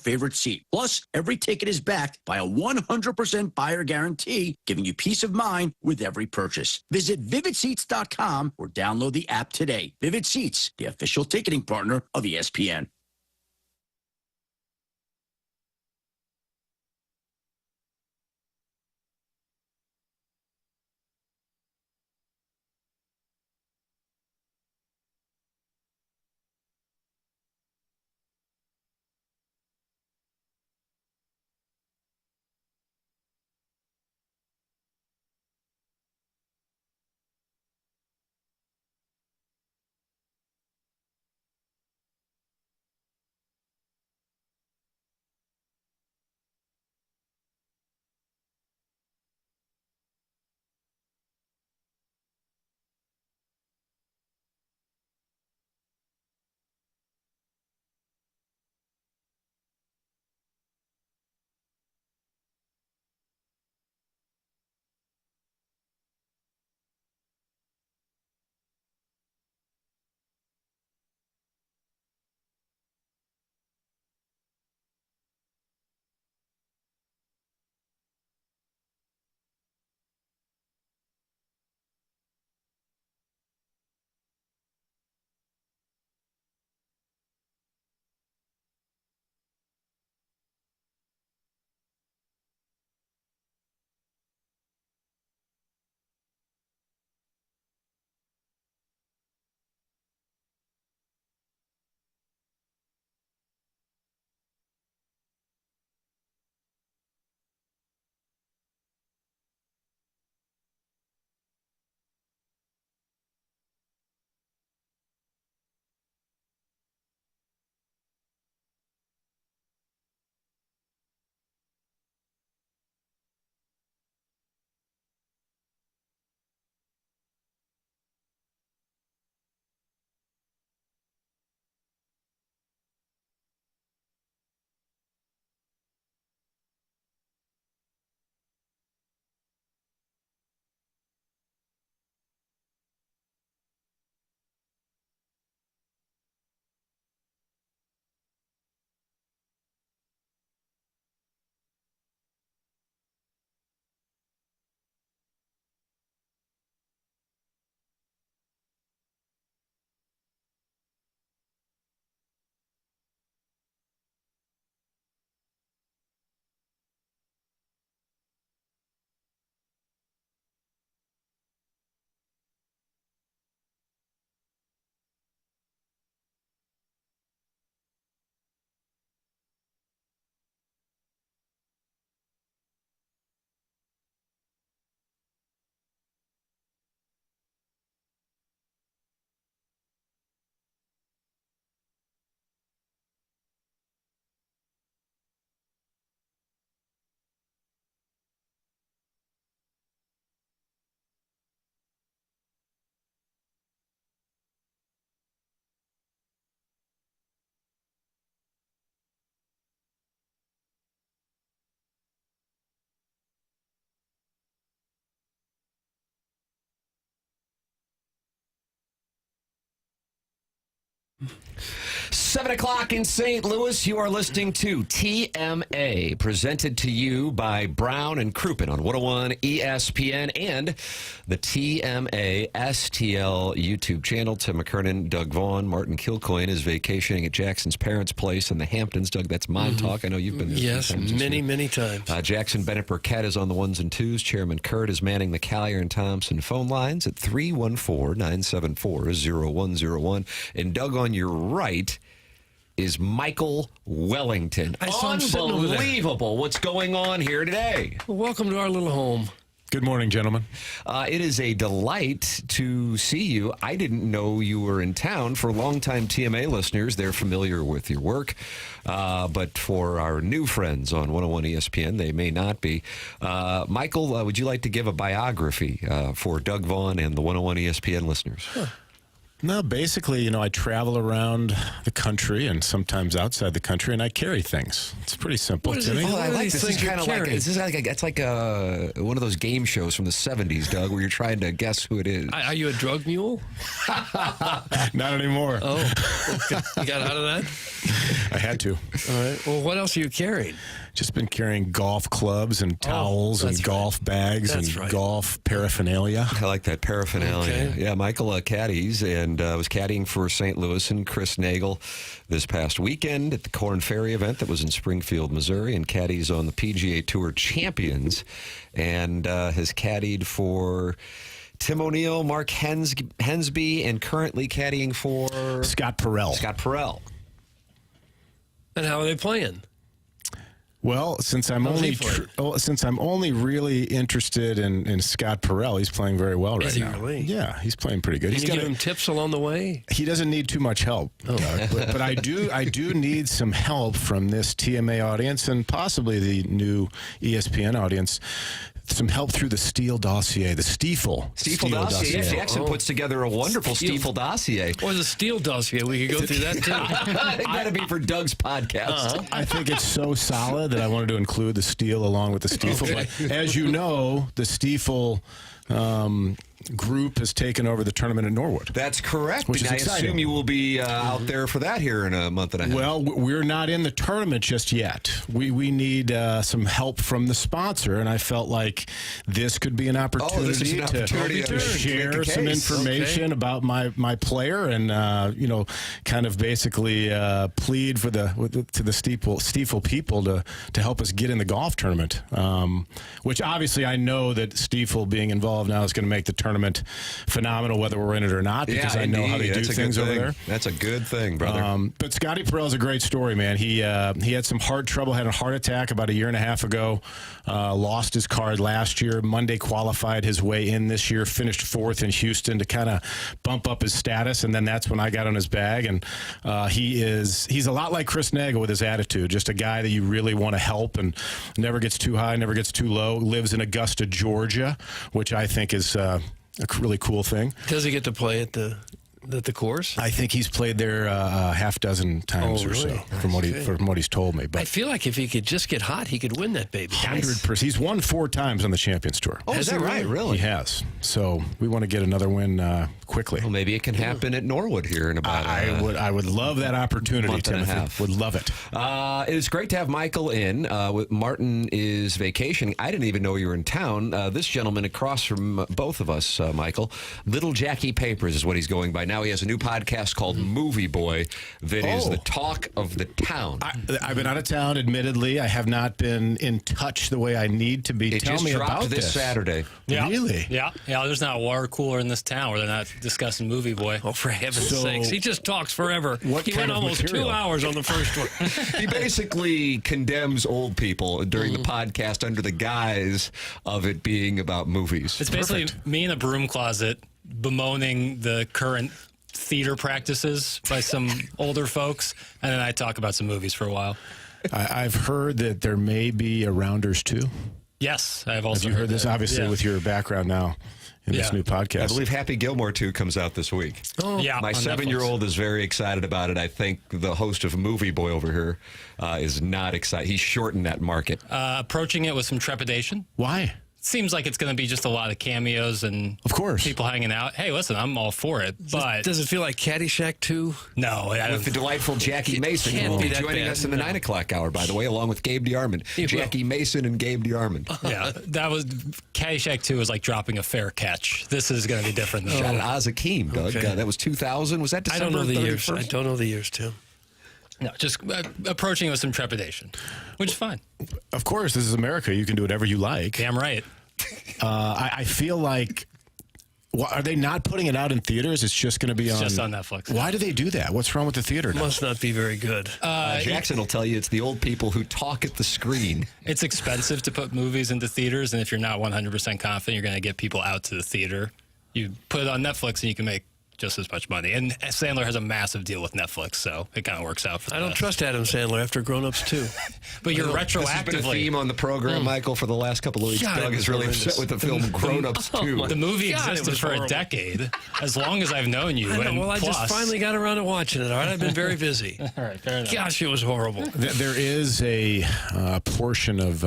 favorite seat. Plus, every ticket is backed by a 100% buyer guarantee, giving you peace of mind with every purchase. Visit vividseats.com or download the app today. Vivid Seats, the official ticketing partner of ESPN. Seven o'clock in St. Louis. You are listening to TMA, presented to you by Brown and Crouppen on 101 ESPN and the TMA STL YouTube channel. Tim McKernan, Doug Vaughn, Martin Kilcoyne is vacationing at Jackson's parents' place in the Hamptons. Doug, that's Montauk. I know you've been there. Yes, many times. Jackson Burkett is on the ones and twos. Chairman Kurt is manning the Collier and Thompson phone lines at 314-974-0101. And Doug, on your right is Michael Wellington. Unbelievable what's going on here today. Well, welcome to our little home. Good morning, gentlemen. It is a delight to see you. I didn't know you were in town. For longtime TMA listeners, they're familiar with your work. But for our new friends on 101 ESPN, they may not be. Michael, would you like to give a biography for Doug Vaughn and the 101 ESPN listeners? Huh. No, basically, I travel around the country and sometimes outside the country, and I carry things. It's pretty simple to me. I like this. It's kind of like it's like one of those game shows from the 70s, Doug, where you're trying to guess who it is. Are you a drug mule? Not anymore. Oh, okay. You got out of that? I had to. All right. Well, what else are you carrying? Just been carrying golf clubs and towels and golf bags and golf paraphernalia. I like that paraphernalia. Okay. Yeah, Michael caddies and was caddying for St. Louis and Chris Nagel this past weekend at the Corn Ferry event that was in Springfield, Missouri, and caddies on the PGA Tour Champions, and has caddied for Tim O'Neill, Mark Hensby, and currently caddying for Scott Perel. And how are they playing? Well, since I'm only really interested in Scott Perel, he's playing very well right Is he now. really? Yeah, he's playing pretty good. Can you give him tips along the way? He doesn't need too much help, but I do need some help from this TMA audience and possibly the new ESPN audience. Some help through the Steele dossier, the Stiefel dossier. Yeah, Jackson puts together a wonderful Stiefel dossier. Or the Steele dossier. We could go through that, too. Got to be for Doug's podcast. I think it's so solid that I wanted to include the Steele along with the Stiefel. Okay. But as you know, the Stiefel group has taken over the tournament at Norwood. That's correct. Which is I exciting. assume you will be out there for that here in a month and a half. Well, we're not in the tournament just yet. We need some help from the sponsor, and I felt like this could be an opportunity, to share some information about my player and kind of basically plead to the Stiefel people to help us get in the golf tournament. Which obviously I know that Stiefel being involved now is going to make the tournament phenomenal, whether we're in it or not, because I know how they do things over there. That's a good thing, brother. But Scotty Perel's a great story, man. He had some heart trouble, had a heart attack about a year and a half ago, lost his card last year. Monday qualified his way in this year, finished fourth in Houston to kind of bump up his status, and then that's when I got on his bag. And he's a lot like Chris Nagel with his attitude, just a guy that you really want to help and never gets too high, never gets too low. Lives in Augusta, Georgia, which I think is a really cool thing. Does he get to play at the course? I think he's played there a half dozen times or so, from what he's told me. But I feel like if he could just get hot, he could win that baby. 100%. He's won 4 times on the Champions Tour. Oh, is that right? Really? He has. So we want to get another win quickly. Well, maybe it can happen at Norwood here in about I would love that opportunity, month and a Timothy. half. Would love it. It is great to have Michael in. Martin is vacationing. I didn't even know you were in town. This gentleman across from both of us, Michael, Little Jackie Papers is what he's going by now. He has a new podcast called Movie Boy that is the talk of the town. I've been out of town, admittedly. I have not been in touch the way I need to be. It Tell just me dropped about this Saturday. Yeah. Really? Yeah. There's not a water cooler in this town where they're not discussing Movie Boy. Oh, for heaven's sakes. He just talks forever. He went almost material? 2 hours on the first one. He basically condemns old people during the podcast under the guise of it being about movies. It's basically me in a broom closet bemoaning the current theater practices by some older folks, and then I talk about some movies for a while. I've heard that there may be a Rounders too. Yes, I've also Have you heard this? that. Obviously, with your background now in this new podcast. I believe Happy Gilmore 2 comes out this week. Oh, yeah. My on 7-year-old Netflix. is very excited about it. I think the host of Movie Boy over here is not excited. He's shortened that market. Approaching it with some trepidation. Why? Seems like it's going to be just a lot of cameos and Of course. people hanging out. Hey, listen, I'm all for it, but Does it feel like Caddyshack 2? no, I With the don't. delightful Jackie Mason, can't who will be be that joining bad. us in the 9 o'clock hour, by the way, along with Gabe DeArmond. He will. Jackie Mason and Gabe DeArmond. Yeah, that was Caddyshack 2 was like dropping a fair catch. This is going to be different than Shot that. at Oz Akeem, Doug. Okay. That was 2000. Was that I December don't know the years. 31st? I don't know the years, Tim. No, just approaching it with some trepidation, which is fine. Of course, this is America. You can do whatever you like. Damn right. I feel like, are they not putting it out in theaters? It's just going to be It's just on Netflix. Why do they do that? What's wrong with the theater now? Must not be very good. Jackson will tell you it's the old people who talk at the screen. It's expensive to put movies into theaters, and if you're not 100% confident you're going to get people out to the theater, you put it on Netflix and you can make just as much money. And Sandler has a massive deal with Netflix, so it kind of works out for I don't trust Adam Sandler after Grown Ups 2. But you're This has been a retroactively. theme on the program, Michael, for the last couple of weeks. God, Doug it is was really horrendous. upset with the film Grown Ups 2. The movie God, it existed was for horrible. a decade, as long as I've known you. I know, and well, I plus. just finally got around to watching it, all right? I've been very busy. All right, fair enough. Gosh, it was horrible. There is a portion of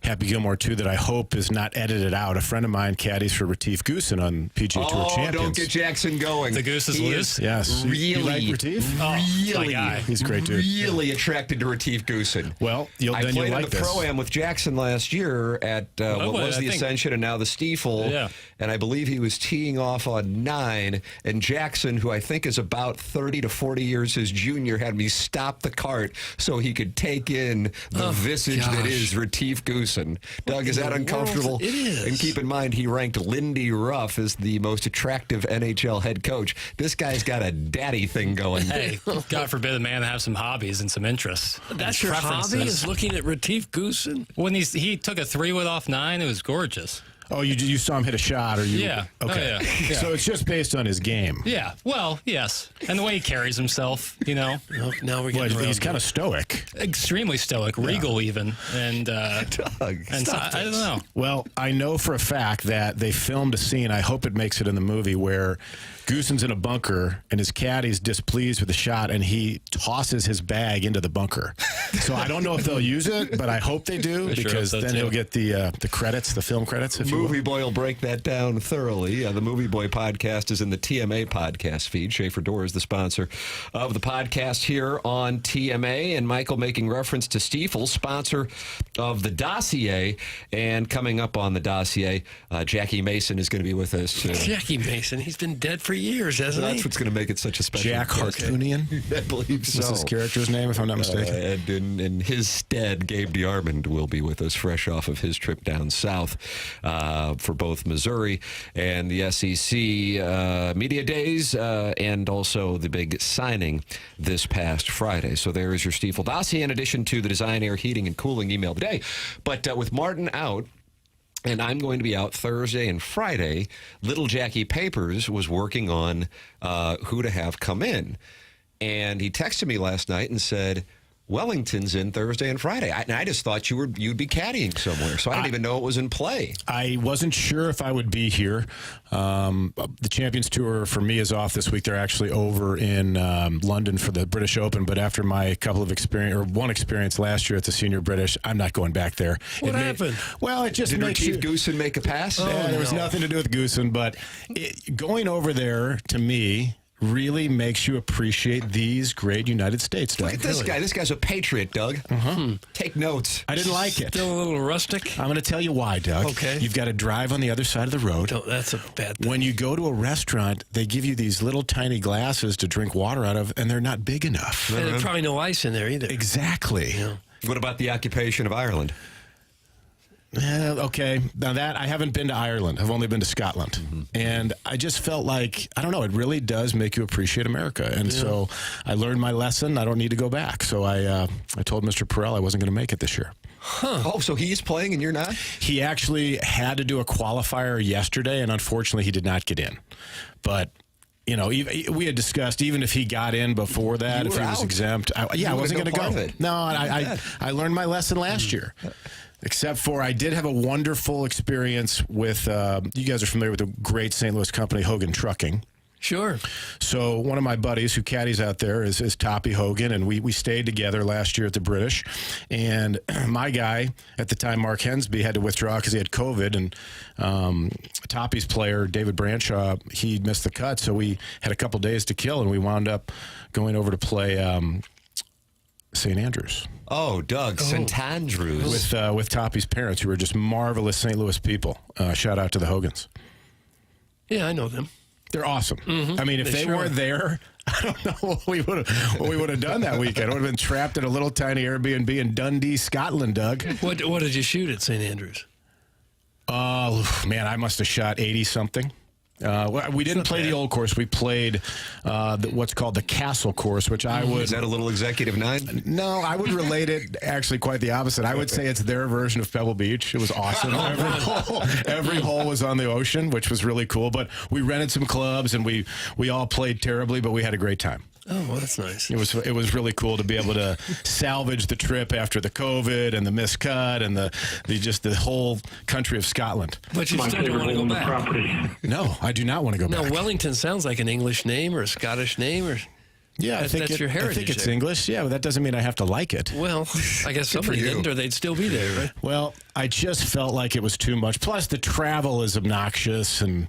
Happy Gilmore, too, that I hope is not edited out. A friend of mine caddies for Retief Goosen on PGA Tour Champions. Don't get Jackson going. The Goose is loose? Yes. Really, you like Retief? Really, guy. He's great, too. Really attracted to Retief Goosen. Well, I played on the Pro-Am with Jackson last year at what was the Ascension and now the Stiefel. Yeah. And I believe he was teeing off on 9. And Jackson, who I think is about 30 to 40 years his junior, had me stop the cart so he could take in the visage that is Retief Goosen. Doug, is that uncomfortable? It is. And keep in mind, he ranked Lindy Ruff as the most attractive NHL head coach. This guy's got a daddy thing going. Hey, God forbid a man have some hobbies and some interests. That's your hobby, is looking at Retief Goosen? When he took a 3-wood off 9, it was gorgeous. Oh, you saw him hit a shot, or you? Yeah. Okay. Oh, yeah. So it's just based on his game. Yeah. Well, yes. And the way he carries himself, you know. Now we're getting He's kind of stoic. Extremely stoic, regal even. And, Doug, and so, I don't know. Well, I know for a fact that they filmed a scene, I hope it makes it in the movie, where Goosen's in a bunker and his caddy's displeased with the shot and he tosses his bag into the bunker. So I don't know if they'll use it, but I hope they do, because then he'll get the credits, the film credits, if you will. Movie Boy will break that down thoroughly. The Movie Boy podcast is in the TMA podcast feed. Schaefer Door is the sponsor of the podcast here on TMA, and Michael making reference to Stiefel, sponsor of the dossier. And coming up on the dossier, Jackie Mason is going to be with us. Jackie Mason, he's been dead for years, hasn't he? That's what's going to make it such a special. Jack Hartoonian? I believe so. That's his character's name, if I'm not mistaken. And in his stead, Gabe DeArmond will be with us, fresh off of his trip down south for both Missouri and the SEC Media Days, and also the big signing this past Friday. So there is your Stiefel dossier, in addition to the Design, Air, Heating, and Cooling email of the day. But with Martin out, and I'm going to be out Thursday and Friday, Little Jackie Papers was working on who to have come in. And he texted me last night and said, Wellington's in Thursday and Friday. I just thought you'd be caddying somewhere, so I didn't even know it was in play. I wasn't sure if I would be here. The Champions Tour for me is off this week. They're actually over in London for the British Open, but after my one experience last year at the Senior British, I'm not going back there. What happened? Well, it just Did makes Retief Goosen make a pass? There was nothing to do with Goosen, but going over there, to me, really makes you appreciate these great United States. Look at this guy. This guy's a patriot, Doug. Take notes. I didn't like it. Still a little rustic? I'm going to tell you why, Doug. Okay. You've got to drive on the other side of the road. No, that's a bad thing. When you go to a restaurant, they give you these little tiny glasses to drink water out of, and they're not big enough. And there's probably no ice in there either. Exactly. Yeah. What about the occupation of Ireland? Okay. Now that I haven't been to Ireland. I've only been to Scotland. And I just felt like, I don't know, it really does make you appreciate America. And so I learned my lesson. I don't need to go back. So I told Mr. Perrell I wasn't going to make it this year. Oh, so he's playing and you're not? He actually had to do a qualifier yesterday, and unfortunately he did not get in. But you know, we had discussed, even if he got in before that, if he was exempt, I wasn't going to go. No, I learned my lesson last year. Except for I did have a wonderful experience with, you guys are familiar with the great St. Louis company, Hogan Trucking. Sure. So one of my buddies who caddies out there is Toppy Hogan, and we stayed together last year at the British. And my guy at the time, Mark Hensby, had to withdraw because he had COVID. And Toppy's player, David Branshaw, he missed the cut. So we had a couple days to kill, and we wound up going over to play St. Andrews. Oh, Doug, St. Andrews. With Toppy's parents, who were just marvelous St. Louis people. Shout out to the Hogans. Yeah, I know them. They're awesome. I mean, if they weren't there, I don't know what we would have done that weekend. I would have been trapped in a little tiny Airbnb in Dundee, Scotland, Doug. What did you shoot at St. Andrews? Oh, man, I must have shot 80-something. We didn't play the old course. We played what's called the Castle course, which I would... Is that a little executive 9? No, I would relate it actually quite the opposite. I would say it's their version of Pebble Beach. It was awesome. Every hole was on the ocean, which was really cool. But we rented some clubs, and we all played terribly, but we had a great time. Oh, well, that's nice. It was really cool to be able to salvage the trip after the COVID and the miscut and the whole country of Scotland. But you still don't want to go back. No, I do not want to go back. Now, Wellington sounds like an English name or a Scottish name, or Yeah, that's your heritage. I think it's there. English. Yeah, but that doesn't mean I have to like it. Well, I guess somebody didn't, or they'd still be there, right? Well, I just felt like it was too much. Plus, the travel is obnoxious, and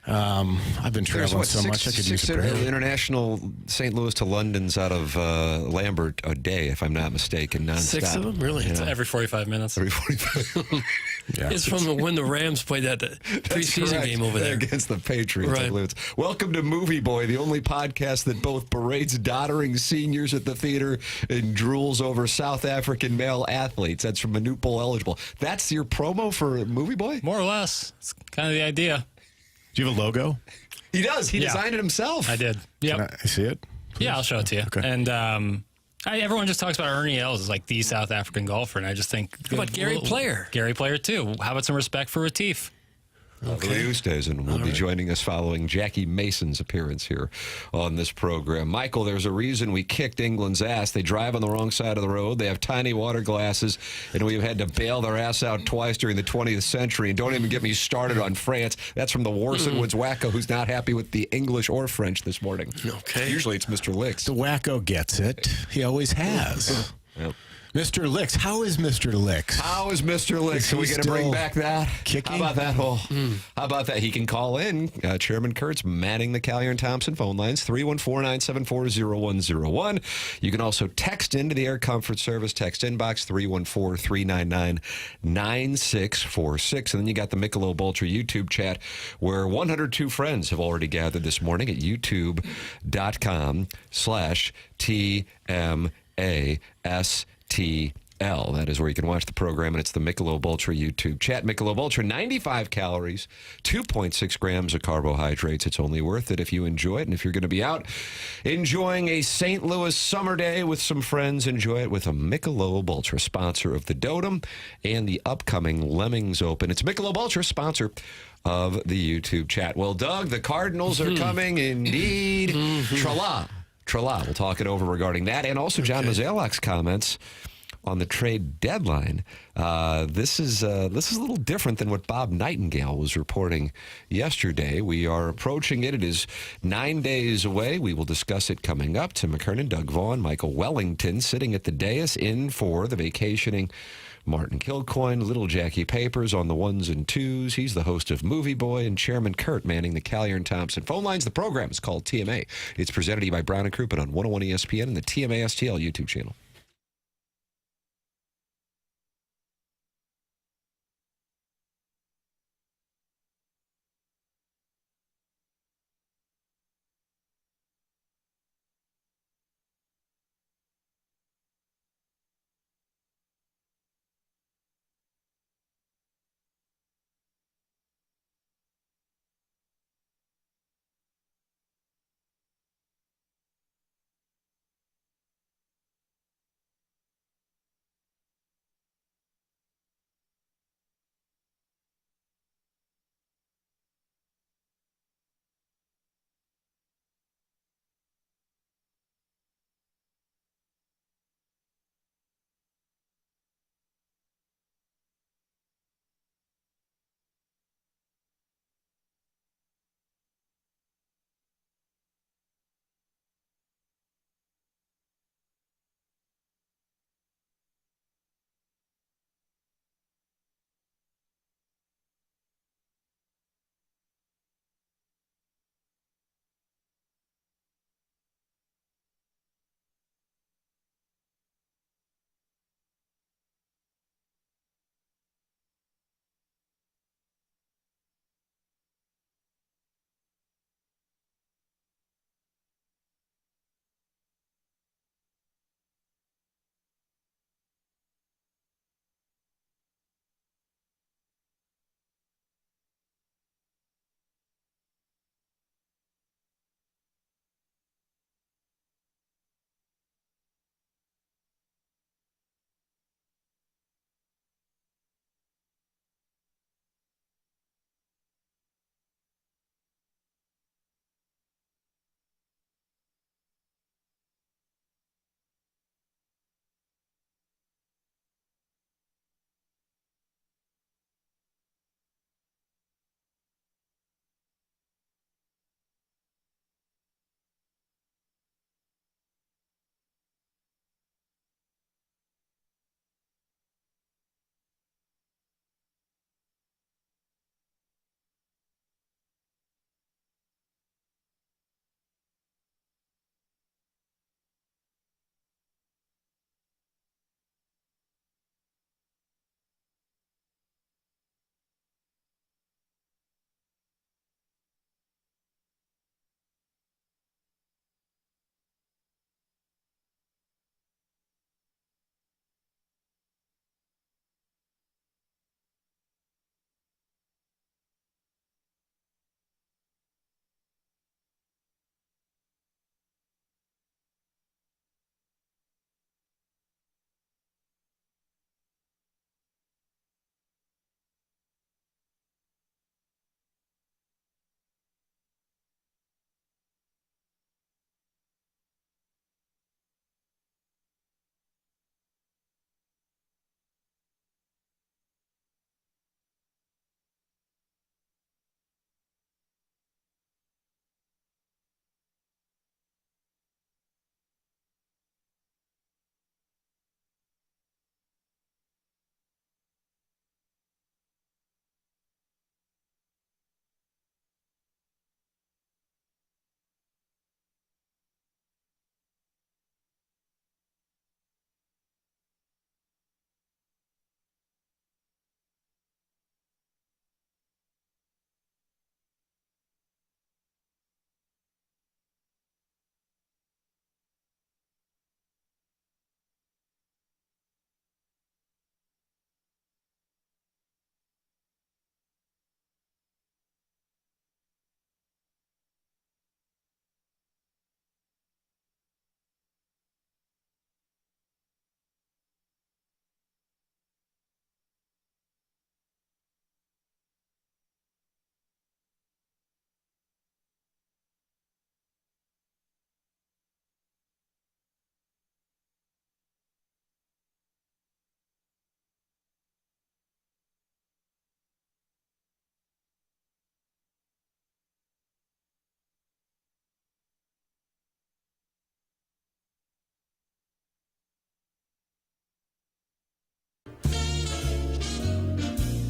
I've been traveling so much I could use a break. International St. Louis to London's out of Lambert a day, if I'm not mistaken, nonstop. 6 of them, really? It's every 45 minutes. Every 45. Yeah. It's from when the Rams played that preseason game over there against the Patriots. Right. Welcome to Movie Boy, the only podcast that both berates doddering seniors at the theater and drools over South African male athletes. That's from Manute Bowl eligible. That's your promo for Movie Boy? More or less. It's kind of the idea. Do you have a logo? He does. He designed it himself. I did. Yep. Can I see it? Please? Yeah, I'll show it to you. Okay. And everyone just talks about Ernie Els as like the South African golfer, and I just think... How about Gary Player? Gary Player, too. How about some respect for Retief? And will be joining us following Jackie Mason's appearance here on this program. Michael, there's a reason we kicked England's ass. They drive on the wrong side of the road. They have tiny water glasses, and we've had to bail their ass out twice during the 20th century. And don't even get me started on France. That's from the Warson Woods wacko who's not happy with the English or French this morning. Okay. Usually it's Mr. Licks. The wacko gets it. He always has. Yep. Mr. Licks. How is Mr. Licks? How is Mr. Licks? Is Are we he going to bring still back that? kicking? How about that? How about that? He can call in. Chairman Kurtz manning the Callier and Thompson phone lines, 314-974-0101. You can also text into the Air Comfort Service text inbox, 314-399-9646. And then you got the Michelob Ultra YouTube chat, where 102 friends have already gathered this morning at youtube.com/TMASTL. That is where you can watch the program, and it's the Michelob Ultra YouTube chat. Michelob Ultra, 95 calories, 2.6 grams of carbohydrates. It's only worth it if you enjoy it. And if you're going to be out enjoying a St. Louis summer day with some friends, enjoy it with a Michelob Ultra, sponsor of the Dotem and the upcoming Lemmings Open. It's Michelob Ultra, sponsor of the YouTube chat. Well, Doug, the Cardinals are coming indeed. Trela. We'll talk it over regarding that, and also John Mozeliak's comments on the trade deadline. This is a little different than what Bob Nightingale was reporting yesterday. We are approaching it. It is 9 days away. We will discuss it coming up. Tim McKernan, Doug Vaughn, Michael Wellington sitting at the dais in for the vacationing Martin Kilcoyne, little Jackie Papers on the ones and twos. He's the host of Movie Boy, and Chairman Kurt manning the Callier and Thompson phone lines. The program is called TMA. It's presented to you by Brown and Crouppen on 101 ESPN and the TMA STL YouTube channel.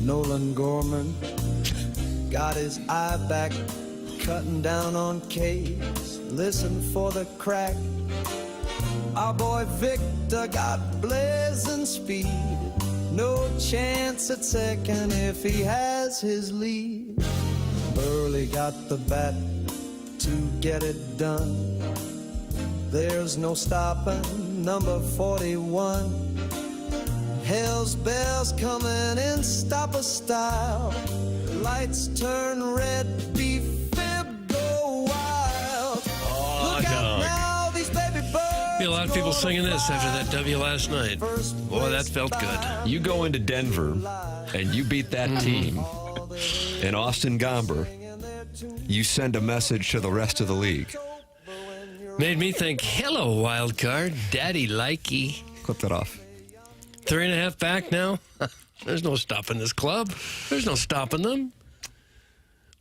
Nolan Gorman got his eye back, cutting down on K's. Listen for the crack. Our boy Victor got blazing speed. No chance at second if he has his lead. Burley got the bat to get it done. There's no stopping number 41. Hell's bells coming in stopper style. Lights turn red, B-fib go wild. Look out now, these baby birds. Be a lot of people singing this after that W last night. Boy, that felt good. You go into Denver and you beat that team, and Austin Gomber, you send a message to the rest of the league. Made me think, hello, wild card, daddy likey. Clip that off. 3.5 back now? There's no stopping this club. There's no stopping them.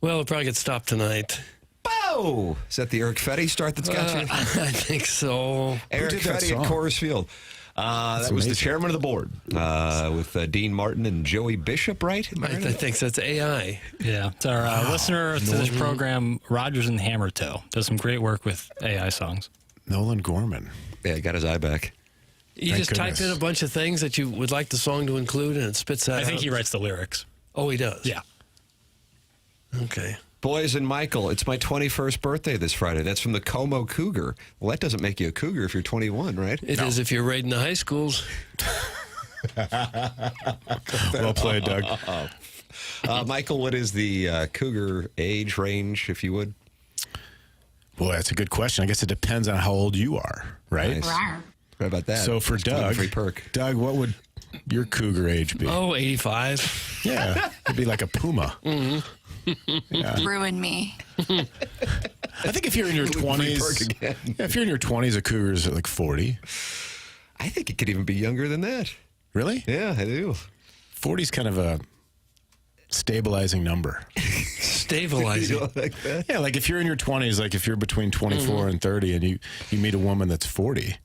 Well, it'll probably get stopped tonight. Bow! Is that the Eric Fedde start that's got you? I think so. Eric Fedde at Coors Field. That was the chairman of the board with Dean Martin and Joey Bishop, right? I think that's AI. Yeah. It's our listener to this program, Rogers and Hammertoe. Does some great work with AI songs. Nolan Gorman. Yeah, he got his eye back. You just type in a bunch of things that you would like the song to include, and it spits that out. I think he writes the lyrics. Oh, he does? Yeah. Okay. Boys and Michael, it's my 21st birthday this Friday. That's from the Como Cougar. Well, that doesn't make you a Cougar if you're 21, right? It is if you're raiding the high schools. Well played, Doug. Michael, what is the Cougar age range, if you would? Boy, that's a good question. I guess it depends on how old you are, right? Nice. What about that? So for Doug, free perk. Doug, what would your Cougar age be? Oh, 85. Yeah, it'd be like a Puma. Yeah. Ruin me. I think if you're in your 20s, if you're in your 20s, a Cougar is at like 40. I think it could even be younger than that. Really? Yeah, I do. 40 is kind of a stabilizing number. Stabilizing. You like that? Yeah, like if you're in your 20s, like if you're between 24 and 30 and you meet a woman that's 40,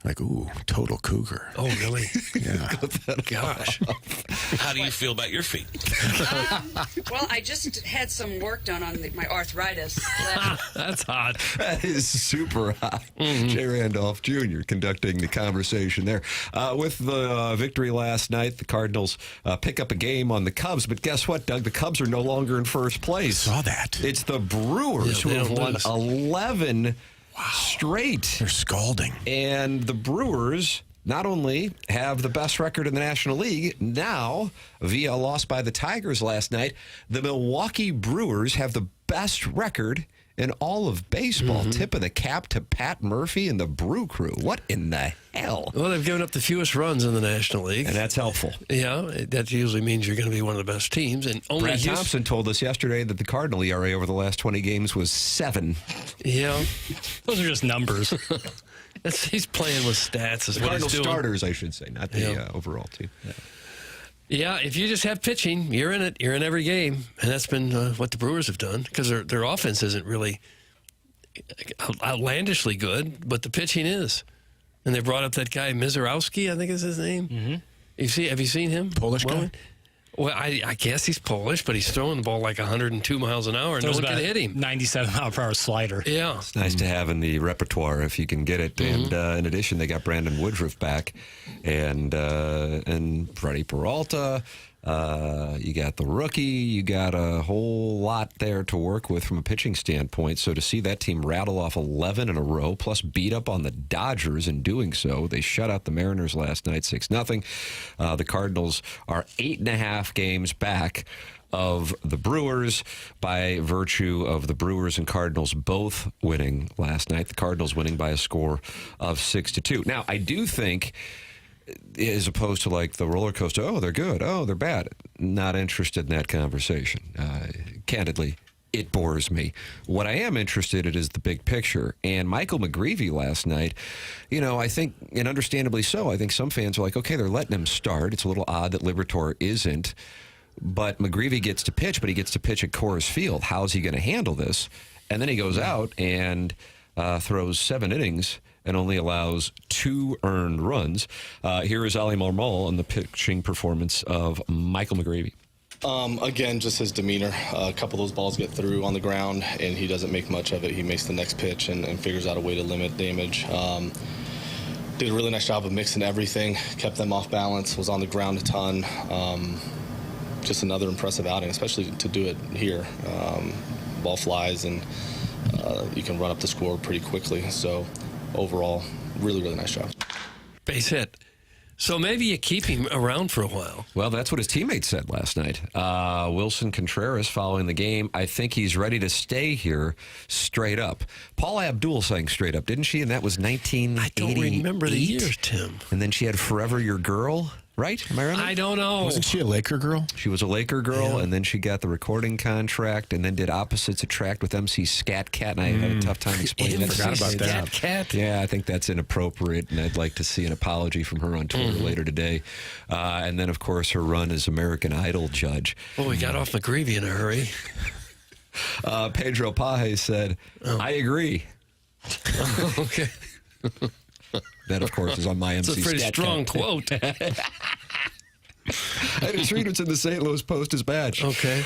like, ooh, total Cougar. Oh, really? Yeah. Gosh. How do you feel about your feet? Well, I just had some work done on my arthritis. That's hot. That is super hot. Jay Randolph Jr. conducting the conversation there. With the victory last night, the Cardinals pick up a game on the Cubs. But guess what, Doug? The Cubs are no longer in first place. I saw that. It's the Brewers who have won 11 straight. They're scalding. And the Brewers not only have the best record in the National League, now, via a loss by the Tigers last night, the Milwaukee Brewers have the best record in all of baseball. Tip of the cap to Pat Murphy and the Brew Crew. What in the hell? Well, they've given up the fewest runs in the National League. And that's helpful. Yeah, that usually means you're going to be one of the best teams. And only Brad Thompson told us yesterday that the Cardinal ERA over the last 20 games was 7. Yeah. Those are just numbers. He's playing with stats. Is The what Cardinal he's doing. starters, I should say, not the overall team. Yeah, if you just have pitching, you're in it. You're in every game. And that's been what the Brewers have done because their offense isn't really outlandishly good, but the pitching is. And they brought up that guy, Mizorowski, I think is his name. Mm-hmm. Have you seen him? Polish guy? Well, I guess he's Polish, but he's throwing the ball like 102 miles an hour, and no one can hit him. 97-mile-per-hour slider. Yeah. It's nice to have in the repertoire if you can get it. And in addition, they got Brandon Woodruff back and Freddie Peralta. You got the rookie. You got a whole lot there to work with from a pitching standpoint. So to see that team rattle off 11 in a row, plus beat up on the Dodgers in doing so, they shut out the Mariners last night 6-0. The Cardinals are 8.5 games back of the Brewers by virtue of the Brewers and Cardinals both winning last night. The Cardinals winning by a score of 6-2. Now, I do think, as opposed to like the roller coaster, oh, they're good, oh, they're bad. Not interested in that conversation. Candidly, it bores me. What I am interested in is the big picture. And Michael McGreevy last night, I think, and understandably so, I think some fans are like, okay, they're letting him start. It's a little odd that Liberatore isn't. But McGreevy gets to pitch, but he gets to pitch at Coors Field. How's he going to handle this? And then he goes out and throws 7 innings and only allows 2 earned runs. Here is Ali Marmol on the pitching performance of Michael McGreevy. Again, just his demeanor. A couple of those balls get through on the ground, and he doesn't make much of it. He makes the next pitch and figures out a way to limit damage. Did a really nice job of mixing everything, kept them off balance, was on the ground a ton. Just another impressive outing, especially to do it here. Ball flies, and you can run up the score pretty quickly. So overall, really, really nice job. Base hit. So maybe you keep him around for a while. Well, that's what his teammates said last night. Wilson Contreras following the game. I think he's ready to stay here straight up. Paula Abdul sang straight up, didn't she? And that was 1988. I don't remember the years, Tim. And then she had Forever Your Girl. Right? Am I right? I don't know. Wasn't she a Laker girl? She was a Laker girl, and then she got the recording contract, and then did Opposites Attract with MC Scat Cat, and I had a tough time explaining that. I forgot about that. Scat Cat? Yeah, I think that's inappropriate, and I'd like to see an apology from her on Twitter later today. And then, of course, her run as American Idol judge. Well, we got off McGreevy in a hurry. Pedro Paje said, I agree. Okay. That, of course, is on my MC It's a pretty Scat strong Cat. quote. I had a tweet that's in the St. Louis Post-Dispatch. Okay.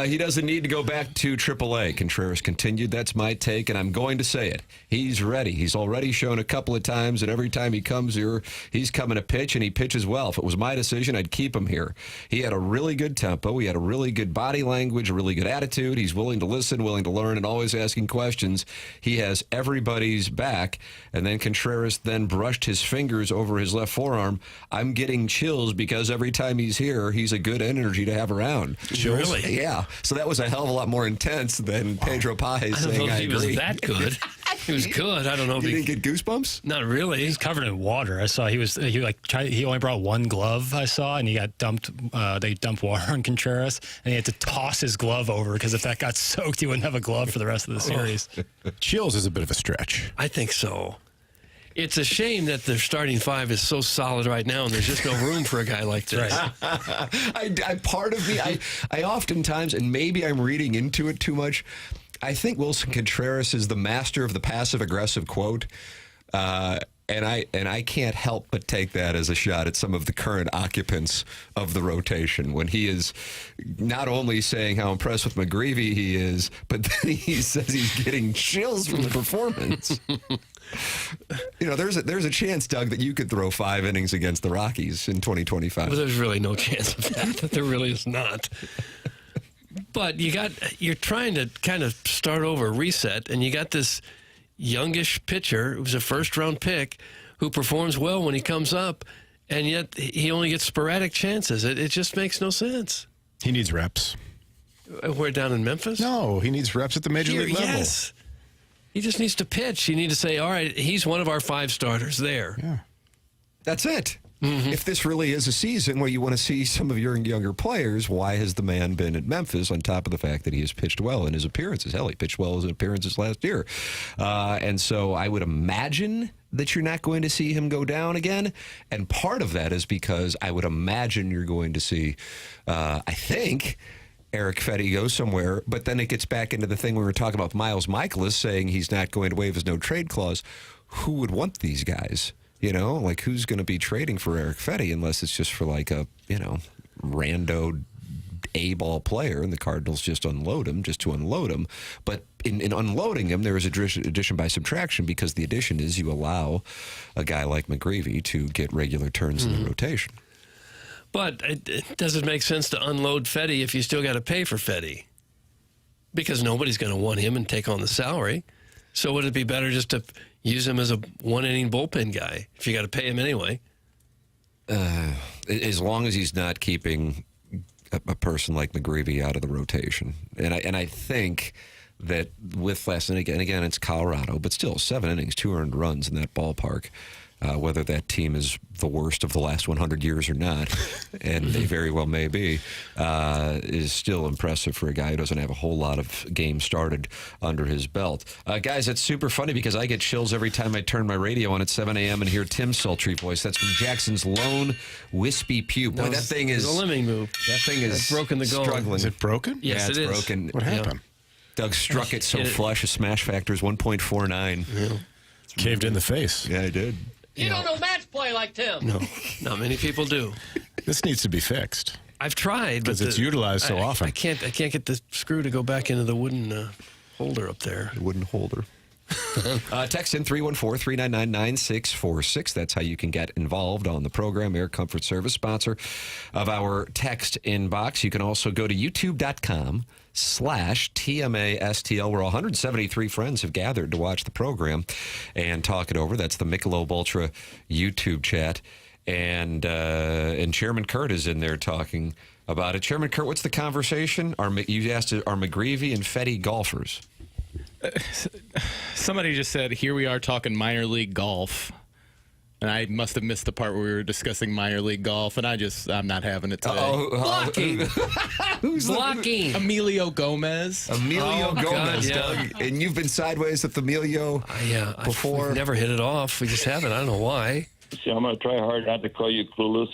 He doesn't need to go back to AAA. Contreras continued. That's my take, and I'm going to say it. He's ready. He's already shown a couple of times, and every time he comes here, he's coming to pitch, and he pitches well. If it was my decision, I'd keep him here. He had a really good tempo. He had a really good body language, a really good attitude. He's willing to listen, willing to learn, and always asking questions. He has everybody's back. And then Contreras then brushed his fingers over his left forearm. I'm getting chills because every time he's here, he's a good energy to have around. Really? Yeah. So that was a hell of a lot more intense than Pedro Paje saying, I he agree. was that good. He was good. I don't know if You he didn't get goosebumps? Not really. He's covered in water. I saw he only brought one glove. I saw, and he got dumped. They dumped water on Contreras, and he had to toss his glove over because if that got soaked, he wouldn't have a glove for the rest of the series. Chills is a bit of a stretch. I think so. It's a shame that their starting five is so solid right now, and there's just no room for a guy like this. I part of me, I oftentimes, and maybe I'm reading into it too much, I think Wilson Contreras is the master of the passive-aggressive quote. And I can't help but take that as a shot at some of the current occupants of the rotation when he is not only saying how impressed with McGreevy he is, but then he says he's getting chills from the performance. You know, there's a chance, Doug, that you could throw 5 innings against the Rockies in 2025. Well, there's really no chance of that. There really is not. But you're trying to kind of start over, reset, and you got this youngish pitcher who's a first-round pick who performs well when he comes up, and yet he only gets sporadic chances. It just makes no sense. He needs reps. We're down in Memphis? No, he needs reps at the major league level. Yes. He just needs to pitch. You need to say, all right, he's one of our 5 starters there. Yeah. That's it. Mm-hmm. If this really is a season where you want to see some of your younger players, why has the man been at Memphis on top of the fact that he has pitched well in his appearances? Hell, he pitched well in his appearances last year. And so I would imagine that you're not going to see him go down again. And part of that is because I would imagine you're going to see, I think, Eric Fedde go somewhere, but then it gets back into the thing we were talking about Miles Michaelis saying he's not going to waive his no-trade clause. Who would want these guys? You know, like who's going to be trading for Eric Fedde unless it's just for like a, rando A-ball player and the Cardinals just unload him just to unload him. But in unloading him, there is addition by subtraction because the addition is you allow a guy like McGreevy to get regular turns in the rotation. But does it make sense to unload Fedde if you still got to pay for Fedde? Because nobody's going to want him and take on the salary. So would it be better just to use him as a one-inning bullpen guy if you got to pay him anyway? As long as he's not keeping a person like McGreevy out of the rotation. And I think that with last night, again, it's Colorado, but still 7 innings, 2 earned runs in that ballpark. Whether that team is the worst of the last 100 years or not, and they very well may be, is still impressive for a guy who doesn't have a whole lot of games started under his belt. Guys, it's super funny because I get chills every time I turn my radio on at 7 a.m. and hear Tim's sultry voice. That's from Jackson's lone wispy pew. Boy, that thing is a lemming move. That thing is broken the goal. Struggling. Is it broken? Yes, it's it is. broken. What happened? Doug struck it so flush. A smash factor is 1.49. Yeah. Caved in the face. Yeah, I did. You don't know match play like Tim. No, not many people do. This needs to be fixed. I've tried. Because it's utilized so often. I can't get the screw to go back into the wooden holder up there. The wooden holder. Text in 314-399-9646. That's how you can get involved on the program. Air Comfort Service, sponsor of our text inbox. You can also go to youtube.com/TMASTL, where 173 friends have gathered to watch the program and talk it over. That's the Michelob Ultra YouTube chat. And Chairman Kurt is in there talking about it. Chairman Kurt, what's the conversation? You asked, are McGreevy and Fedde golfers? Somebody just said, here we are talking minor league golf. And I must have missed the part where we were discussing minor league golf, and I'm not having it today. Blocking. Who's blocking? Emilio Gomez. Emilio Gomez, God, yeah. Doug. And you've been sideways with Emilio before? We've never hit it off. We just haven't. I don't know why. See, I'm going to try hard not to call you clueless.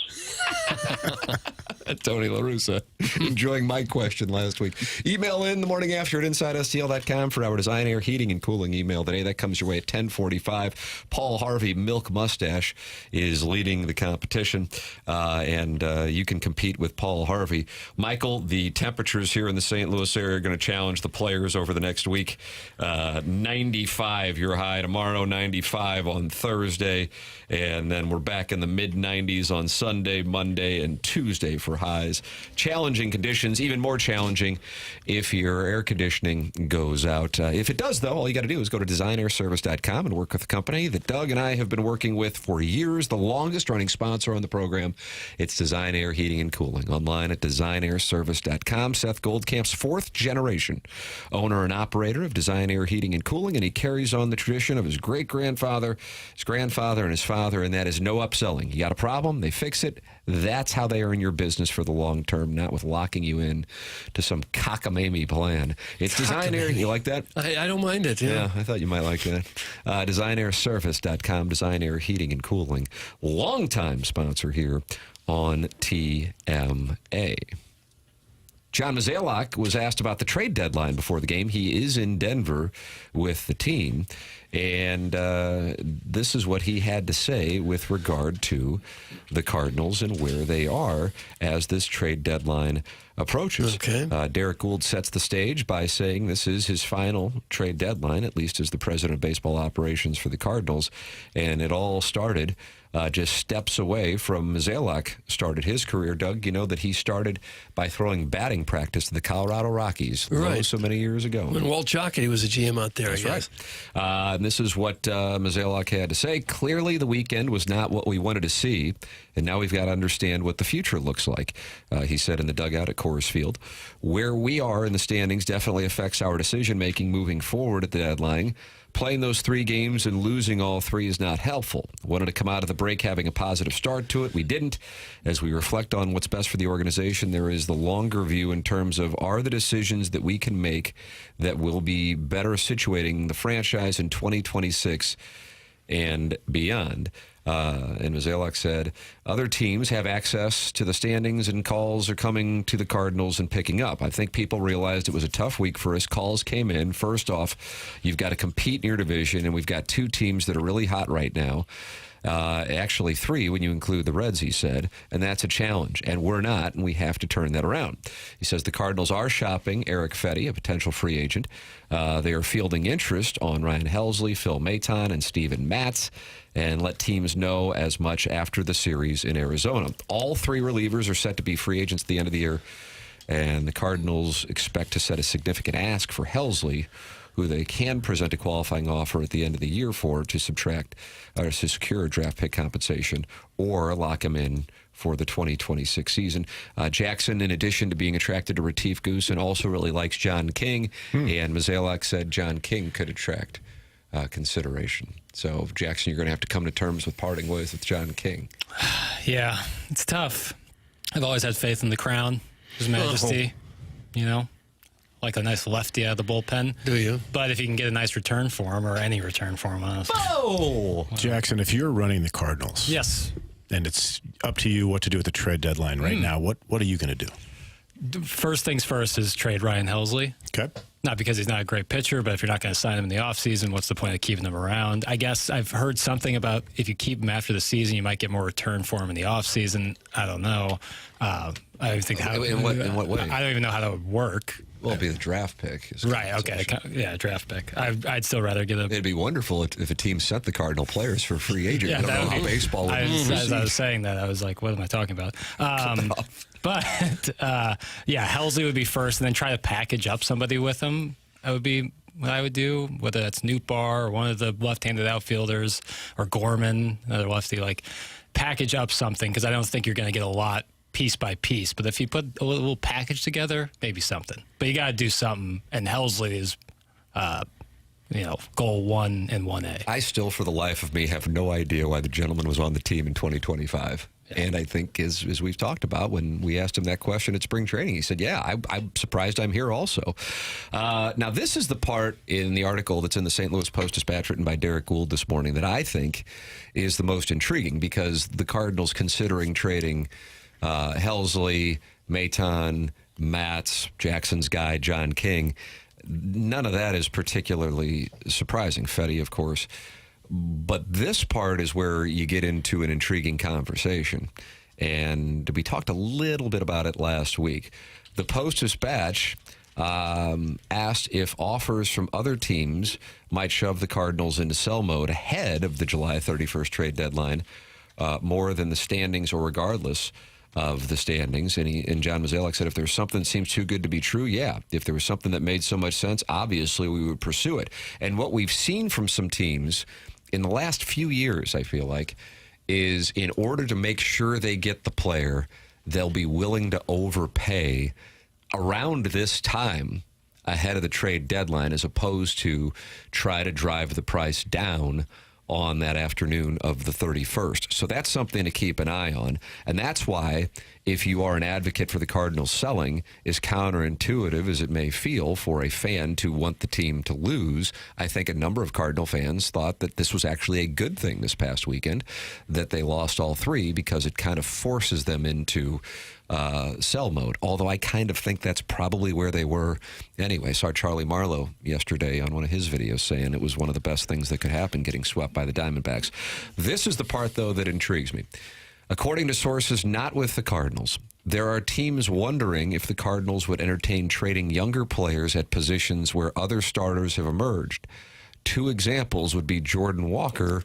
Tony La Russa, enjoying my question last week. Email in the morning after at InsideSTL.com for our Design Air Heating and Cooling email today. That comes your way at 10:45. Paul Harvey, Milk Mustache, is leading the competition, and you can compete with Paul Harvey. Michael, the temperatures here in the St. Louis area are going to challenge the players over the next week. 95 your high tomorrow, 95 on Thursday, and then we're back in the mid-90s on Sunday, Monday, and Tuesday for highs. Challenging conditions, even more challenging if your air conditioning goes out. If it does, though, all you got to do is go to designairservice.com and work with a company that Doug and I have been working with for years, the longest-running sponsor on the program. It's Design Air Heating and Cooling. Online at designairservice.com. Seth Goldcamp's fourth generation owner and operator of Design Air Heating and Cooling, and he carries on the tradition of his great-grandfather, his grandfather, and his father, and that is no upselling. You got a problem, they fix it. That's how they earn your business for the long term, not with locking you in to some cockamamie plan. It's Design Air. You like that? I don't mind it. Yeah, I thought you might like that. DesignairService.com, Design Air Heating and Cooling. Longtime sponsor here on TMA. John Mozeliak was asked about the trade deadline before the game. He is in Denver with the team, and this is what he had to say with regard to the Cardinals and where they are as this trade deadline approaches. Okay. Derek Gould sets the stage by saying this is his final trade deadline, at least as the president of baseball operations for the Cardinals, and it all started just steps away from Mozeliak started his career. Doug, you know that he started by throwing batting practice to the Colorado Rockies so many years ago. When Walt Jocketty was a GM out there, That's I guess. Right. And this is what Mozeliak had to say. Clearly, the weekend was not what we wanted to see, and now we've got to understand what the future looks like, he said in the dugout at Coors Field. Where we are in the standings definitely affects our decision-making moving forward at the deadline. Playing those 3 games and losing all 3 is not helpful. Wanted to come out of the break having a positive start to it. We didn't. As we reflect on what's best for the organization, there is the longer view in terms of are the decisions that we can make that will be better situating the franchise in 2026 and beyond. And Mozeliak said, other teams have access to the standings and calls are coming to the Cardinals and picking up. I think people realized it was a tough week for us. Calls came in. First off, you've got to compete in your division, and we've got 2 teams that are really hot right now. Actually 3 when you include the Reds, he said, and that's a challenge, and we're not, and we have to turn that around. He says the Cardinals are shopping Eric Fedde, a potential free agent. They are fielding interest on Ryan Helsley, Phil Maton, and Steven Matz, and let teams know as much after the series in Arizona. All 3 relievers are set to be free agents at the end of the year, and the Cardinals expect to set a significant ask for Helsley, who they can present a qualifying offer at the end of the year for to subtract or to secure draft pick compensation or lock him in for the 2026 season. Jackson, in addition to being attracted to Retief Goosen, also really likes John King, and Mozeliak said John King could attract consideration. So, Jackson, you're going to have to come to terms with parting ways with John King. Yeah, it's tough. I've always had faith in the crown, His Majesty, you know. Like a nice lefty out of the bullpen. Do you? But if you can get a nice return for him, or any return for him, honestly. Oh! Jackson, if you're running the Cardinals. Yes. And it's up to you what to do at the trade deadline right now, what are you going to do? first things first is trade Ryan Helsley. Okay. Not because he's not a great pitcher, but if you're not going to sign him in the offseason, what's the point of keeping him around? I guess I've heard something about if you keep him after the season, you might get more return for him in the offseason. I don't know. I don't think how. In what way? I don't even know how that would work. Well, it'd be the draft pick. Right, okay. Yeah, draft pick. I'd still rather get him. It'd be wonderful if a team sent the Cardinal players for free agent. Yeah, I don't know how baseball would as I was saying that, I was like, what am I talking about? But, yeah, Helsley would be first, and then try to package up somebody with him. That would be what I would do, whether that's Nootbaar or one of the left-handed outfielders or Gorman, another lefty, like package up something, because I don't think you're going to get a lot piece by piece. But if you put a little package together, maybe something. But you got to do something, and Helsley is, goal 1 and 1A. I still, for the life of me, have no idea why the gentleman was on the team in 2025. Yeah. And I think, as we've talked about, when we asked him that question at spring training, he said, yeah, I'm surprised I'm here also. Now, this is the part in the article that's in the St. Louis Post-Dispatch written by Derek Gould this morning that I think is the most intriguing, because the Cardinals considering trading Helsley, Maton, Matz, Jackson's guy, John King. None of that is particularly surprising. Fedde, of course. But this part is where you get into an intriguing conversation. And we talked a little bit about it last week. The Post-Dispatch asked if offers from other teams might shove the Cardinals into sell mode ahead of the July 31st trade deadline, more than the standings or regardless of the standings. And John Mozeliak said if there's something that seems too good to be true, yeah. If there was something that made so much sense, obviously we would pursue it. And what we've seen from some teams in the last few years, I feel like, is in order to make sure they get the player, they'll be willing to overpay around this time ahead of the trade deadline, as opposed to try to drive the price down on that afternoon of the 31st. So that's something to keep an eye on. And that's why, if you are an advocate for the Cardinals selling, as counterintuitive as it may feel for a fan to want the team to lose, I think a number of Cardinal fans thought that this was actually a good thing this past weekend, that they lost all three, because it kind of forces them into sell mode. Although I kind of think that's probably where they were anyway. I saw Charlie Marlowe yesterday on one of his videos saying it was one of the best things that could happen, getting swept by the Diamondbacks. This is the part, though, that intrigues me. According to sources not with the Cardinals, there are teams wondering if the Cardinals would entertain trading younger players at positions where other starters have emerged. Two examples would be Jordan Walker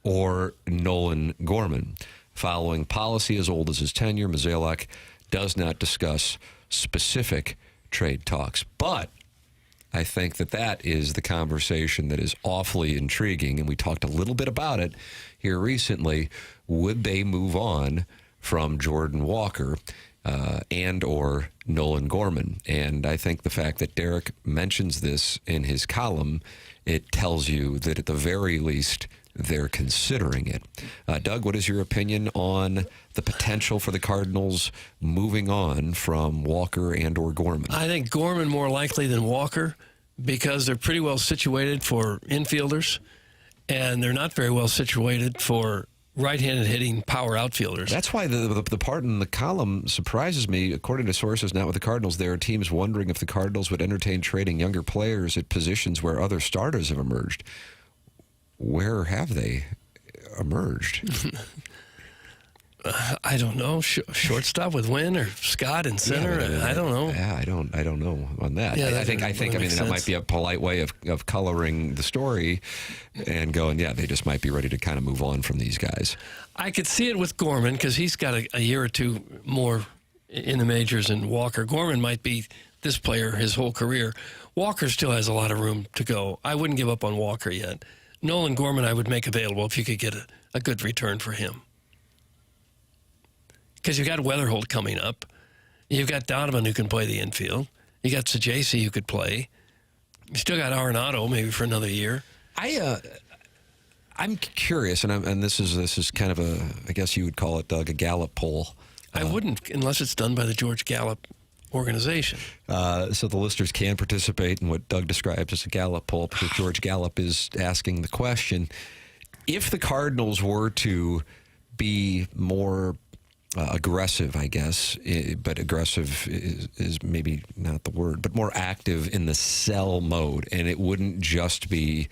or Nolan Gorman. Following policy as old as his tenure, Mozeliak does not discuss specific trade talks. But I think that is the conversation that is awfully intriguing, and we talked a little bit about it here recently. Would they move on from Jordan Walker and or Nolan Gorman? And I think the fact that Derek mentions this in his column, it tells you that at the very least they're considering it. Doug, what is your opinion on the potential for the Cardinals moving on from Walker and or Gorman? I think Gorman more likely than Walker, because they're pretty well situated for infielders, and they're not very well situated for right-handed hitting power outfielders. That's why the part in the column surprises me. According to sources not with the Cardinals, there are teams wondering if the Cardinals would entertain trading younger players at positions where other starters have emerged. Where have they emerged? I don't know. Shortstop with Wynn or Scott in center. Yeah, I don't know. Yeah, I don't know on that. Yeah, I think that might be a polite way of coloring the story and going, yeah, they just might be ready to kind of move on from these guys. I could see it with Gorman, because he's got a year or two more in the majors than Walker. Gorman might be this player his whole career. Walker still has a lot of room to go. I wouldn't give up on Walker yet. Nolan Gorman I would make available if you could get a good return for him. Because you've got Weatherholt coming up. You've got Donovan who can play the infield. You got Sajasi who could play. You still got Arenado maybe for another year. I'm curious, and this is kind of I guess you would call it, Doug, a Gallup poll. I wouldn't, unless it's done by the George Gallup organization. So the listeners can participate in what Doug describes as a Gallup poll, because George Gallup is asking the question, if the Cardinals were to be more aggressive, I guess, but aggressive is maybe not the word, but more active in the sell mode. And it wouldn't just be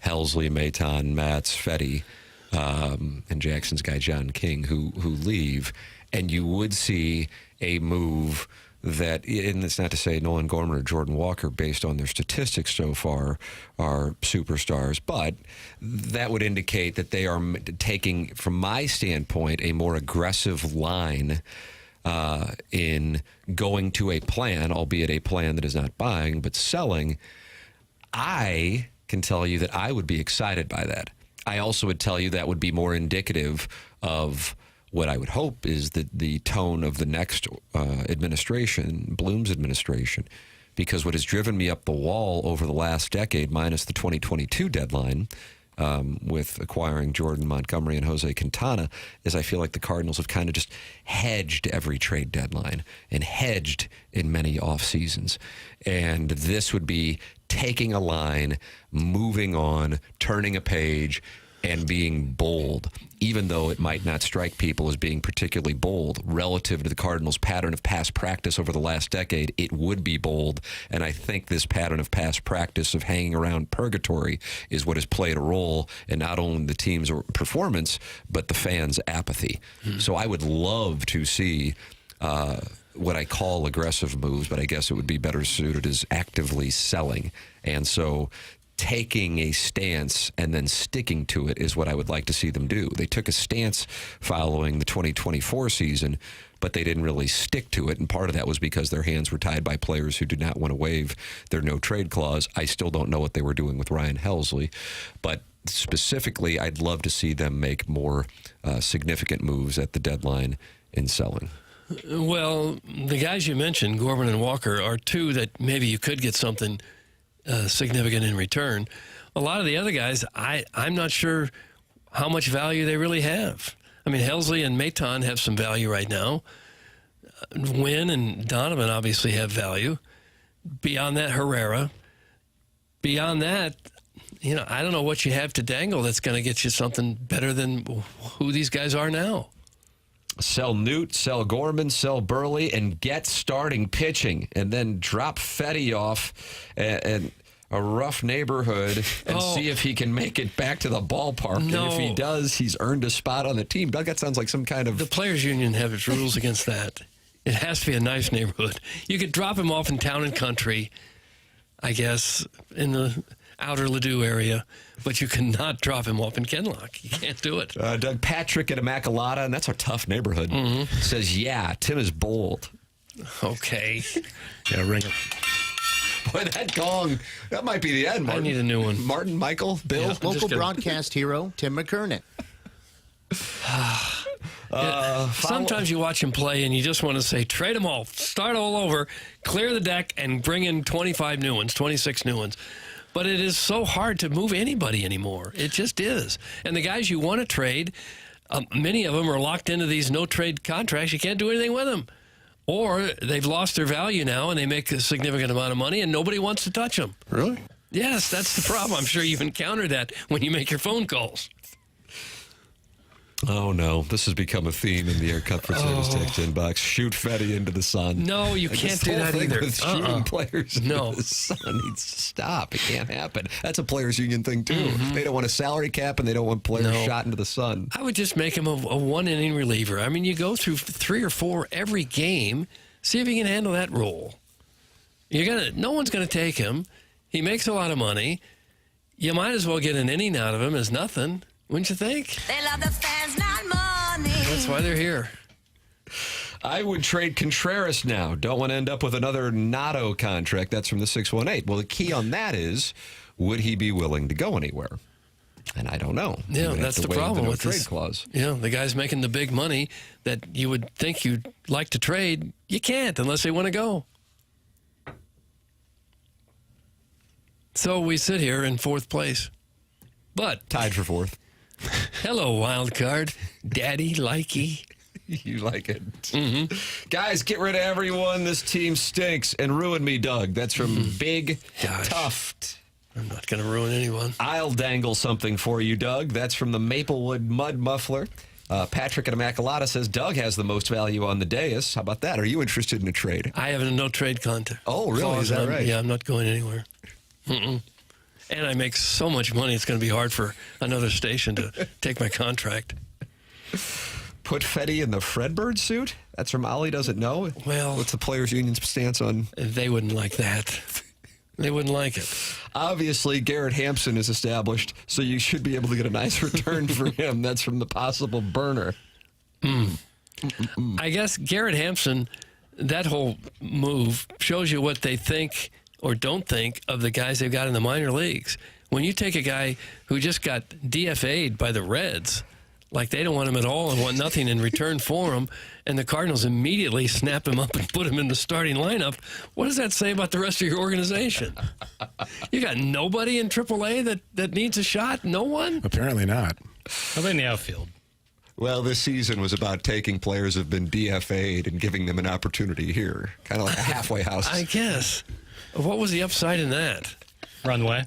Helsley, Maton, Matz, Fedde, and Jackson's guy, John King, who leave. And you would see a move that, and it's not to say Nolan Gorman or Jordan Walker, based on their statistics so far, are superstars, but that would indicate that they are taking, from my standpoint, a more aggressive line in going to a plan, albeit a plan that is not buying, but selling. I can tell you that I would be excited by that. I also would tell you that would be more indicative of what I would hope is the tone of the next administration, Bloom's administration, because what has driven me up the wall over the last decade, minus the 2022 deadline, with acquiring Jordan Montgomery and Jose Quintana, is I feel like the Cardinals have kind of just hedged every trade deadline and hedged in many off seasons. And this would be taking a line, moving on, turning a page, and being bold, even though it might not strike people as being particularly bold relative to the Cardinals' pattern of past practice over the last decade. It would be bold, and I think this pattern of past practice of hanging around purgatory is what has played a role in not only the team's performance, but the fans' apathy. So I would love to see what I call aggressive moves, but I guess it would be better suited as actively selling. And so taking a stance and then sticking to it is what I would like to see them do. They took a stance following the 2024 season, but they didn't really stick to it, and part of that was because their hands were tied by players who did not want to waive their no-trade clause. I still don't know what they were doing with Ryan Helsley, but specifically, I'd love to see them make more significant moves at the deadline in selling. Well, the guys you mentioned, Gorman and Walker, are two that maybe you could get something significant in return. A lot of the other guys, I'm not sure how much value they really have. I mean, Helsley and Maton have some value right now. Wynn and Donovan obviously have value. Beyond that, Herrera. Beyond that, I don't know what you have to dangle that's going to get you something better than who these guys are now. Sell Newt, sell Gorman, sell Burley, and get starting pitching, and then drop Fedde off and a rough neighborhood and see if he can make it back to the ballpark. No. And if he does, he's earned a spot on the team. Doug, that sounds like some kind of... The Players Union have its rules against that. It has to be a nice neighborhood. You could drop him off in Town and Country, I guess, in the outer Ladue area, but you cannot drop him off in Kenlock. You can't do it. Doug Patrick at Immaculata, and that's a tough neighborhood, says, yeah, Tim is bold. Okay. Yeah, ring it. Boy, that gong, that might be the end, Martin. I need a new one. Martin, Michael, Bill? Yeah, local broadcast hero, Tim McKernan. Sometimes you watch him play and you just want to say, trade them all, start all over, clear the deck, and bring in 25 new ones, 26 new ones. But it is so hard to move anybody anymore. It just is. And the guys you want to trade, many of them are locked into these no-trade contracts. You can't do anything with them. Or they've lost their value now and they make a significant amount of money and nobody wants to touch them. Really? Yes, that's the problem. I'm sure you've encountered that when you make your phone calls. Oh, no. This has become a theme in the Air Comfort Service text inbox. Shoot Fedde into the sun. No, you can't do that either. With shooting players into the sun needs to stop. It can't happen. That's a Players Union thing, too. They don't want a salary cap, and they don't want players shot into the sun. I would just make him a one-inning reliever. I mean, you go through 3 or 4 every game. See if he can handle that role. No one's going to take him. He makes a lot of money. You might as well get an inning out of him as nothing. Wouldn't you think? They love the fans, not money. That's why they're here. I would trade Contreras now. Don't want to end up with another Nato contract. That's from the 618. Well, the key on that is, would he be willing to go anywhere? And I don't know. Yeah, that's the problem with trade this clause. Yeah, the guy's making the big money that you would think you'd like to trade. You can't unless they want to go. So we sit here in 4th place. But tied for 4th. Hello, wild card. Daddy, likey. You like it. Guys, get rid of everyone. This team stinks. And ruin me, Doug. That's from Big Tuft. I'm not going to ruin anyone. I'll dangle something for you, Doug. That's from the Maplewood Mud Muffler. Patrick at Immaculata says Doug has the most value on the dais. How about that? Are you interested in a trade? I have a no trade contract. Oh, really? Is that right? Yeah, I'm not going anywhere. Mm-mm. And I make so much money, it's going to be hard for another station to take my contract. Put Fedde in the Fredbird suit? That's from Ollie Doesn't Know? Well, what's the Players Union's stance on? They wouldn't like that. They wouldn't like it. Obviously, Garrett Hampson is established, so you should be able to get a nice return for him. That's from the possible burner. I guess Garrett Hampson, that whole move shows you what they think or don't think of the guys they've got in the minor leagues. When you take a guy who just got DFA'd by the Reds, like they don't want him at all and want nothing in return for him, and the Cardinals immediately snap him up and put him in the starting lineup, what does that say about the rest of your organization? You got nobody in AAA that needs a shot? No one? Apparently not. How about in the outfield? Well, this season was about taking players who have been DFA'd and giving them an opportunity here. Kind of like a halfway house. I guess. What was the upside in that? Runway.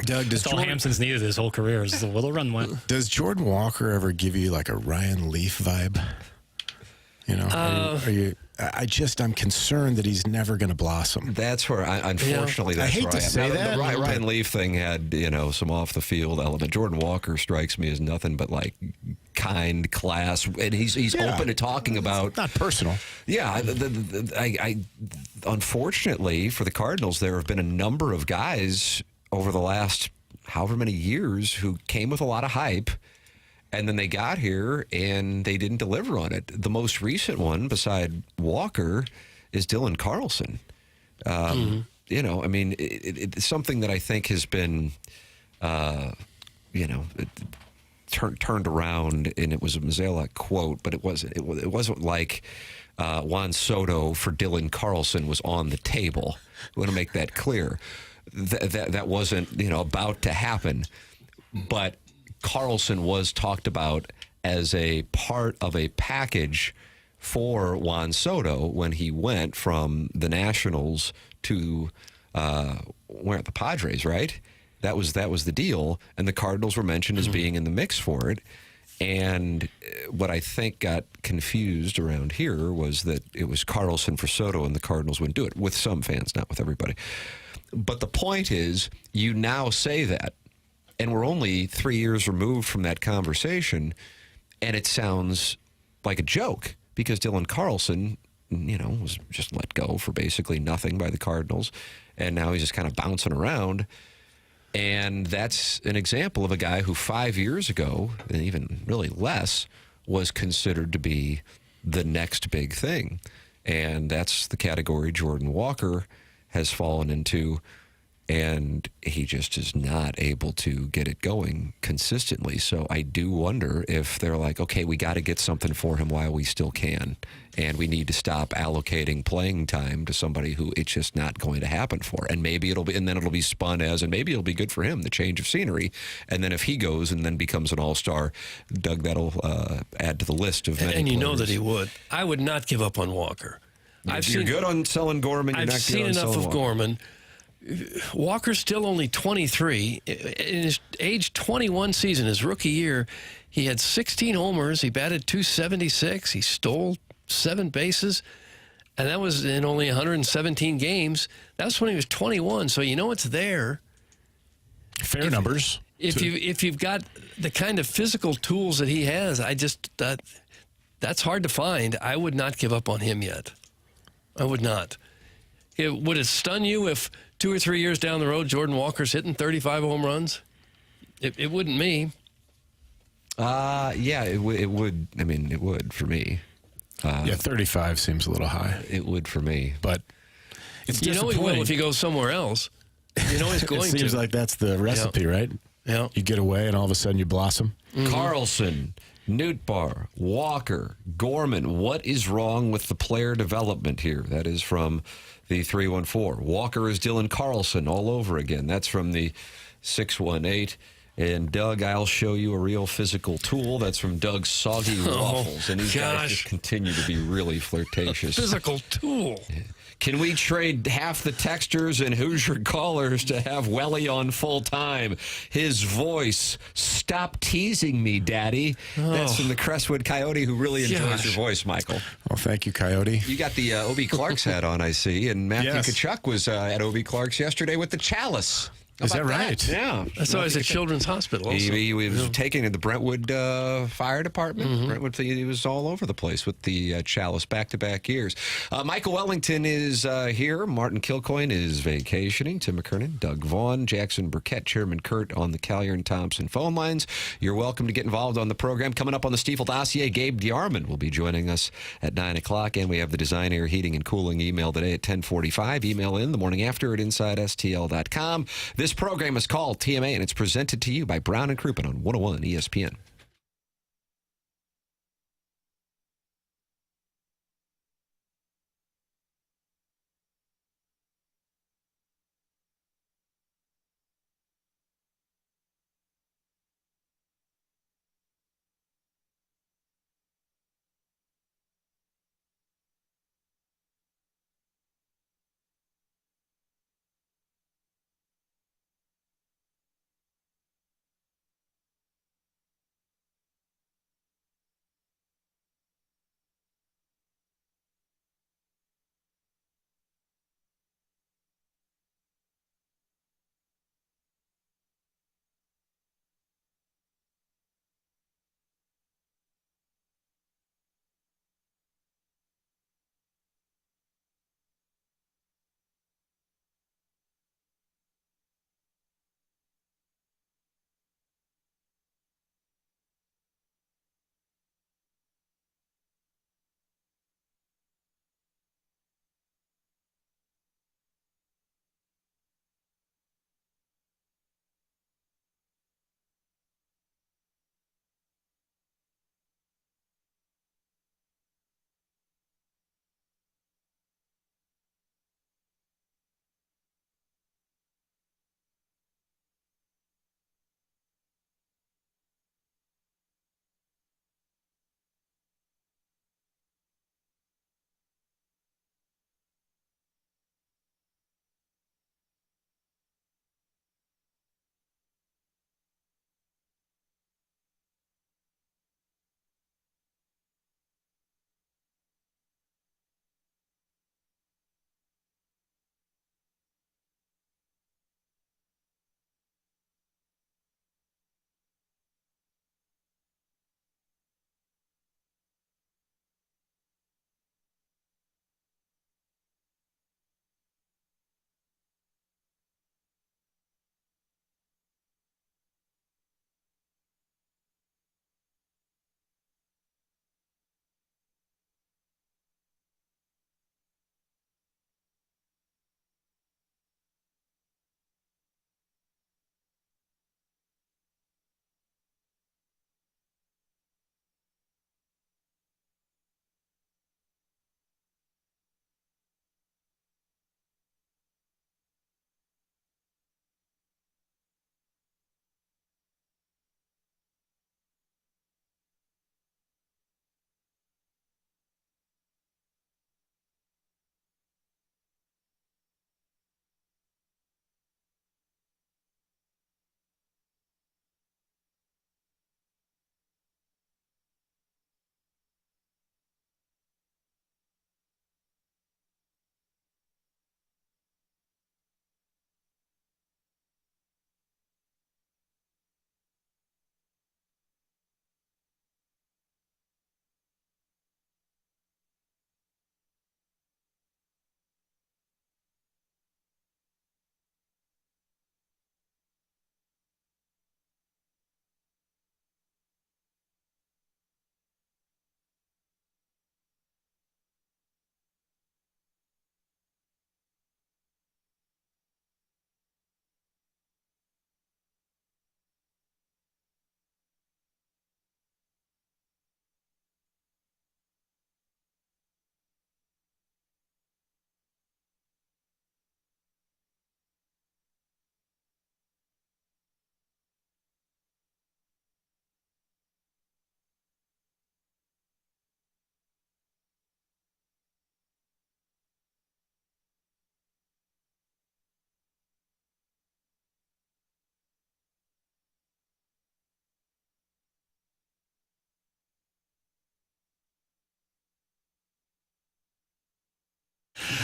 Doug, does all Hampson's needed his whole career is a little runway. Does Jordan Walker ever give you like a Ryan Leaf vibe? You know, I'm concerned that he's never going to blossom. That's where, unfortunately, that's I hate where to I am. say Now, that. The Ryan Leaf thing had, some off the field element. Jordan Walker strikes me as nothing but like kind, class, and he's open to talking about. Not personal. Yeah, I unfortunately for the Cardinals, there have been a number of guys over the last however many years who came with a lot of hype. And then they got here and they didn't deliver on it. The most recent one, beside Walker, is Dylan Carlson. It's something that I think has been, turned around. And it was a Mozeliak quote, but it wasn't like Juan Soto for Dylan Carlson was on the table. I want to make that clear. That wasn't about to happen, but Carlson was talked about as a part of a package for Juan Soto when he went from the Nationals to the Padres, right? That was the deal, and the Cardinals were mentioned as being in the mix for it. And what I think got confused around here was that it was Carlson for Soto, and the Cardinals wouldn't do it, with some fans, not with everybody. But the point is, you now say that, and we're only 3 years removed from that conversation, and it sounds like a joke because Dylan Carlson, was just let go for basically nothing by the Cardinals, and now he's just kind of bouncing around. And that's an example of a guy who 5 years ago, and even really less, was considered to be the next big thing. And that's the category Jordan Walker has fallen into. And he just is not able to get it going consistently. So I do wonder if they're like, okay, we got to get something for him while we still can. And we need to stop allocating playing time to somebody who it's just not going to happen for. And maybe it'll be spun as, and maybe it'll be good for him, the change of scenery. And then if he goes and then becomes an all-star, Doug, that'll add to the list of many And you players. know that he would. I would not give up on Walker. You're good on selling Gorman. You're I've not seen good on enough of Walker. Gorman. Walker's still only 23. In his age 21 season, his rookie year, he had 16 homers. He batted .276. He stole 7 bases. And that was in only 117 games. That was when he was 21. So it's there. Fair numbers. If you've got the kind of physical tools that he has, that's hard to find. I would not give up on him yet. I would not. Would it stun you if 2 or 3 years down the road, Jordan Walker's hitting 35 home runs? It wouldn't me. Yeah, it would. I mean, it would for me. 35 seems a little high. It would for me. But it's he disappointing. will if he goes somewhere else. He's going to. It seems like that's the recipe, right? Yeah. You get away and all of a sudden you blossom. Mm-hmm. Carlson, Nootbaar, Walker, Gorman. What is wrong with the player development here? That is from the 314. Walker is Dylan Carlson all over again. That's from the 618. And Doug, I'll show you a real physical tool. That's from Doug's Soggy Waffles. And these guys just continue to be really flirtatious. Physical tool. Can we trade half the texters and Hoosier callers to have Welly on full time? His voice, stop teasing me, Daddy. That's from the Crestwood Coyote, who really enjoys your voice, Michael. Well, thank you, Coyote. You got the Obie Clark's hat on, I see. And Matthew Kachuk was at Obie Clark's yesterday with the Chalice. Is that right? Yeah. That's always a children's hospital. Also. He was taking it to the Brentwood Fire Department. Brentwood, he was all over the place with the Chalice back-to-back years. Michael Wellington is here. Martin Kilcoyne is vacationing. Tim McKernan, Doug Vaughn, Jackson Burkett, Chairman Kurt on the Collier and Thompson phone lines. You're welcome to get involved on the program. Coming up on the Stiefel Dossier, Gabe DeArmond will be joining us at 9 o'clock. And we have the Design, Air, Heating, and Cooling email today at 10:45. Email in the morning after at InsideSTL.com. This program is called TMA, and it's presented to you by Brown and Crouppen on 101 ESPN.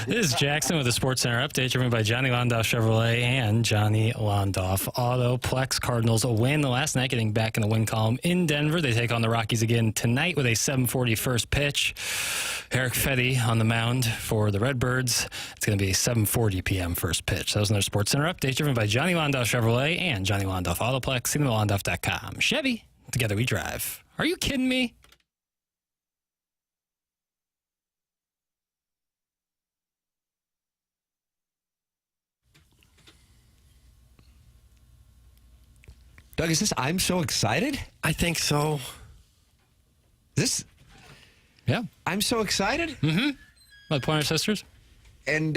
This is Jackson with the Sports Center update, driven by Johnny Londoff Chevrolet and Johnny Londoff Auto. Plex Cardinals a win last night, getting back in the win column in Denver. They take on the Rockies again tonight with a 7:40 first pitch. Eric Fedde on the mound for the Redbirds. It's going to be a 7:40 p.m. first pitch. That was another Sports Center update, driven by Johnny Londoff Chevrolet and Johnny Londoff Autoplex. CinemaLondoff.com. Chevy, together we drive. Are you kidding me? Doug, is this I'm So Excited? I think so. This? Yeah. I'm So Excited? Mm-hmm. My Pointer Sisters. And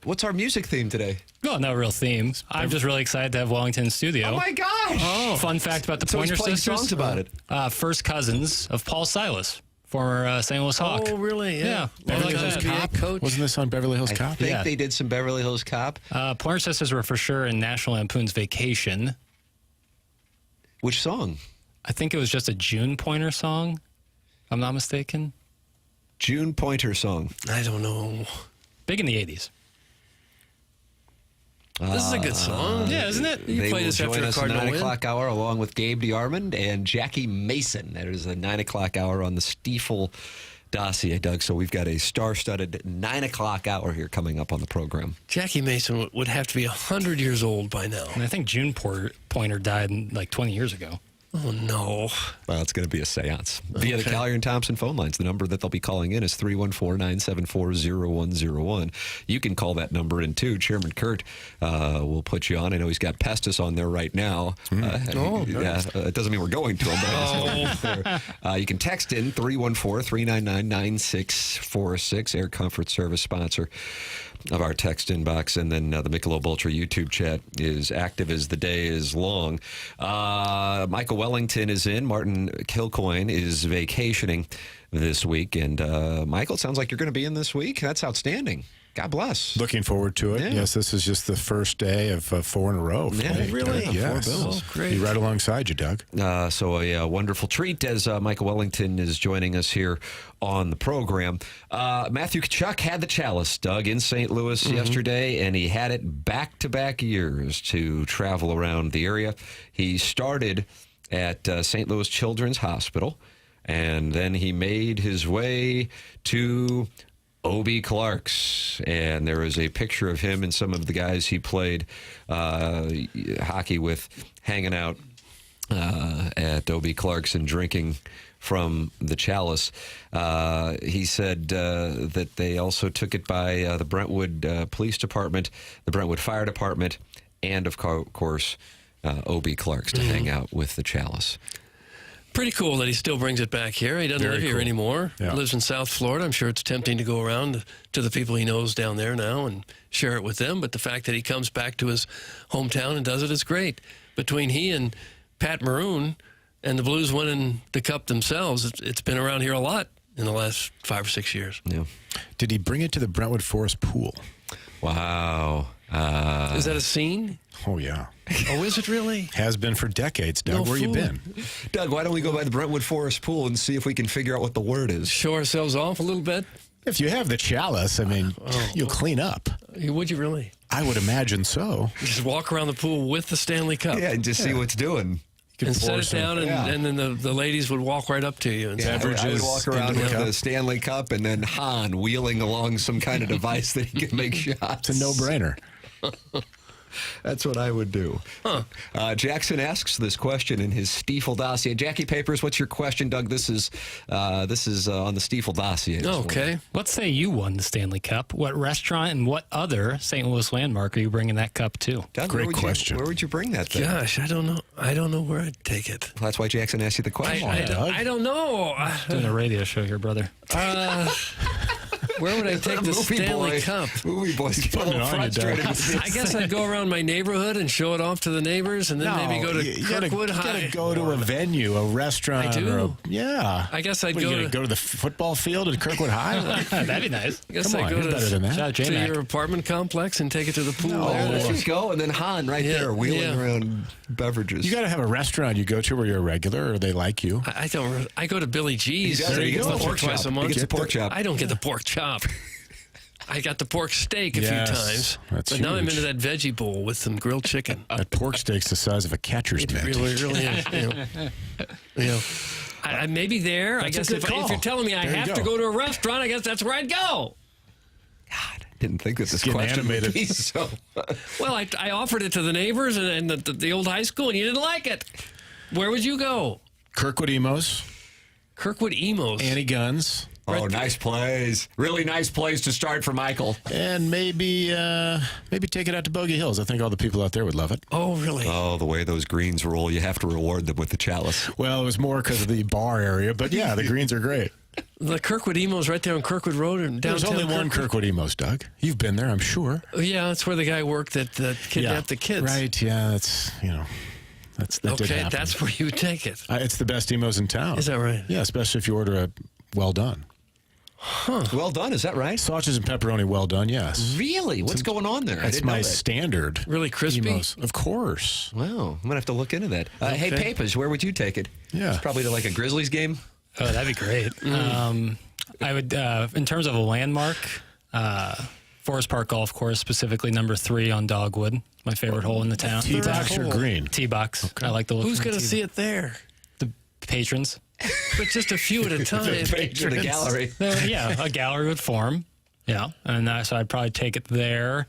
what's our music theme today? Well, no real theme. I'm just really excited to have Wellington in studio. Oh, my gosh. Fun fact about the So he's Pointer playing Sisters. songs about it. First cousins of Paul Silas, former St. Louis Hawk. Oh, really? Yeah. Beverly Like Hills that. Cop? Coach. Wasn't this on Beverly Hills Cop? I think they did some Beverly Hills Cop. Pointer Sisters were for sure in National Lampoon's Vacation. Which song? I think it was just a June Pointer song, if I'm not mistaken. June Pointer song. I don't know. Big in the 80s. This is a good song. Yeah, isn't it? You They play will this after join a us at Cardinal 9 win. o'clock hour along with Gabe DeArmond and Jackie Mason. That is the 9 o'clock hour on the Stiefel dossier, Doug. So we've got a star-studded 9 o'clock hour here coming up on the program. Jackie Mason would have to be 100 years old by now. And I think June Pointer died like 20 years ago. Oh, no. Well, it's going to be a seance. Via the Collier and Thompson phone lines. The number that they'll be calling in is 314-974-0101. You can call that number in, too. Chairman Kurt will put you on. I know he's got Pestis on there right now. It doesn't mean we're going to him, but I just there. You can text in 314-399-9646, Air Comfort Service sponsor of our text inbox. And then the Michelob Ultra YouTube chat is active as the day is long. Michael Wellington is in. Martin Kilcoyne is vacationing this week. And Michael, it sounds like you're going to be in this week. That's outstanding. God bless. Looking forward to it. Yeah. Yes, this is just the first day of 4 in a row. Yeah, really? Yes. 4 bills. Oh, great. Be right alongside you, Doug. So a wonderful treat as Michael Wellington is joining us here on the program. Matthew Tkachuk had the chalice, Doug, in St. Louis yesterday, and he had it back-to-back years to travel around the area. He started at St. Louis Children's Hospital, and then he made his way to O.B. Clark's, and there is a picture of him and some of the guys he played hockey with hanging out at O.B. Clark's and drinking from the chalice. He said that they also took it by the Brentwood Police Department, the Brentwood Fire Department, and, of course, O.B. Clark's to hang out with the chalice. Pretty cool that he still brings it back here. He doesn't live here anymore. Yeah. He lives in South Florida. I'm sure it's tempting to go around to the people he knows down there now and share it with them. But the fact that he comes back to his hometown and does it is great. Between he and Pat Maroon and the Blues winning the Cup themselves, it's been around here a lot in the last 5 or 6 years. Yeah. Did he bring it to the Brentwood Forest Pool? Wow. Is that a scene? Oh, yeah. Oh, is it really? Has been for decades, Doug. No Where you fool. been? Doug, why don't we go by the Brentwood Forest Pool and see if we can figure out what the word is? Show ourselves off a little bit? If you have the chalice, I mean, you'll clean up. Would you really? I would imagine so. Just walk around the pool with the Stanley Cup. Yeah, and just see what's doing. And set it down, and then the ladies would walk right up to you. And say, I would walk around with the Stanley Cup and then Han wheeling along some kind of device that he can make shots. It's a no-brainer. That's what I would do. Huh. Jackson asks this question in his Stiefel dossier. Jackie Papers, what's your question, Doug? This is on the Stiefel dossier. Okay. Let's say you won the Stanley Cup. What restaurant and what other St. Louis landmark are you bringing that cup to? Doug, Great question. Where would you bring that thing? Gosh, I don't know. I don't know where I'd take it. That's why Jackson asked you the question. I don't know. Doing a radio show here, brother. Where would I take the Stanley Cup? Movie boys get a little frustrated. I guess I'd go around my neighborhood and show it off to the neighbors, and then maybe go to Kirkwood High. You gotta go to a venue, a restaurant. I do. Yeah. I guess I'd What, go you to go to the football field at Kirkwood High. That'd be nice. I guess Come I'd on, go you're better than that. to your apartment complex and take it to the pool there. There you go. And then Han right there wheeling around beverages. You got to have a restaurant you go to where you're a regular, or they like you. I don't. I go to Billy G's. He does. He gets the pork twice chop. a month. He gets the pork chop. I don't get the pork chop. I got the pork steak a few times. That's but now I'm huge. into that veggie bowl with some grilled chicken. That pork steak's the size of a catcher's It mitt. really is. I may be there. That's I guess a good if call. you're telling me I There you have to go. go to a restaurant, I guess that's where I'd go. Didn't think that this Getting question animated. would be so. Well, I offered it to the neighbors and the old high school, and you didn't like it. Where would you go? Kirkwood Emos, Kirkwood Emos. Annie Guns, Oh, nice plays. Really nice plays to start for Michael. and maybe take it out to Bogey Hills. I think all the people out there would love it. Oh, really? Oh, the way those greens roll, you have to reward them with the chalice. Well, it was more because of the bar area, but yeah, the greens are great. The Kirkwood Emos right there on Kirkwood Road and There's downtown. only one Kirkwood Emos, Doug. You've been there, I'm sure. Yeah, that's where the guy worked that kidnapped the kids. Right, yeah, that did Okay, happen. that's where you take it. It's the best emos in town. Is that right? Yeah, especially if you order a well done. Huh. Well done, is that right? Sausages and pepperoni well done, yes. Really? What's going on there? I That's didn't know my that. standard. Really crispy? Emos. Of course. Wow, I'm going to have to look into that. Hey, Okay. Papers, where would you take it? Yeah. It's probably to like a Grizzlies game. Oh, that'd be great. I would, in terms of a landmark, Forest Park Golf Course, specifically number 3 on Dogwood, my favorite hole in the town. Tee box or green? Tee box. I like the look. Who's from the going to tee see it there? The patrons. But just a few at a time. Picture the gallery. Yeah, a gallery would form. Yeah, and so I'd probably take it there.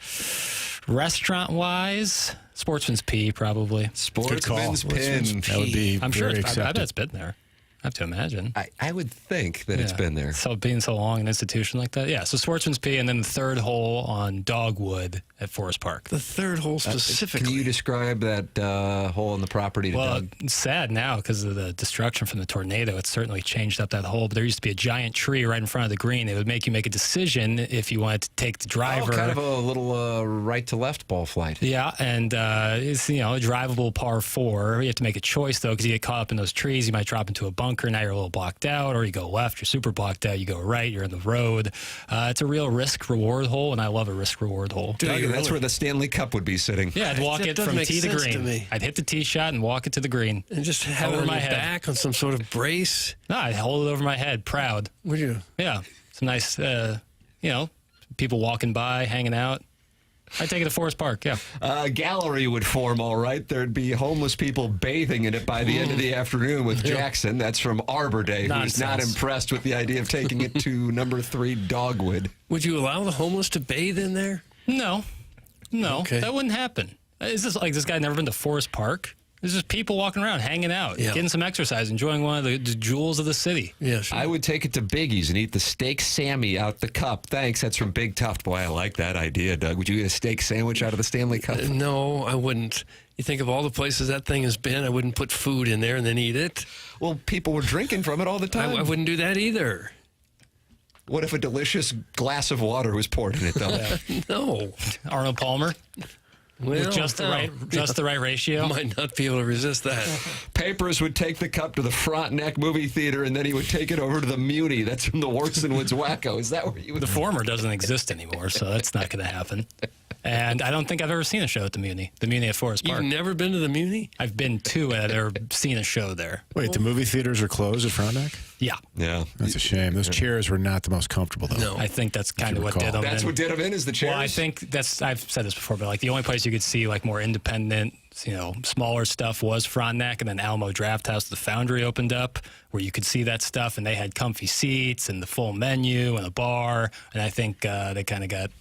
Restaurant-wise, Sportsman's P, probably. Sportsman's Pin. That would be I'm sure very I bet accepted. it's been there. I have to imagine. I would think that it's Yeah. been there. So being so long, an institution like that. Yeah, so Sportsman's P, and then the third hole on Dogwood at Forest Park. The third hole specifically. Can you describe that hole in the property to Well, Doug? it's sad now because of the destruction from the tornado. It's certainly changed up that hole. But there used to be a giant tree right in front of the green. It would make you make a decision if you wanted to take the driver. Oh, kind of a little right to left ball flight. Yeah, and it's a drivable par 4. You have to make a choice though, because you get caught up in those trees. You might drop into a bunker. Now you're a little blocked out, or you go left. You're super blocked out. You go right. You're in the road. It's a real risk reward hole, and I love a risk reward hole. Doug, that's where the Stanley Cup would be sitting. Yeah, I'd walk That it doesn't from make tee to sense to green. me. I'd hit the tee shot and walk it to the green. And just have it Over on my my head. back on some sort of brace. No, I'd hold it over my head, proud. Would you? Yeah, some nice, people walking by, hanging out. I'd take it to Forest Park, yeah. A gallery would form, all right. There'd be homeless people bathing in it by the end of the afternoon with Jackson. That's from Arbor Day, who's not Nonsense. impressed with the idea of taking it to number 3 Dogwood. Would you allow the homeless to bathe in there? No, Okay. that wouldn't happen. Is this like this guy never been to Forest Park? There's just people walking around, hanging out, Yeah. getting some exercise, enjoying one of the jewels of the city. Yeah, sure. I would take it to Biggie's and eat the steak Sammy out the cup. Thanks. That's from Big Tuft. Boy, I like that idea, Doug. Would you eat a steak sandwich out of the Stanley Cup? No, I wouldn't. You think of all the places that thing has been, I wouldn't put food in there and then eat it. Well, people were drinking from it all the time. I wouldn't do that either. What if a delicious glass of water was poured in it, though? No. Arnold Palmer, Well, with just the right ratio. Might not be able to resist that. Papers would take the cup to the Frontenac movie theater, and then he would take it over to the Muni. That's from the Warson Woods Wacko. Is that where you would? The former doesn't exist anymore, so that's not going to happen. And I don't think I've ever seen a show at the Muni at Forest Park. You've never been to the Muni? I've been to it. I've never seen a show there. Wait, the movie theaters are closed at Frontenac? Yeah. Yeah. That's a shame. Those chairs were not the most comfortable, though. No. I think that's kind of what recall. did them That's in. what did him in is the chairs. Well, I think I've said this before, but like the only place you could see like more independent, smaller stuff was Frontenac, and then Alamo Draft House, the Foundry opened up where you could see that stuff, and they had comfy seats and the full menu and a bar, and I think they kind of got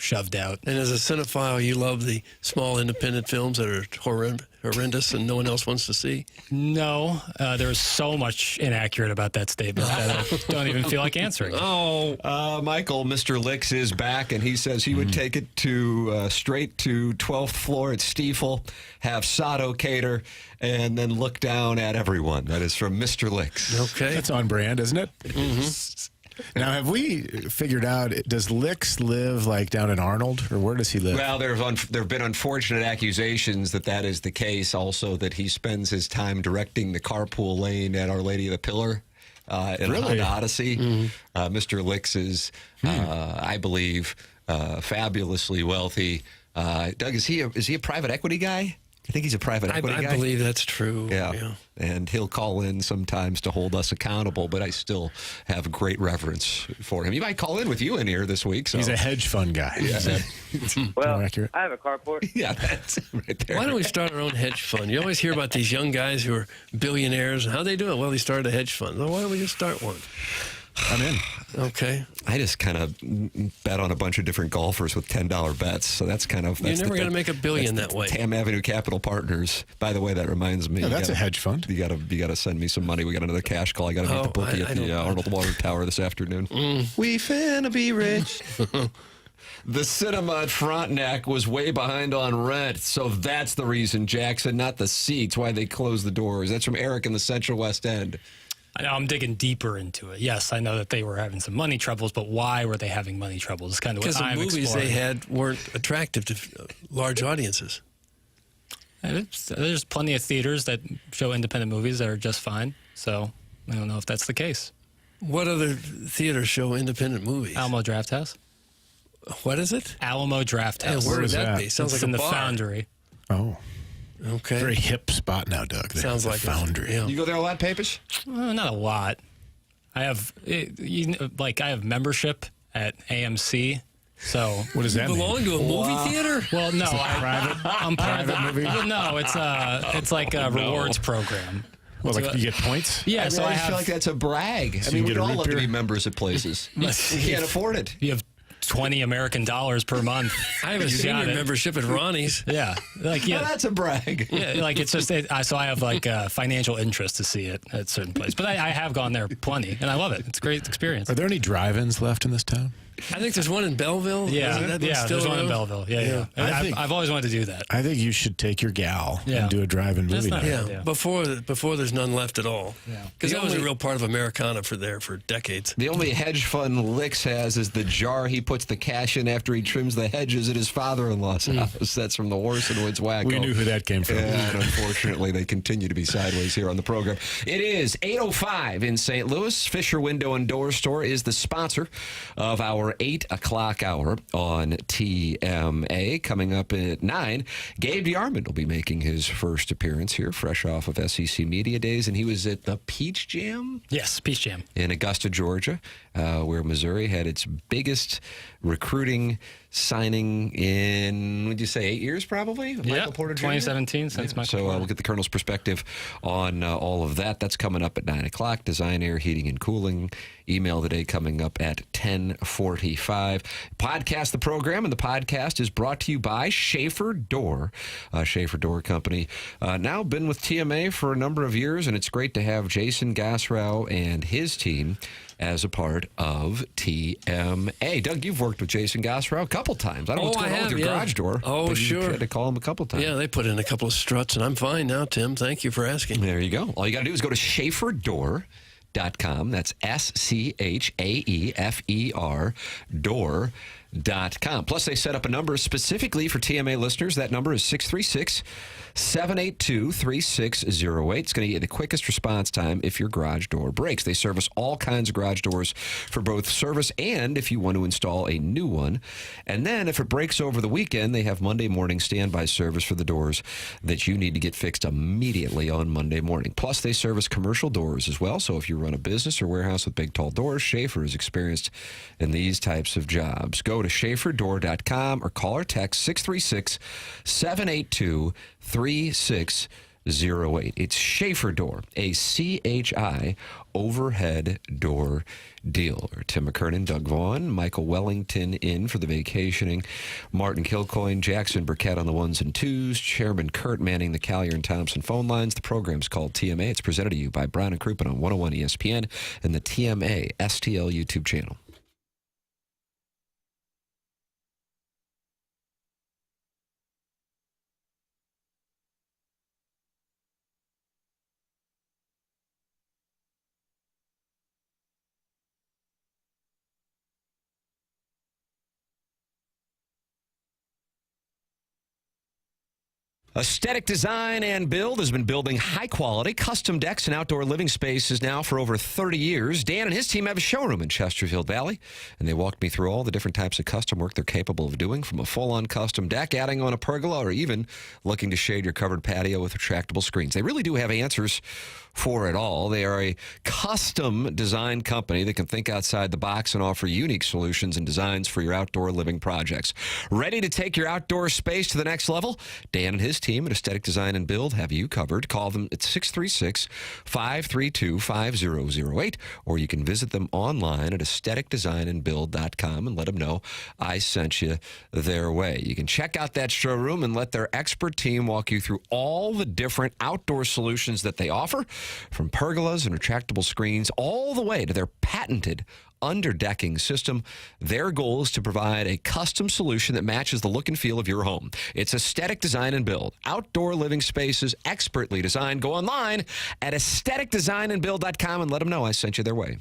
shoved out. And as a cinephile, you love the small independent films that are horrendous and no one else wants to see? No, there's so much inaccurate about that statement that I don't even feel like answering. Oh, Michael, Mr. Licks is back, and he says he would take it to straight to 12th floor at Stiefel, have Sato cater, and then look down at everyone. That is from Mr. Licks. okay. That's on brand, isn't it? Mm-hmm. Now, have we figured out, does Licks live like down in Arnold, or where does he live? Well, there have been unfortunate accusations that is the case. Also, that he spends his time directing the carpool lane at Our Lady of the Pillar in Honda Odyssey. Mm-hmm. Mr. Licks is, I believe, fabulously wealthy. Doug, is he a private equity guy? I think he's a private equity guy. I believe that's true. Yeah. And he'll call in sometimes to hold us accountable, but I still have great reverence for him. He might call in with you in here this week. So. He's a hedge fund guy. Yeah. Well, I have a carport. Yeah, that's right there. Why don't we start our own hedge fund? You always hear about these young guys who are billionaires. How they do it? Well, they started a hedge fund. Well, why don't we just start one? I'm in. Okay. I just kind of bet on a bunch of different golfers with $10 bets. So that's kind of... You're never going to make $1 billion that way. Tam Avenue Capital Partners. By the way, that reminds me. Yeah, that's a hedge fund. You got to send me some money. We got another cash call. I got to meet the bookie at the Arnold Water Tower this afternoon. We finna be rich. The cinema at Frontenac was way behind on rent, so that's the reason, Jackson, not the seats, why they closed the doors. That's from Eric in the Central West End. I know, I'm digging deeper into it. Yes, I know that they were having some money troubles, but why were they having money troubles? It's kind of what I'm Because the movies exploring. they had weren't attractive to large audiences. There's plenty of theaters that show independent movies that are just fine, so I don't know if that's the case. What other theaters show independent movies? Alamo Drafthouse. What is it? Alamo Drafthouse. Where would is that that? be? Sounds It's like in a the bar. Foundry. Oh. Okay. Very hip spot now, Doug. Sounds like a foundry. Yeah. You go there a lot, Papers? Not a lot. I have I have membership at AMC. So What does that mean? Belong to a movie theater? well, no, I'm part of the movie? Well, no, it's like a rewards program. Well, like you get points? Yeah, so I feel have like that's a brag. So I mean, you we get a all root love to beer? be members at places. We can't afford it. you have $20 American per month. I have a You got senior it. membership at Ronnie's. Yeah, like Well, that's a brag. Yeah, like it's just so I have like financial interest to see it at certain places, but I have gone there plenty and I love it. It's a great experience. Are there any drive-ins left in this town? I think there's one in Belleville. Isn't that still there's one in around? Belleville. Yeah. I've always wanted to do that. I think you should take your gal Yeah. and do a drive-in That's movie not night. bad. Yeah, Yeah. before there's none left at all. Yeah. Because The that was a only- real part of Americana for decades. The only hedge fund Licks has is the jar he puts the cash in after he trims the hedges at his father-in-law's house. That's from the Horse and Woods Wacko. We knew who that came from. And unfortunately, they continue to be sideways here on the program. It is 8:05 in St. Louis. Fisher Window and Door Store is the sponsor of our 8 o'clock hour on TMA. Coming up at 9, Gabe DeArmond will be making his first appearance here, fresh off of SEC Media Days, and he was at the Peach Jam? Yes, Peach Jam. In Augusta, Georgia, where Missouri had its biggest recruiting signing in, would you say, 8 years probably? Michael Porter Jr.? 2017 since Michael So Porter. we'll get the Colonel's perspective on all of that. That's coming up at 9 o'clock. Design, Air, Heating, and Cooling. Email today coming up at 10:45. Podcast the program, and the podcast is brought to you by Schaefer Door. Schaefer Door Company. Now been with TMA for a number of years, and it's great to have Jason Gassrow and his team as a part of TMA. Doug, you've worked with Jason Gassrow a couple times. I don't know what's going on with your garage door. Oh, but sure. You had to call him a couple times. Yeah, they put in a couple of struts, and I'm fine now, Tim. Thank you for asking. There you go. All you got to do is go to SchaeferDoor.com. That's SCHAEFER door.com. Plus, they set up a number specifically for TMA listeners. That number is 636-782-3608. It's going to get you the quickest response time if your garage door breaks. They service all kinds of garage doors for both service and if you want to install a new one. And then if it breaks over the weekend, they have Monday morning standby service for the doors that you need to get fixed immediately on Monday morning. Plus, they service commercial doors as well. So if you run a business or warehouse with big, tall doors, Schaefer is experienced in these types of jobs. Go to SchaeferDoor.com or call or text 636-782-3608. It's Schaefer Door, a CHI overhead door dealer. Tim McKernan, Doug Vaughn, Michael Wellington in for the vacationing, Martin Kilcoyne, Jackson Burkett on the ones and twos, Chairman Kurt manning the Collier and Thompson phone lines. The program's called TMA. It's presented to you by Brown and Crouppen on 101 ESPN and the TMA STL YouTube channel. Aesthetic Design and Build has been building high-quality custom decks and outdoor living spaces now for over 30 years. Dan and his team have a showroom in Chesterfield Valley, and they walked me through all the different types of custom work they're capable of doing, from a full-on custom deck, adding on a pergola, or even looking to shade your covered patio with retractable screens. They really do have answers for it all. They are a custom design company that can think outside the box and offer unique solutions and designs for your outdoor living projects. Ready to take your outdoor space to the next level? Dan and his team at Aesthetic Design and Build have you covered. Call them at 636-532-5008, or you can visit them online at aestheticdesignandbuild.com and let them know I sent you their way. You can check out that showroom and let their expert team walk you through all the different outdoor solutions that they offer, from pergolas and retractable screens all the way to their patented underdecking system. Their goal is to provide a custom solution that matches the look and feel of your home. It's Aesthetic Design and Build. Outdoor living spaces, expertly designed. Go online at aestheticdesignandbuild.com and let them know I sent you their way.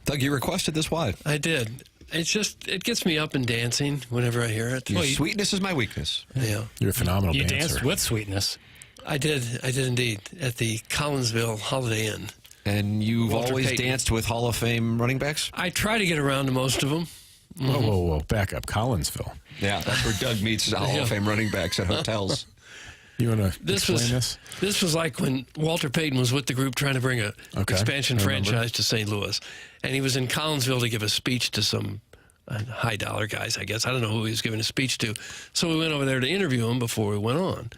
Doug, you requested this. Why? I did. It gets me up and dancing whenever I hear it. Sweetness is my weakness. Yeah. You're a phenomenal You dancer. danced with sweetness. I did indeed, at the Collinsville Holiday Inn. And you've Walter always Payton. danced with Hall of Fame running backs? I try to get around to most of them. Whoa. Back up. Collinsville. Yeah, that's where Doug meets Hall of Fame running backs at hotels. You want to explain this? This was like when Walter Payton was with the group trying to bring a expansion franchise to St. Louis. And he was in Collinsville to give a speech to some high-dollar guys, I guess. I don't know who he was giving a speech to. So we went over there to interview him before we went on.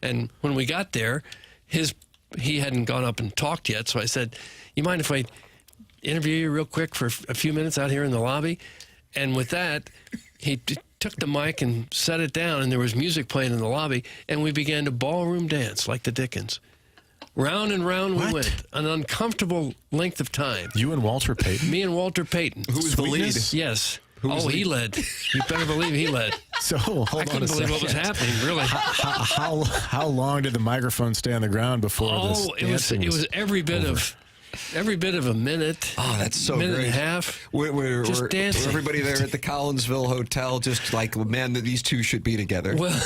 And when we got there, he hadn't gone up and talked yet. So I said, you mind if I interview you real quick for a few minutes out here in the lobby? And with that, he took the mic and set it down, and there was music playing in the lobby, and we began to ballroom dance like the Dickens. Round and round we went, an uncomfortable length of time. You and Walter Payton? Me and Walter Payton. Who was the lead? Yes. He led. You better believe he led. So hold on I couldn't believe what was happening, really. How long did the microphone stay on the ground before this dancing it was every bit of a minute. Oh, that's so minute great. and a half. We're just dancing. Everybody there at the Collinsville Hotel just like, man, these two should be together. Well,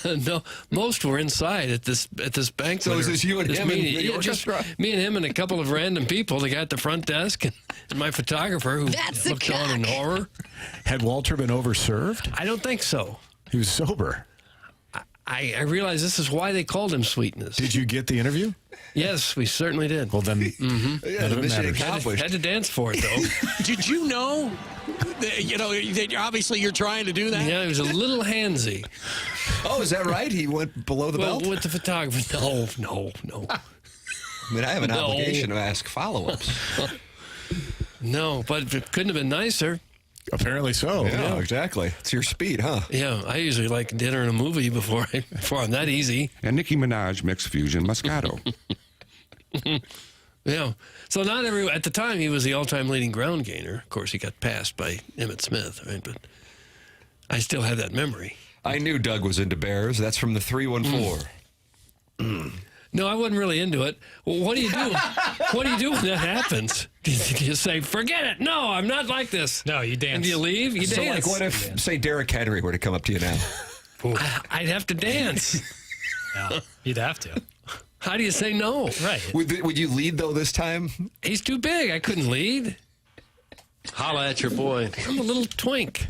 no, most were inside at this banquet. So is this you and him in the just orchestra? me and him and a couple of random people. The guy at the front desk and my photographer who looked on in horror. Had Walter been overserved? I don't think so. He was sober. I realize this is why they called him Sweetness. Did you get the interview? Yes, we certainly did. Well, then, Yeah, mission accomplished. Had to dance for it, though. Did you know? That obviously you're trying to do that. Yeah, he was a little handsy. Oh, is that right? He went below the belt? With the photographer. No. I mean, I have an obligation to ask follow-ups. No, but it couldn't have been nicer. Apparently so. Yeah, exactly. It's your speed, huh? Yeah, I usually like dinner and a movie before I'm that easy. And Nicki Minaj mixed fusion Moscato. Yeah. So not at the time he was the all-time leading ground gainer. Of course, he got passed by Emmitt Smith, right? But I still have that memory. I knew Doug was into bears. That's from the 314. No, I wasn't really into it. Well, what do you do? What do you do when that happens? Do you say, forget it? No, I'm not like this. No, you dance. And do you leave? You So, dance. like, what if, say, Derrick Henry were to come up to you now? I'd have to dance. Yeah, you'd have to. How do you say no? Right. Would you lead, though, this time? He's too big. I couldn't lead. Holla at your boy. I'm a little twink.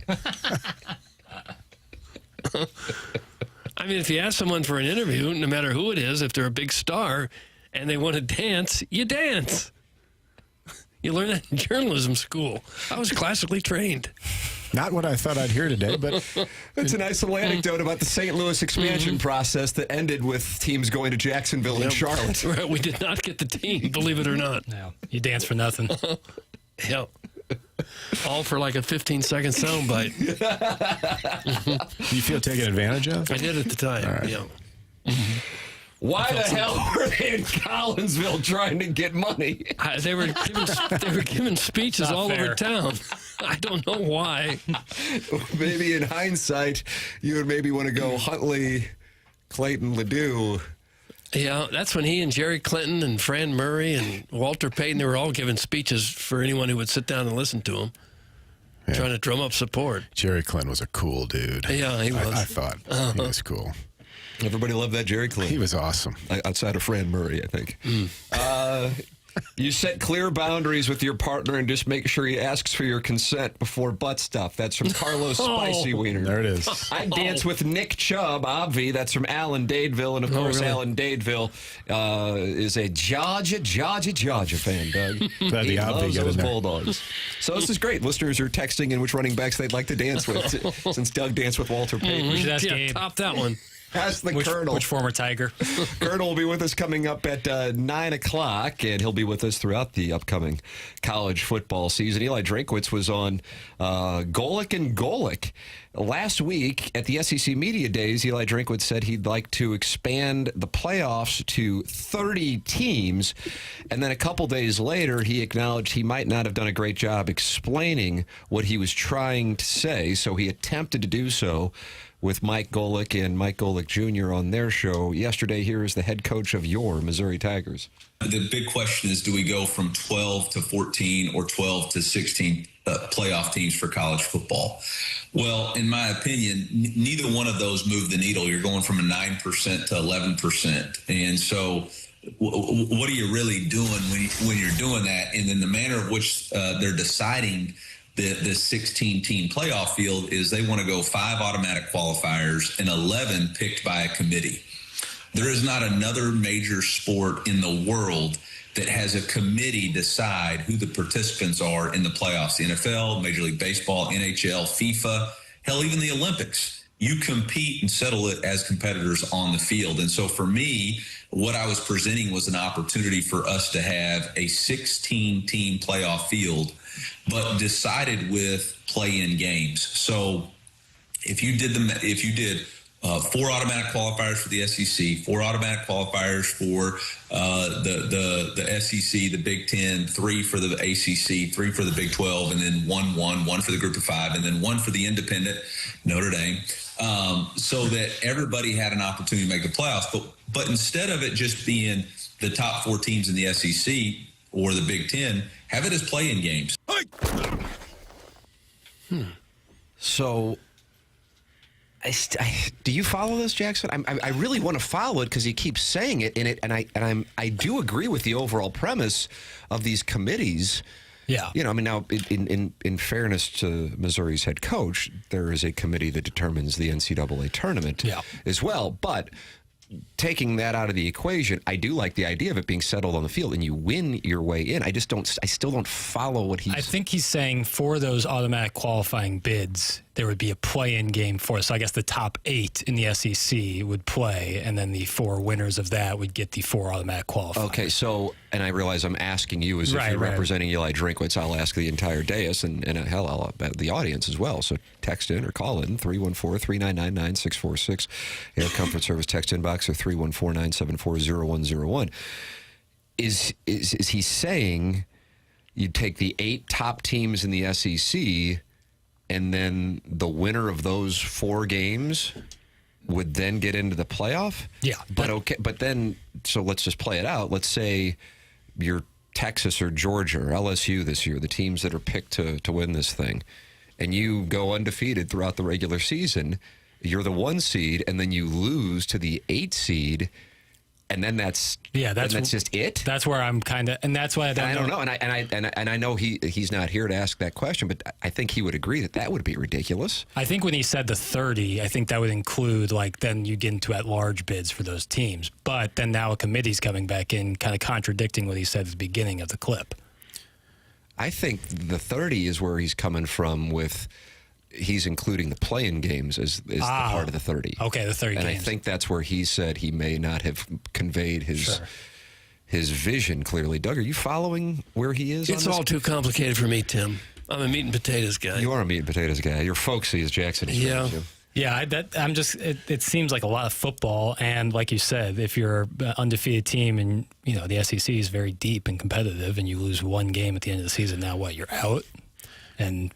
I mean, if you ask someone for an interview, no matter who it is, if they're a big star and they want to dance, you dance. You learn that in journalism school. I was classically trained. Not what I thought I'd hear today, but It's a nice little anecdote about the St. Louis expansion process that ended with teams going to Jacksonville and Charlotte. Right, we did not get the team, believe it or not. No, you dance for nothing. Yep. All for like a 15-second soundbite. do you feel taken advantage of? I did at the time. All right. Yeah. Why the hell were they in Collinsville trying to get money? They were giving speeches Not all fair. over town. I don't know why. Maybe in hindsight, you would maybe want to go Huntley, Clayton, Ledoux. Yeah, that's when he and Jerry Clinton and Fran Murray and Walter Payton, they were all giving speeches for anyone who would sit down and listen to them, trying to drum up support. Jerry Clinton was a cool dude. Yeah, he was. I thought he was cool. Everybody loved that Jerry Clinton. He was awesome. Outside of Fran Murray, I think. You set clear boundaries with your partner and just make sure he asks for your consent before butt stuff. That's from Carlos Spicy Wiener. There it is. I dance with Nick Chubb, Obvi. That's from Alan Dadeville. And, of course, really? Alan Dadeville is a Georgia fan, Doug. Glad He the Obvi loves got in those there. Bulldogs. So this is great. Listeners are texting in which running backs they'd like to dance with, since Doug danced with Walter Payton. We should ask Yeah, Gabe. top that one. Ask the Colonel. Which former Tiger? Colonel will be with us coming up at 9 o'clock, and he'll be with us throughout the upcoming college football season. Eli Drinkwitz was on Golic and Golic. Last week at the SEC Media Days, Eli Drinkwitz said he'd like to expand the playoffs to 30 teams. And then a couple days later, he acknowledged he might not have done a great job explaining what he was trying to say. So he attempted to do so with Mike Golic and Mike Golic Jr. on their show yesterday. Here is the head coach of your Missouri Tigers. The big question is, do we go from 12 to 14 or 12 to 16 playoff teams for college football? Well, in my opinion, neither one of those move the needle. You're going from a 9% to 11%. And so what are you really doing when you're doing that? And then the manner of which they're deciding the 16-team playoff field is they want to go 5 automatic qualifiers and 11 picked by a committee. There is not another major sport in the world that has a committee decide who the participants are in the playoffs. The NFL, Major League Baseball, NHL, FIFA, hell, even the Olympics. You compete and settle it as competitors on the field. And so for me, what I was presenting was an opportunity for us to have a 16-team playoff field, but decided with play-in games. So if you did 4 automatic qualifiers for the SEC, 4 automatic qualifiers for the SEC, the Big Ten, 3 for the ACC, 3 for the Big 12, and then 1 for the Group of 5, and then 1 for the independent Notre Dame, so that everybody had an opportunity to make the playoffs. But instead of it just being the top 4 teams in the SEC or the Big Ten, have it as play-in games. So, do you follow this, Jackson? I really want to follow it because he keeps saying it in it, and I do agree with the overall premise of these committees. Yeah. You know, I mean, now in fairness to Missouri's head coach, there is a committee that determines the NCAA tournament as well, but taking that out of the equation, I do like the idea of it being settled on the field and you win your way in. I still don't follow what he's... I think he's saying for those automatic qualifying bids, there would be a play-in game for us. So I guess the top 8 in the SEC would play, and then the 4 winners of that would get the 4 automatic qualifiers. Okay, so, and I realize I'm asking you as if you're representing Eli Drinkwitz. I'll ask the entire dais and hell, I'll the audience as well. So text in or call in 314-399-9646. Air Comfort Service text inbox or 314-974-0101. Is he saying you take the 8 top teams in the SEC and then the winner of those 4 games would then get into the playoff? Yeah. But then, so let's just play it out. Let's say you're Texas or Georgia or LSU this year, the teams that are picked to win this thing, and you go undefeated throughout the regular season. You're the 1 seed, and then you lose to the 8 seed, and then that's just it. That's where I'm kind of, and that's why I don't know. And I know he's not here to ask that question, but I think he would agree that would be ridiculous. I think when he said the 30, I think that would include then you get into at-large bids for those teams. But then now a committee's coming back in, kind of contradicting what he said at the beginning of the clip. I think the 30 is where he's coming from with. He's including the play-in games as the part of the 30. Okay, the 30 and games. I think that's where he said he may not have conveyed his vision clearly. Doug, are you following where he is? It's all too complicated for me, Tim. I'm a meat and potatoes guy. You are a meat and potatoes guy. You're folksy as Jackson is. Yeah. Yeah, I'm just. It seems like a lot of football, and like you said, if you're an undefeated team, and the SEC is very deep and competitive, and you lose 1 game at the end of the season, now what? You're out. And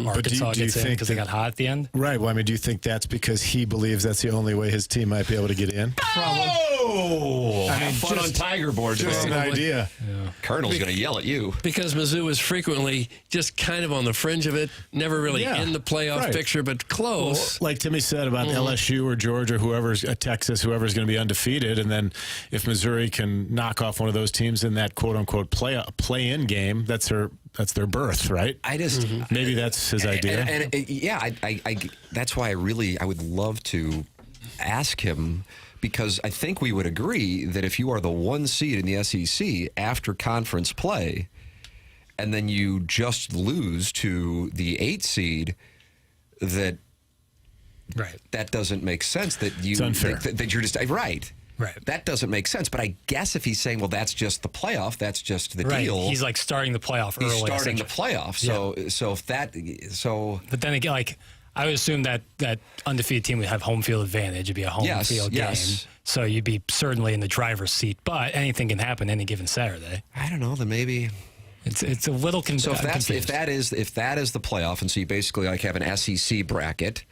Arkansas gets in because they got hot at the end? Right. Well, I mean, do you think that's because he believes that's the only way his team might be able to get in? Oh! I mean, fun on Tiger board. Just an idea. Yeah. Colonel's going to yell at you. Because Mizzou is frequently just kind of on the fringe of it, never really in the playoff picture, but close. Well, like Timmy said about LSU or Georgia, Texas, whoever's going to be undefeated, and then if Missouri can knock off one of those teams in that quote-unquote play-in game, that's their berth, right? Maybe that's his idea. And that's why I would love to ask him, because I think we would agree that if you are the 1 seed in the SEC after conference play, and then you just lose to the 8 seed, that doesn't make sense. It's unfair. That you're just right. Right. That doesn't make sense. But I guess if he's saying, well, that's just the playoff, that's just the deal. He's like starting the playoff early. He's starting the playoff. But then again, I would assume that undefeated team would have home field advantage. It'd be a home field game. So you'd be certainly in the driver's seat. But anything can happen any given Saturday. I don't know. Then maybe it's a little confusing. So if that is the playoff, and so you basically have an SEC bracket.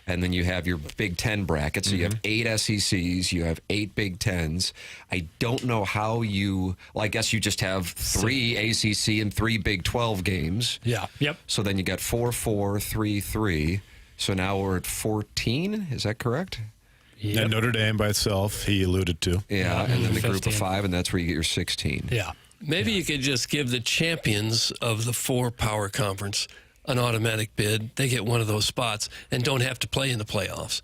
And then you have your Big Ten bracket. So you have 8 SECs, you have 8 Big Tens. I don't know how I guess you just have 3 ACC and 3 Big 12 games. Yeah. Yep. So then you got 4-4, 3-3. So now we're at 14. Is that correct? Yep. And Notre Dame by itself, he alluded to. Yeah, and then the group of 5, and that's where you get your 16. Yeah. Maybe you could just give the champions of the 4 power conference an automatic bid. They get one of those spots and don't have to play in the playoffs.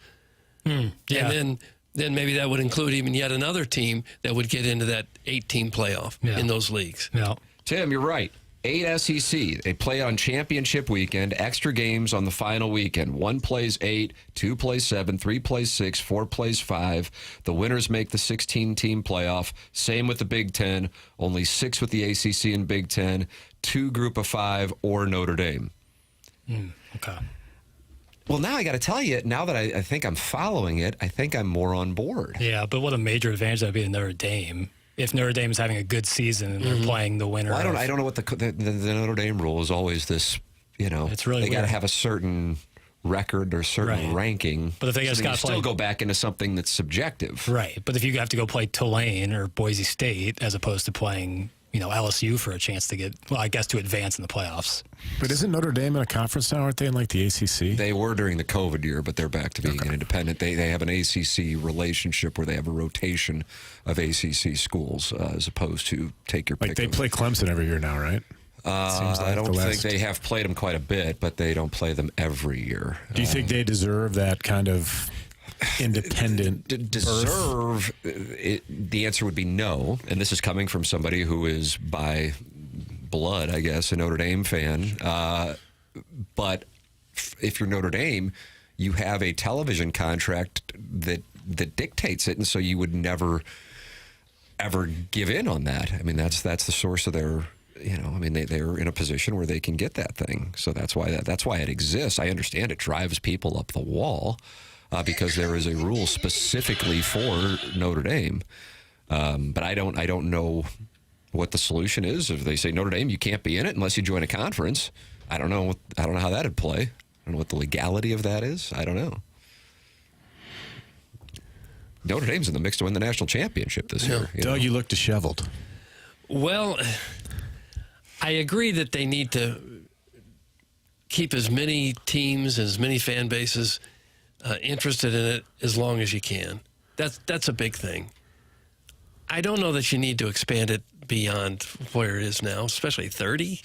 Yeah. And then maybe that would include even yet another team that would get into that 8-team playoff in those leagues. Yeah. Tim, you're right. 8 SEC. They play on championship weekend, extra games on the final weekend. 1 plays 8, 2 plays 7, 3 plays 6, 4 plays 5. The winners make the 16-team playoff. Same with the Big Ten. Only 6 with the ACC and Big Ten. 2 group of 5 or Notre Dame. Okay. Well, now I got to tell you, now that I think I'm following it, I think I'm more on board. Yeah, but what a major advantage that would be to Notre Dame. If Notre Dame is having a good season and they're playing the winner. Well, I don't know what the Notre Dame rule is always this, it's really they got to have a certain record or certain ranking. But if they just got to still go back into something that's subjective. Right. But if you have to go play Tulane or Boise State as opposed to playing, LSU for a chance to to advance in the playoffs. But isn't Notre Dame in a conference now? Aren't they in like the ACC? They were during the COVID year, but they're back to being an independent. They have an ACC relationship where they have a rotation of ACC schools as opposed to take your pick. Like they play Clemson every year now, right? I don't think they have played them quite a bit, but they don't play them every year. Do you think they deserve that kind of independent deserve the answer would be no, and this is coming from somebody who is by blood, I guess, a Notre Dame fan, but if you're Notre Dame, you have a television contract that dictates it, and so you would never ever give in on that. I mean, that's the source of their they're in a position where they can get that thing, so that's why it exists. I understand it drives people up the wall. Because there is a rule specifically for Notre Dame, but I don't know what the solution is. If they say Notre Dame, you can't be in it unless you join a conference. I don't know how that'd play. I don't know what the legality of that is. I don't know. Notre Dame's in the mix to win the national championship this year. Doug, you look disheveled. Well, I agree that they need to keep as many teams, as many fan bases interested in it as long as you can. That's a big thing. I don't know that you need to expand it beyond where it is now, especially 30.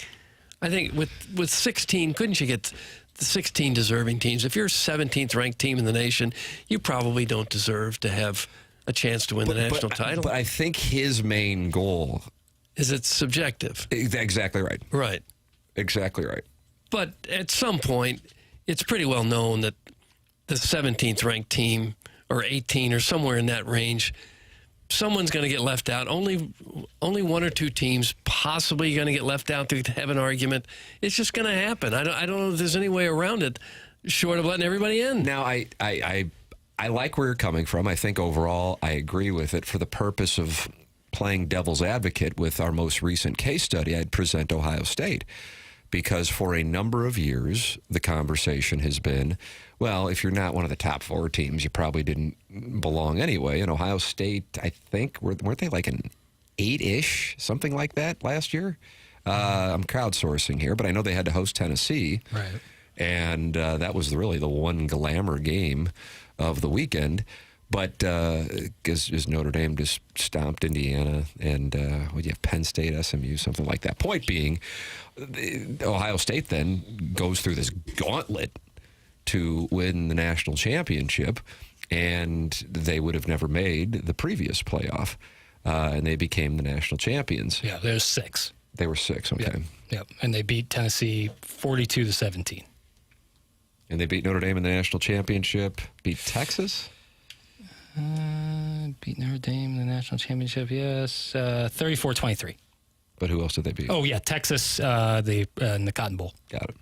I think with 16, couldn't you get the 16 deserving teams? If you're 17th ranked team in the nation, you probably don't deserve to have a chance to win the national title. But I think his main goal is it's subjective. Exactly right. Right. Exactly right. But at some point, it's pretty well known that the 17th ranked team or 18 or somewhere in that range, someone's going to get left out. Only 1 or 2 teams possibly going to get left out to have an argument. It's just going to happen. I don't know if there's any way around it short of letting everybody in. Now, I like where you're coming from. I think overall I agree with it. For the purpose of playing devil's advocate with our most recent case study, I'd present Ohio State. Because for a number of years, the conversation has been, well, if you're not one of the top 4 teams, you probably didn't belong anyway. And Ohio State, I think, weren't they like an 8-ish, something like that last year? I'm crowdsourcing here, but I know they had to host Tennessee. Right. And that was really the one glamour game of the weekend. But because Notre Dame just stomped Indiana and you have Penn State, SMU, something like that. Point being, Ohio State then goes through this gauntlet to win the national championship, and they would have never made the previous playoff, and they became the national champions. Yeah, there's 6. They were 6, okay. Yep. And they beat Tennessee 42-17. And they beat Notre Dame in the national championship, beat Texas? Beat Notre Dame in the national championship, yes. 34-23. But who else did they beat? Oh, yeah, Texas in the Cotton Bowl. Got it.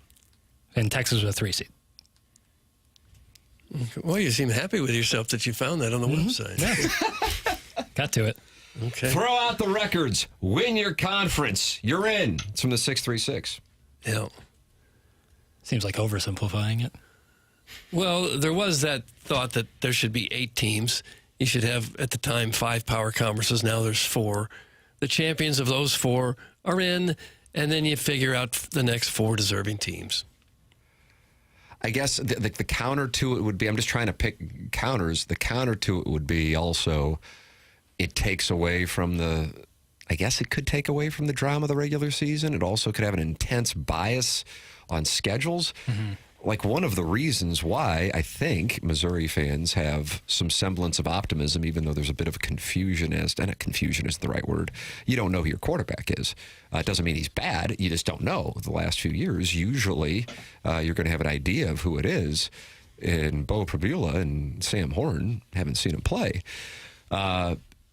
And Texas was a 3 seed. Well, you seem happy with yourself that you found that on the website. Yeah. Got to it. Okay. Throw out the records. Win your conference. You're in. It's from the 636. Yeah. Seems like oversimplifying it. Well, there was that thought that there should be 8 teams. You should have, at the time, 5 power conferences. Now there's 4. The champions of those 4 are in, and then you figure out the next 4 deserving teams. I guess the counter to it would be, I'm just trying to pick counters. The counter to it would be also, it takes away from I guess it could take away from the drama of the regular season. It also could have an intense bias on schedules. Mm-hmm. Like, one of the reasons why I think Missouri fans have some semblance of optimism, even though there's a bit of confusion and confusion is the right word. You don't know who your quarterback is. It doesn't mean he's bad. You just don't know. The last few years, usually you're going to have an idea of who it is. And Bo Prabula and Sam Horn, haven't seen him play,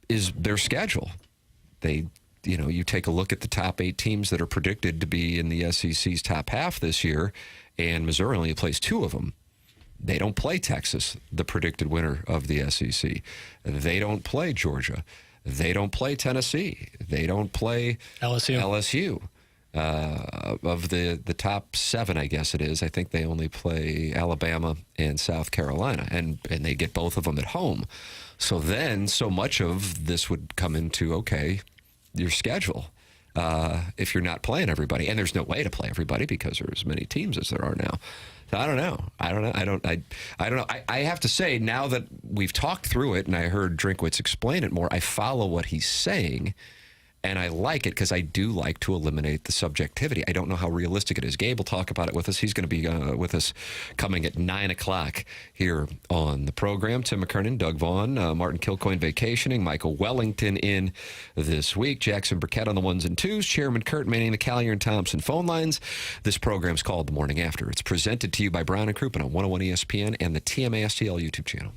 is their schedule. You take a look at the top 8 teams that are predicted to be in the SEC's top half this year, and Missouri only plays 2 of them. They don't play Texas, the predicted winner of the SEC. They don't play Georgia. They don't play Tennessee. They don't play LSU. Of the top 7, I guess it is, I think they only play Alabama and South Carolina, and they get both of them at home. So then so much of this would come into, okay, your schedule. If you're not playing everybody, and there's no way to play everybody because there are as many teams as there are now. So I don't know. I have to say, now that we've talked through it and I heard Drinkwitz explain it more, I follow what he's saying, and I like it because I do like to eliminate the subjectivity. I don't know how realistic it is. Gabe will talk about it with us. He's going to be with us coming at 9 o'clock here on the program. Tim McKernan, Doug Vaughn, Martin Kilcoyne vacationing, Michael Wellington in this week, Jackson Burkett on the 1s and 2s, Chairman Kurt manning the Collier and Thompson phone lines. This program's called The Morning After. It's presented to you by Brown and Crouppen on 101 ESPN and the TMA STL YouTube channel.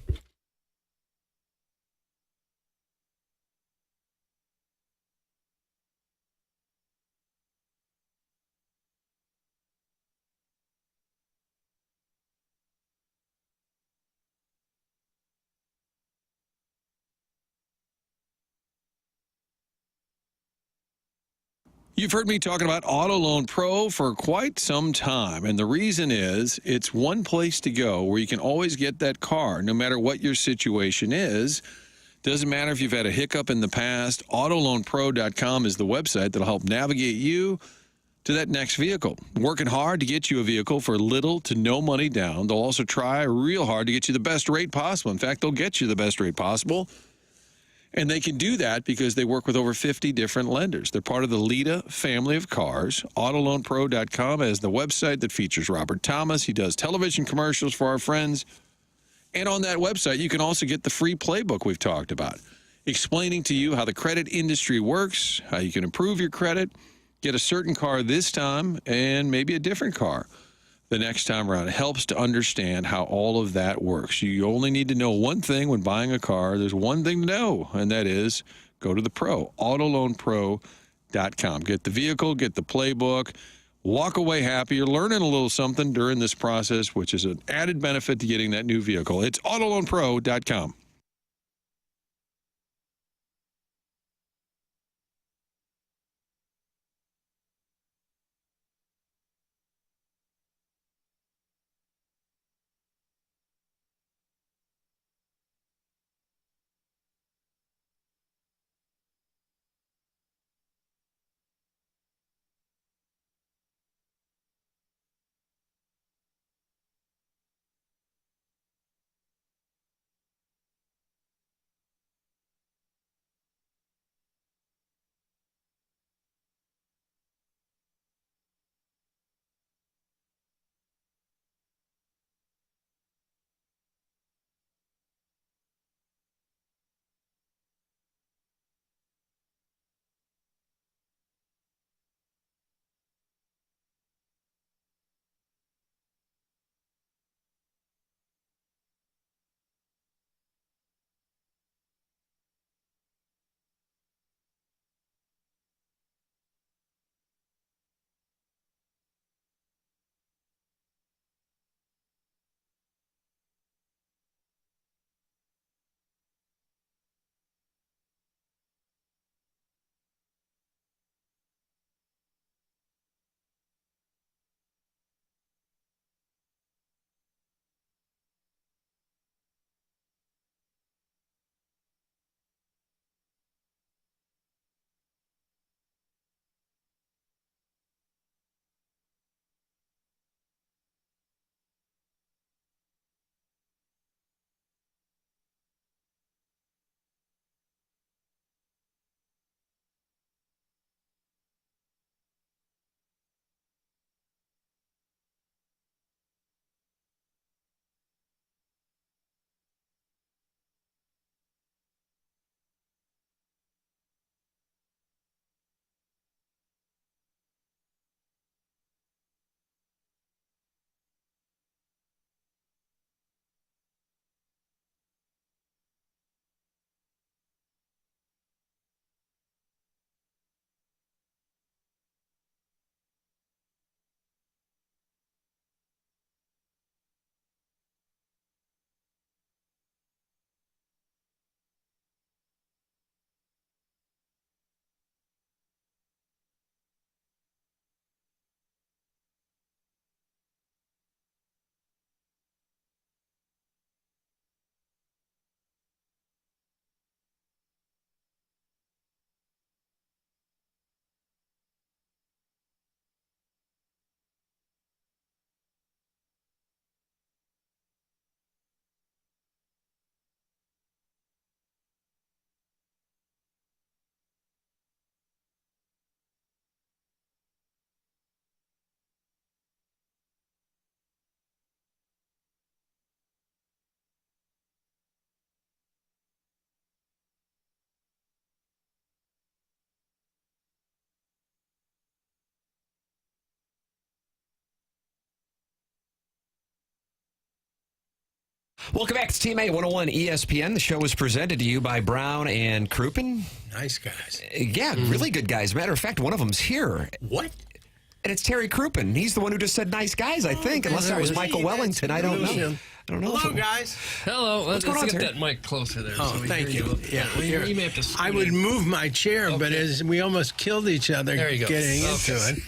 You've heard me talking about Auto Loan Pro for quite some time, and the reason is it's one place to go where you can always get that car, no matter what your situation is. Doesn't matter if you've had a hiccup in the past, AutoLoanPro.com is the website that'll help navigate you to that next vehicle. Working hard to get you a vehicle for little to no money down. They'll also try real hard to get you the best rate possible. In fact, they'll get you the best rate possible. And they can do that because they work with over 50 different lenders. They're part of the Lita family of cars. AutoLoanPro.com is the website that features Robert Thomas. He does television commercials for our friends. And on that website, you can also get the free playbook we've talked about, explaining to you how the credit industry works, how you can improve your credit, get a certain car this time, and maybe a different car the next time around. It helps to understand how all of that works. You only need to know one thing when buying a car. There's one thing to know, and that is go to the pro, AutoLoanPro.com. Get the vehicle, get the playbook, walk away happy. You're learning a little something during this process, which is an added benefit to getting that new vehicle. It's AutoLoanPro.com. Welcome back to Team A 101 ESPN. The show is presented to you by Brown and Crouppen. Nice guys. Yeah, really good guys. Matter of fact, one of them's here. What? And it's Terry Crouppen. He's the one who just said nice guys, I think. Unless that was Michael Wellington. I don't know. I don't know. Hello, guys. Hello. Let's get that mic closer there. Oh, thank you. Yeah, you may have to I would move my chair, but as we almost killed each other getting into it.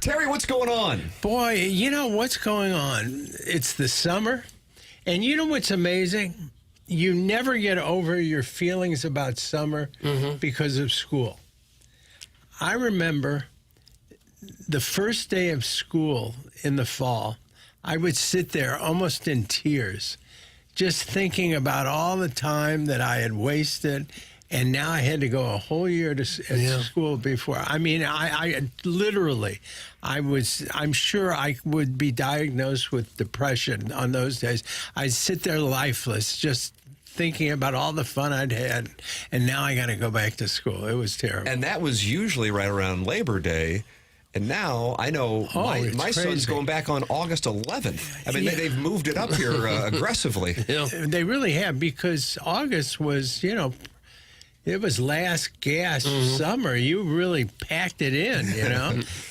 Terry, what's going on? Boy, you know what's going on? It's the summer. And you know what's amazing? You never get over your feelings about summer because of school. I remember the first day of school in the fall, I would sit there almost in tears, just thinking about all the time that I had wasted, and now I had to go a whole year to school before. I mean, I literally, I'm sure I would be diagnosed with depression on those days. I'd sit there lifeless, just thinking about all the fun I'd had, and now I got to go back to school. It was terrible. And that was usually right around Labor Day. And now I know my son's going back on August 11th. I mean, they've moved it up here aggressively. They really have, because August was, it was last gasp summer. You really packed it in,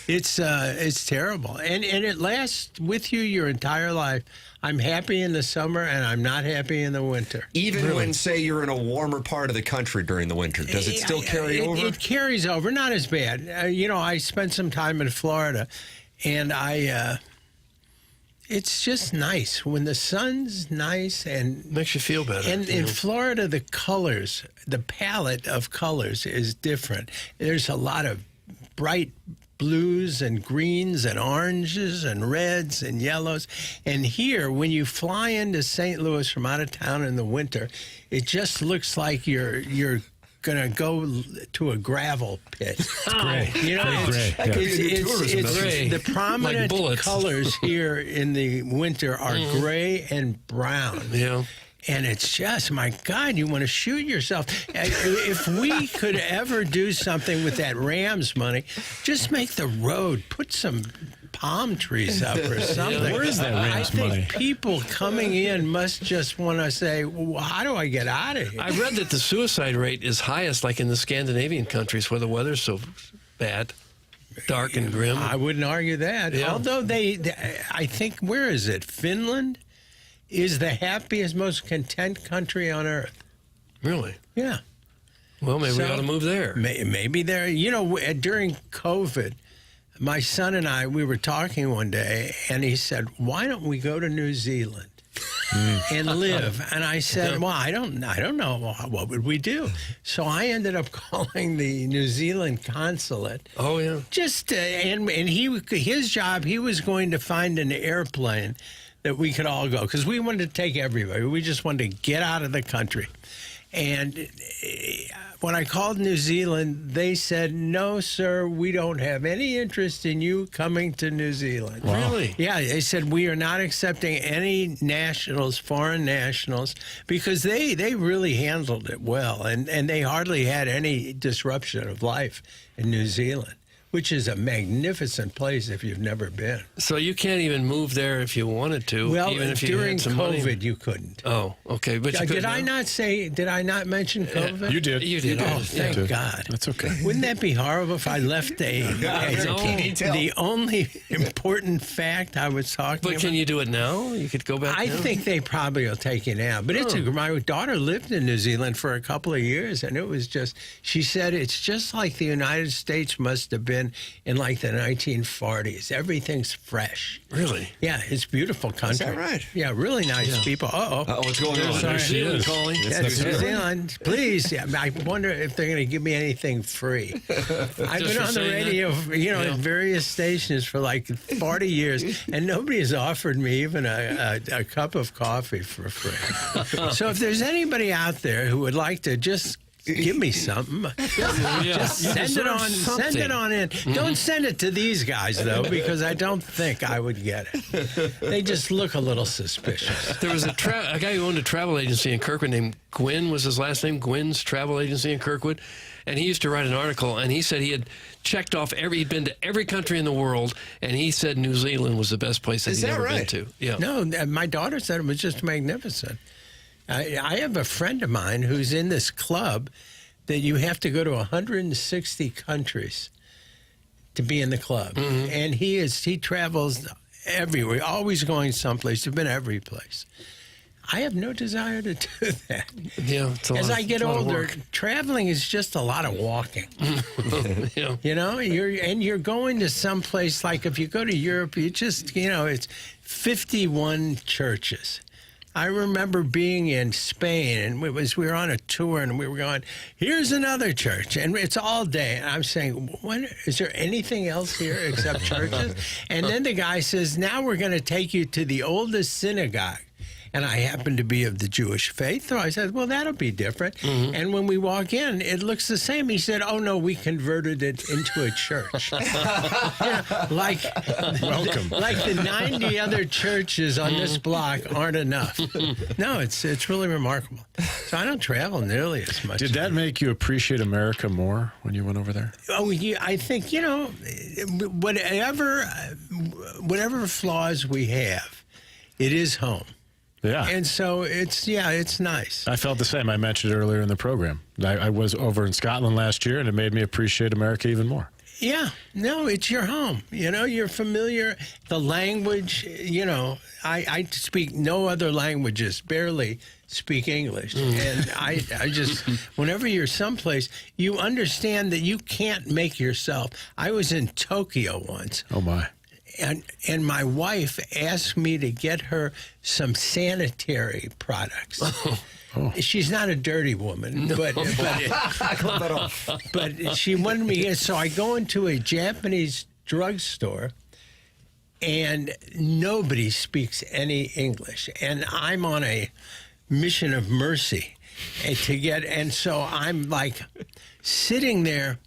It's terrible. And it lasts with you your entire life. I'm happy in the summer, and I'm not happy in the winter. Even when, say, you're in a warmer part of the country during the winter, does it still carry over? It carries over, not as bad. I spent some time in Florida, and it's just nice when the sun's nice and makes you feel better. And in Florida, the colors, the palette of colors is different. There's a lot of bright blues and greens and oranges and reds and yellows. And here, when you fly into St. Louis from out of town in the winter, it just looks like you're going to go to a gravel pit. It's gray. It's the prominent colors here in the winter are gray and brown. Yeah. And it's just, my God, you want to shoot yourself. If we could ever do something with that Rams money, just make the road, put some palm trees up or something. Where is that Rams money? I think people coming in must just want to say, well, how do I get out of here? I read that the suicide rate is highest like in the Scandinavian countries where the weather's so bad. Dark and grim. I wouldn't argue that. Yeah. Although I think, where is it? Finland is the happiest, most content country on earth. Really? Yeah. Well, maybe we ought to move there. Maybe there. During COVID, my son and I, we were talking one day, and he said, why don't we go to New Zealand and live? And I said, well, I don't know. What would we do? So I ended up calling the New Zealand consulate. Oh, yeah. Just, and his job, he was going to find an airplane that we could all go, because we wanted to take everybody. We just wanted to get out of the country. And when I called New Zealand, they said, no, sir, we don't have any interest in you coming to New Zealand. Wow. Really? Yeah, they said, we are not accepting any nationals, foreign nationals, because they really handled it well. And they hardly had any disruption of life in New Zealand, which is a magnificent place if you've never been. So you can't even move there if you wanted to. Well, even if you during had some COVID, money. you couldn't. Oh, okay. But you did I not mention COVID? You did. You did. Oh, thank God. That's okay. Wouldn't that be horrible if I left the only important fact I was talking about? But can you do it now? You could go back I now? think they probably will take you now. But my daughter lived in New Zealand for a couple of years, and it was just, she said, it's just like the United States must have been in like the 1940s. Everything's fresh. Really? Yeah, it's beautiful country. Is that right? Yeah, really nice people. What's going on? New Zealand calling. That's New Zealand. Please. Yeah, I wonder if they're going to give me anything free. I've been on the radio, at various stations for like 40 years, and nobody has offered me even a cup of coffee for free. So if there's anybody out there who would like to just give me something. Just send it on. Send it on in. Don't send it to these guys though, because I don't think I would get it. They just look a little suspicious. There was a guy who owned a travel agency in Kirkwood named Gwynn was his last name. Gwynn's Travel Agency in Kirkwood, and he used to write an article, and he said he had checked off he'd been to every country in the world, and he said New Zealand was the best place that he'd ever been to. Yeah. No, my daughter said it was just magnificent. I have a friend of mine who's in this club that you have to go to 160 countries to be in the club. Mm-hmm. And he travels everywhere, always going someplace. He's been every place. I have no desire to do that. Yeah, as I get older, traveling is just a lot of walking. Yeah. You know, you're going to some place, like if you go to Europe, you just, it's 51 churches. I remember being in Spain, and we were on a tour, and we were going, here's another church, and it's all day. And I'm saying, is there anything else here except churches? And then the guy says, now we're going to take you to the oldest synagogue. And I happen to be of the Jewish faith. So I said, well, that'll be different. Mm-hmm. And when we walk in, it looks the same. He said, oh, no, we converted it into a church. Like the 90 other churches on this block aren't enough. No, it's really remarkable. So I don't travel nearly as much. Did that make you appreciate America more when you went over there? Oh, yeah, I think, whatever flaws we have, it is home. Yeah. And so it's nice. I felt the same. I mentioned it earlier in the program. I was over in Scotland last year, and it made me appreciate America even more. Yeah. No, it's your home. You're familiar. The language, I speak no other languages, barely speak English. And I just, whenever you're someplace, you understand that you can't make yourself. I was in Tokyo once. Oh, my. And my wife asked me to get her some sanitary products. Oh. She's not a dirty woman, but she wanted me. So I go into a Japanese drugstore, and nobody speaks any English, and I'm on a mission of mercy and so I'm like sitting there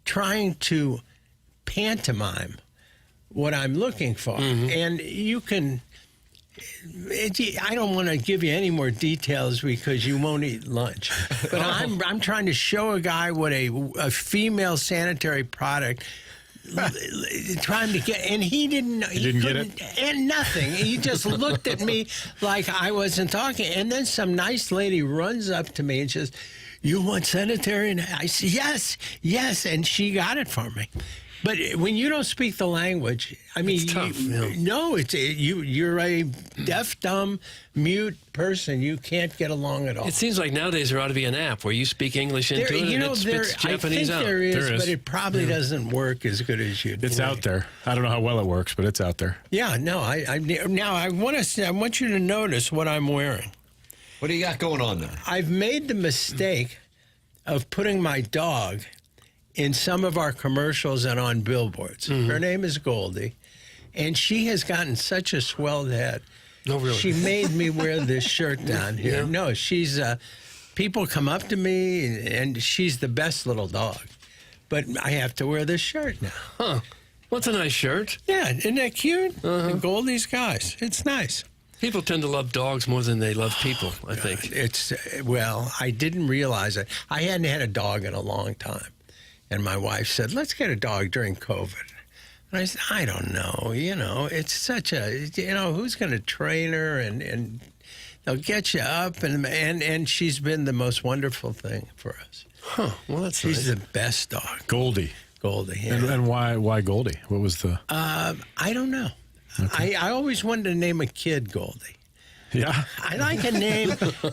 trying to pantomime what I'm looking for. Mm-hmm. And you can, I don't want to give you any more details because you won't eat lunch. But I'm trying to show a guy what a female sanitary product, trying to get, and he didn't get it? And nothing. He just looked at me like I wasn't talking. And then some nice lady runs up to me and says, you want sanitary? And I said, yes. And she got it for me. But when you don't speak the language, I mean, it's tough. You're a deaf, dumb, mute person. You can't get along at all. It seems like nowadays there ought to be an app where you speak English into it and it spits Japanese out. There is, but it probably doesn't work as good as you'd It's out there. I don't know how well it works, but it's out there. Yeah, no. I want you to notice what I'm wearing. What do you got going on there? I've made the mistake of putting my dog in some of our commercials and on billboards. Mm-hmm. Her name is Goldie, and she has gotten such a swelled head. No, really? She made me wear this shirt down here. Yeah. No, she's, people come up to me, and she's the best little dog. But I have to wear this shirt now. Huh. Well, it's a nice shirt. Yeah, isn't that cute? Uh-huh. And Goldie's guys. It's nice. People tend to love dogs more than they love people, I think. I didn't realize it. I hadn't had a dog in a long time. And my wife said, let's get a dog during COVID. And I said, I don't know. It's such who's going to train her? And they'll get you up. And she's been the most wonderful thing for us. Huh. Well, that's She's nice. the best dog. Goldie, yeah. And why Goldie? What was the... I don't know. Okay. I always wanted to name a kid Goldie. Yeah. I like a name.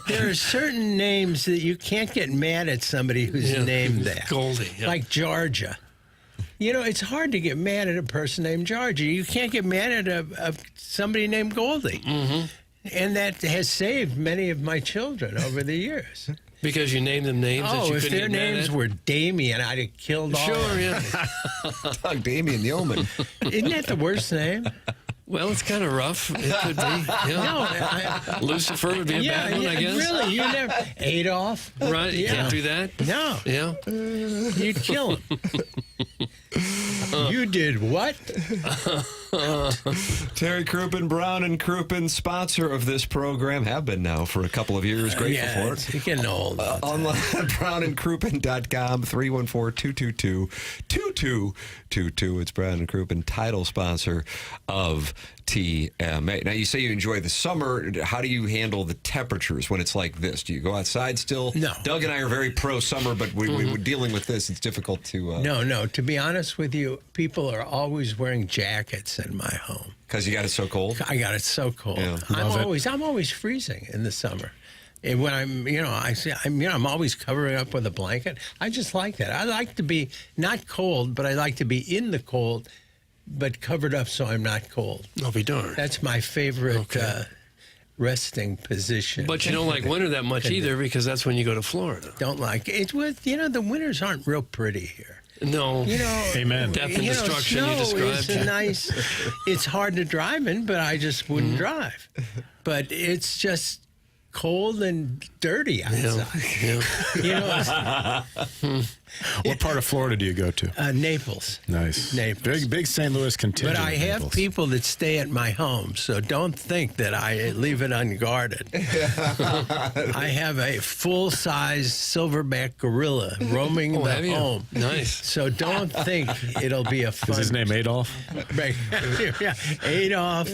There are certain names that you can't get mad at somebody who's named that. Goldie. Yeah. Like Georgia. It's hard to get mad at a person named Georgia. You can't get mad at somebody named Goldie. Mm-hmm. And that has saved many of my children over the years. Because you named them names that you couldn't if their names were Damien, I'd have killed all of them. Sure, yeah. Doug Damien Yeoman. Isn't that the worst name? Well, it's kind of rough. It could be. Yeah. No, Lucifer would be a bad one, I guess. Really, you never Adolf. Right? You can't do that. No. Yeah. You'd kill him. You did what? Terry Crouppen, Brown and Crouppen, sponsor of this program, have been now for a couple of years. Grateful for it. You're getting old. Online at brownandcrouppen.com, 314-222-2222. It's Brown and Crouppen, title sponsor of TMA. Now, you say you enjoy the summer. How do you handle the temperatures when it's like this? Do you go outside still? No. Doug and I are very pro-summer, but we're dealing with this. It's difficult to... No. To be honest with you, people are always wearing jackets in my home. Because you got it so cold? I got it so cold. Yeah. I'm always freezing in the summer. And when I'm always covering up with a blanket. I just like that. I like to be not cold, but I like to be in the cold, but covered up so I'm not cold. I'll be darned. That's my favorite resting position. But you don't like winter that much either, because that's when you go to Florida. Don't like it. The winters aren't real pretty here. No. Amen. Death and destruction snow you described. is nice. It's hard to drive in, but I just wouldn't drive. But it's just cold and dirty outside. What part of Florida do you go to? Naples. Nice. Naples. Big St. Louis contingent. But I have Naples. people that stay at my home, so don't think that I leave it unguarded. I have a full-size silverback gorilla roaming the home. Nice. So don't think it'll be a fun... Is his name Adolf? Yeah, Adolf,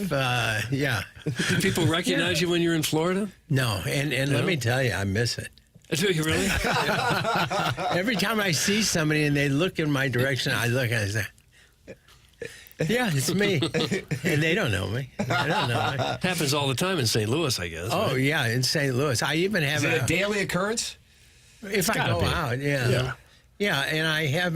yeah. Do people recognize you when you're in Florida? No, and let me tell you, I miss it. Do you really? Every time I see somebody and they look in my direction, I look and I say, yeah, it's me. And they don't know me. I don't know me. Happens all the time in St. Louis, I guess. Oh, right? yeah, in St. Louis. I even have Is it a daily occurrence? If I go out, yeah. Yeah, and I have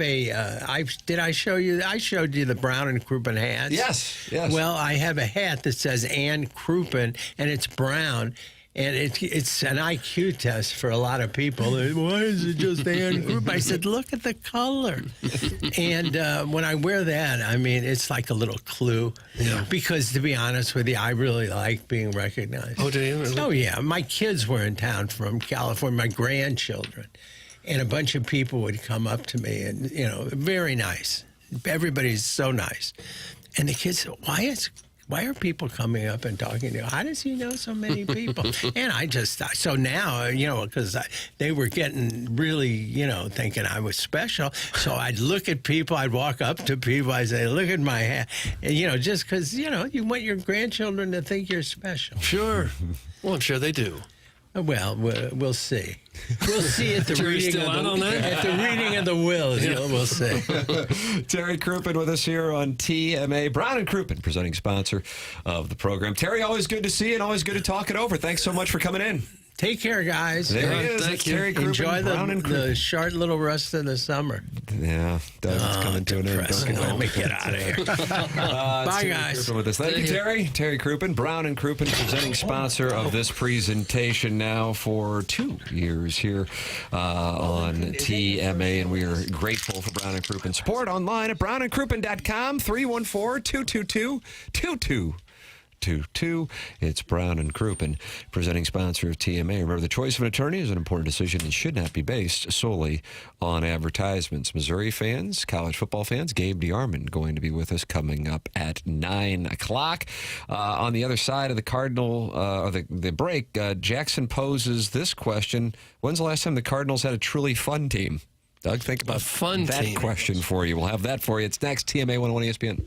did I show you? I showed you the Brown and Crouppen hats. Yes. Well, I have a hat that says Ann Crouppen, and it's brown. And it's an IQ test for a lot of people. Why is it just Ann Crouppen? I said, look at the color. And when I wear that, I mean, it's like a little clue. Yeah. Because to be honest with you, I really like being recognized. Oh, do you? Really? Oh, yeah. My kids were in town from California, my grandchildren. And a bunch of people would come up to me and, very nice. Everybody's so nice. And the kids said, why are people coming up and talking to you? How does he know so many people? And so now, because they were getting really, thinking I was special. So I'd look at people, I'd walk up to people, I'd say, look at my hat. And, just because, you want your grandchildren to think you're special. Sure. Well, I'm sure they do. Well, we'll see. We'll see at the reading of the will. We'll see. Terry Crouppen with us here on TMA. Brown and Crouppen, presenting sponsor of the program. Terry, always good to see you and always good to talk it over. Thanks so much for coming in. Take care, guys. There he is. Thank you. Terry Crouppen, Enjoy Brown and Crouppen. the short little rest of the summer. Yeah, Doug's coming to an end. Let me get out of here. Bye, Terry guys. Crouppen with us. Thank you, Terry. Terry Crouppen, Brown and Crouppen, presenting sponsor of this presentation now for 2 years here on TMA, and we are grateful for Brown and Crouppen support. Online at brownandcrouppen.com, 314-222-2222. It's Brown and Crouppen, presenting sponsor of TMA. Remember, the choice of an attorney is an important decision and should not be based solely on advertisements. Missouri fans, college football fans, Gabe DeArmond going to be with us coming up at 9 o'clock. On the other side of the Cardinal, or the break, Jackson poses this question: when's the last time the Cardinals had a truly fun team? Doug, think about that question for you. We'll have that for you. It's next, TMA 101 ESPN.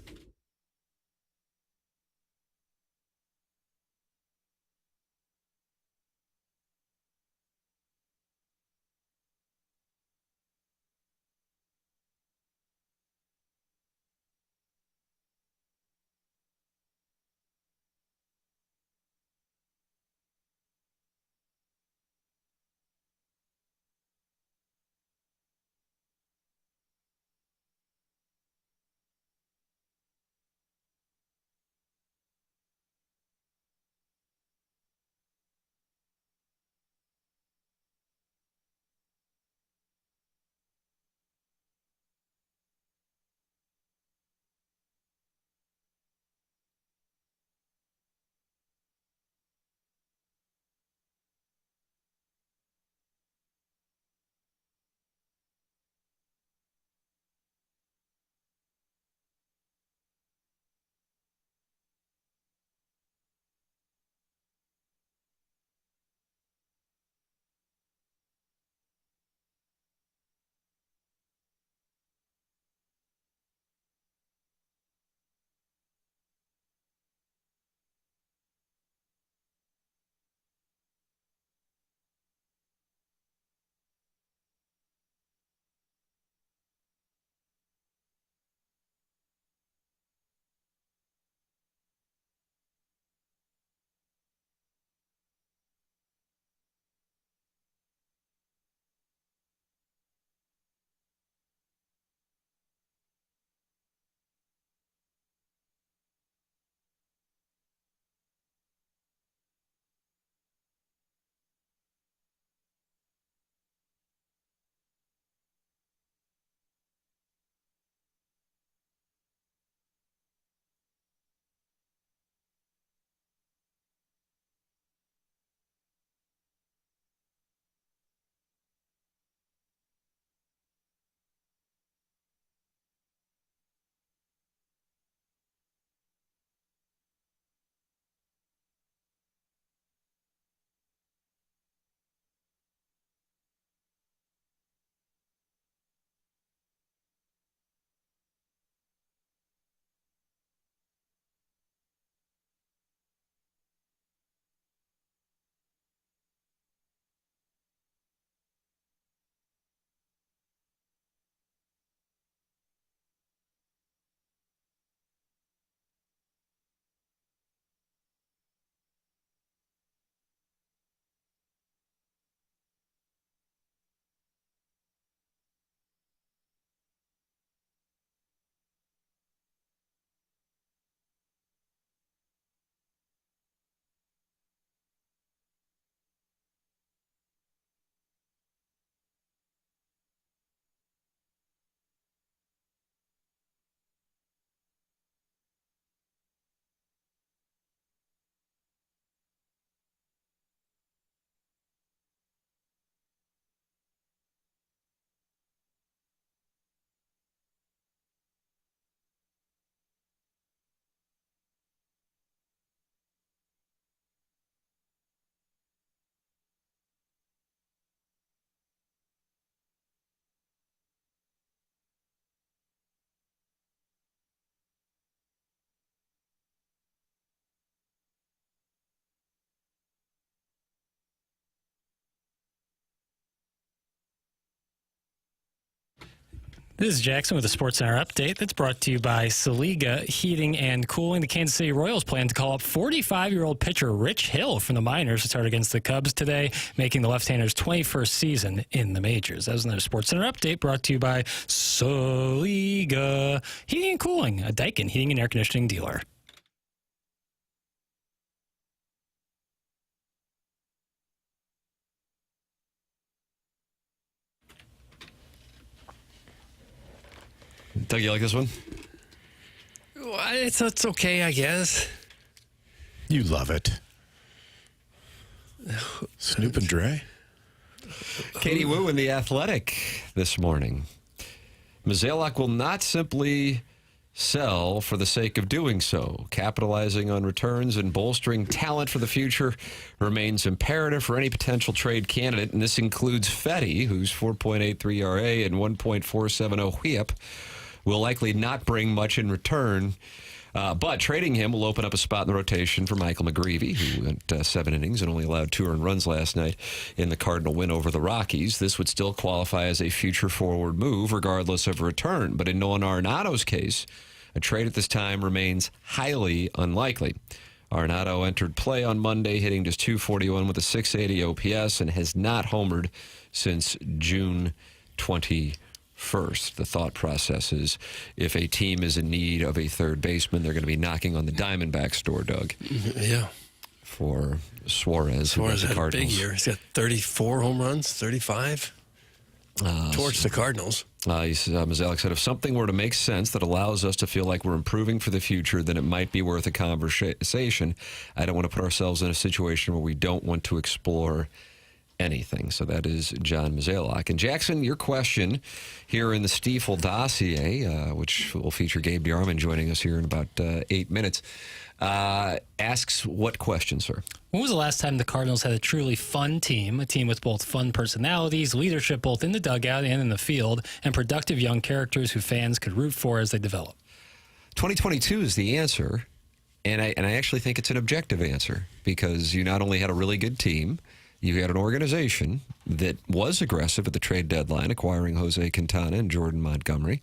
This is Jackson with a Sports Center update that's brought to you by Saliga Heating and Cooling. The Kansas City Royals plan to call up 45-year-old pitcher Rich Hill from the minors to start against the Cubs today, making the left-hander's 21st season in the majors. That was another Sports Center update brought to you by Saliga Heating and Cooling, a Daikin heating and air conditioning dealer. Doug, you like this one? Well, it's okay, I guess. You love it. Snoop and Dre. Katie Wu in The Athletic this morning. Mizalak will not simply sell for the sake of doing so. Capitalizing on returns and bolstering talent for the future remains imperative for any potential trade candidate, and this includes Fedde, whose 4.83 ERA and 1.470 WHIP will likely not bring much in return. But trading him will open up a spot in the rotation for Michael McGreevy, who went 7 innings and only allowed 2 earned runs last night in the Cardinal win over the Rockies. This would still qualify as a future forward move regardless of return. But in Nolan Arenado's case, a trade at this time remains highly unlikely. Arenado entered play on Monday, hitting just .241 with a .680 OPS and has not homered since June 21st. The thought process is if a team is in need of a third baseman, they're going to be knocking on the Diamondbacks door, Doug. Yeah. For Suarez. Suarez had a big year. He's got 34 home runs, 35. Towards the Cardinals. Mizalak said, if something were to make sense that allows us to feel like we're improving for the future, then it might be worth a conversation. I don't want to put ourselves in a situation where we don't want to explore anything. So that is John Mizalak. And Jackson, your question here in the Stiefel dossier, which will feature Gabe DeArmond joining us here in about 8 minutes, asks what question, sir? When was the last time the Cardinals had a truly fun team, a team with both fun personalities, leadership both in the dugout and in the field, and productive young characters who fans could root for as they develop? 2022 is the answer, and I actually think it's an objective answer, because you not only had a really good team, you had an organization that was aggressive at the trade deadline, acquiring Jose Quintana and Jordan Montgomery.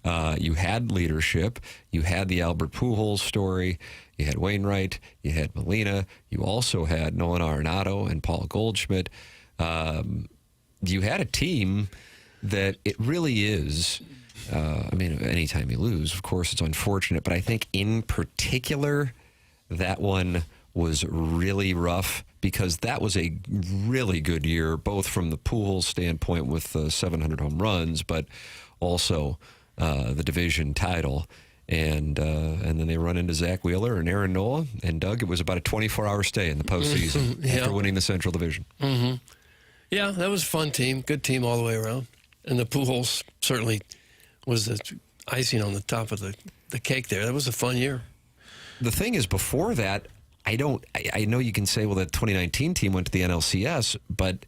You had leadership. You had the Albert Pujols story. You had Wainwright. You had Molina. You also had Nolan Arenado and Paul Goldschmidt. You had a team that it really is. Anytime you lose, of course, it's unfortunate. But I think in particular, that one was really rough, because that was a really good year, both from the Pujols standpoint with 700 home runs, but also the division title. And then they run into Zach Wheeler and Aaron Nola. And, Doug, it was about a 24-hour stay in the postseason after winning the Central Division. Mm-hmm. Yeah, that was a fun team. Good team all the way around. And the Pujols certainly was the icing on the top of the cake there. That was a fun year. The thing is, before that, I know you can say, well, the 2019 team went to the NLCS, but,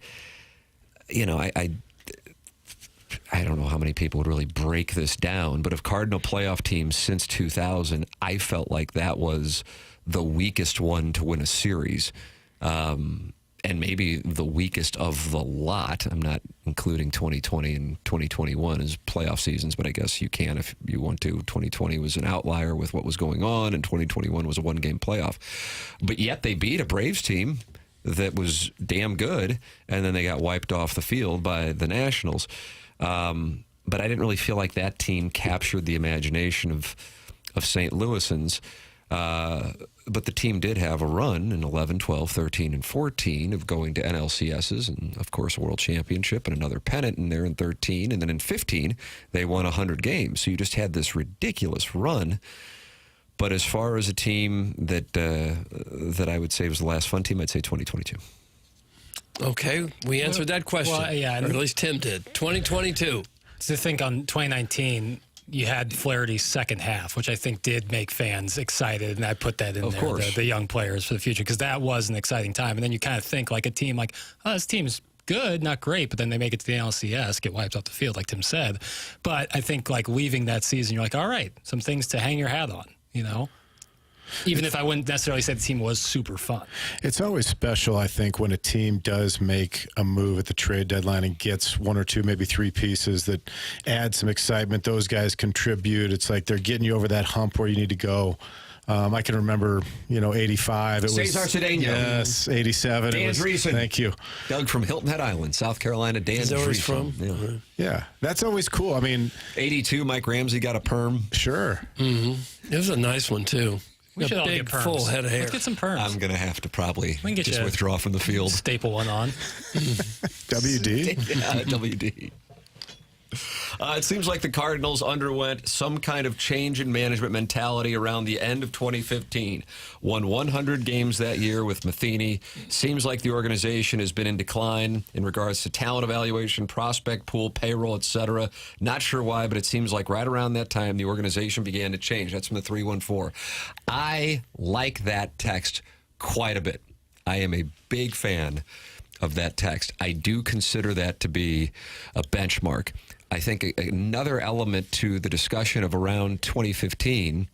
I don't know how many people would really break this down, but of Cardinal playoff teams since 2000, I felt like that was the weakest one to win a series, and maybe the weakest of the lot. I'm not including 2020 and 2021 as playoff seasons, but I guess you can if you want to. 2020 was an outlier with what was going on, and 2021 was a one-game playoff. But yet they beat a Braves team that was damn good, and then they got wiped off the field by the Nationals. But I didn't really feel like that team captured the imagination of St. Louisans. But the team did have a run in 11, 12, 13, and 14 of going to NLCSs and, of course, a world championship and another pennant in there in 13. And then in 15, they won 100 games. So you just had this ridiculous run. But as far as a team that I would say was the last fun team, I'd say 2022. Okay, we answered that question. Well, yeah, or at least Tim did. 2022. To think on 2019, you had Flaherty's second half, which I think did make fans excited, and I put that in of there, course. The young players for the future, because that was an exciting time. And then you kind of think like a team like, oh, this team's good, not great, but then they make it to the NLCS, get wiped off the field, like Tim said. But I think like leaving that season, you're like, all right, some things to hang your hat on, Even if I wouldn't necessarily say the team was super fun. It's always special, I think, when a team does make a move at the trade deadline and gets one or two, maybe three pieces that add some excitement. Those guys contribute. It's like they're getting you over that hump where you need to go. I can remember, 85. It Cesar was Cedeno. Yes, 87. Dan Dreesen. Thank you. Doug from Hilton Head Island, South Carolina. Dan Is that where he's Dreesen. from? Yeah, that's always cool. I mean, 82, Mike Ramsey got a perm. Sure. Mm-hmm. It was a nice one, too. We should a all big, get perms. full head of hair. Let's get some perms. I'm going to have to probably We can get just you withdraw from the field. Staple one on. WD? Yeah, WD. It seems like the Cardinals underwent some kind of change in management mentality around the end of 2015. Won 100 games that year with Matheny. Seems like the organization has been in decline in regards to talent evaluation, prospect pool, payroll, etc. Not sure why, but it seems like right around that time the organization began to change. That's from the 314. I like that text quite a bit. I am a big fan of that text. I do consider that to be a benchmark. I think another element to the discussion of around 2015,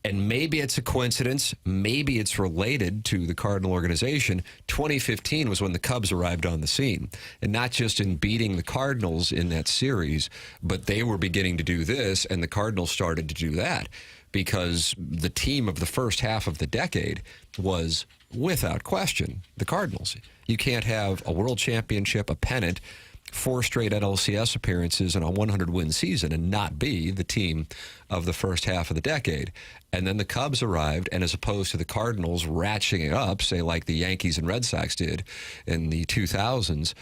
and maybe it's a coincidence, maybe it's related to the Cardinal organization, 2015 was when the Cubs arrived on the scene. And not just in beating the Cardinals in that series, but they were beginning to do this, and the Cardinals started to do that. Because the team of the first half of the decade was, without question, the Cardinals. You can't have a world championship, a pennant, 4 straight NLCS appearances, and a 100-win season and not be the team of the first half of the decade. And then the Cubs arrived, and as opposed to the Cardinals ratcheting it up, say like the Yankees and Red Sox did in the 2000s,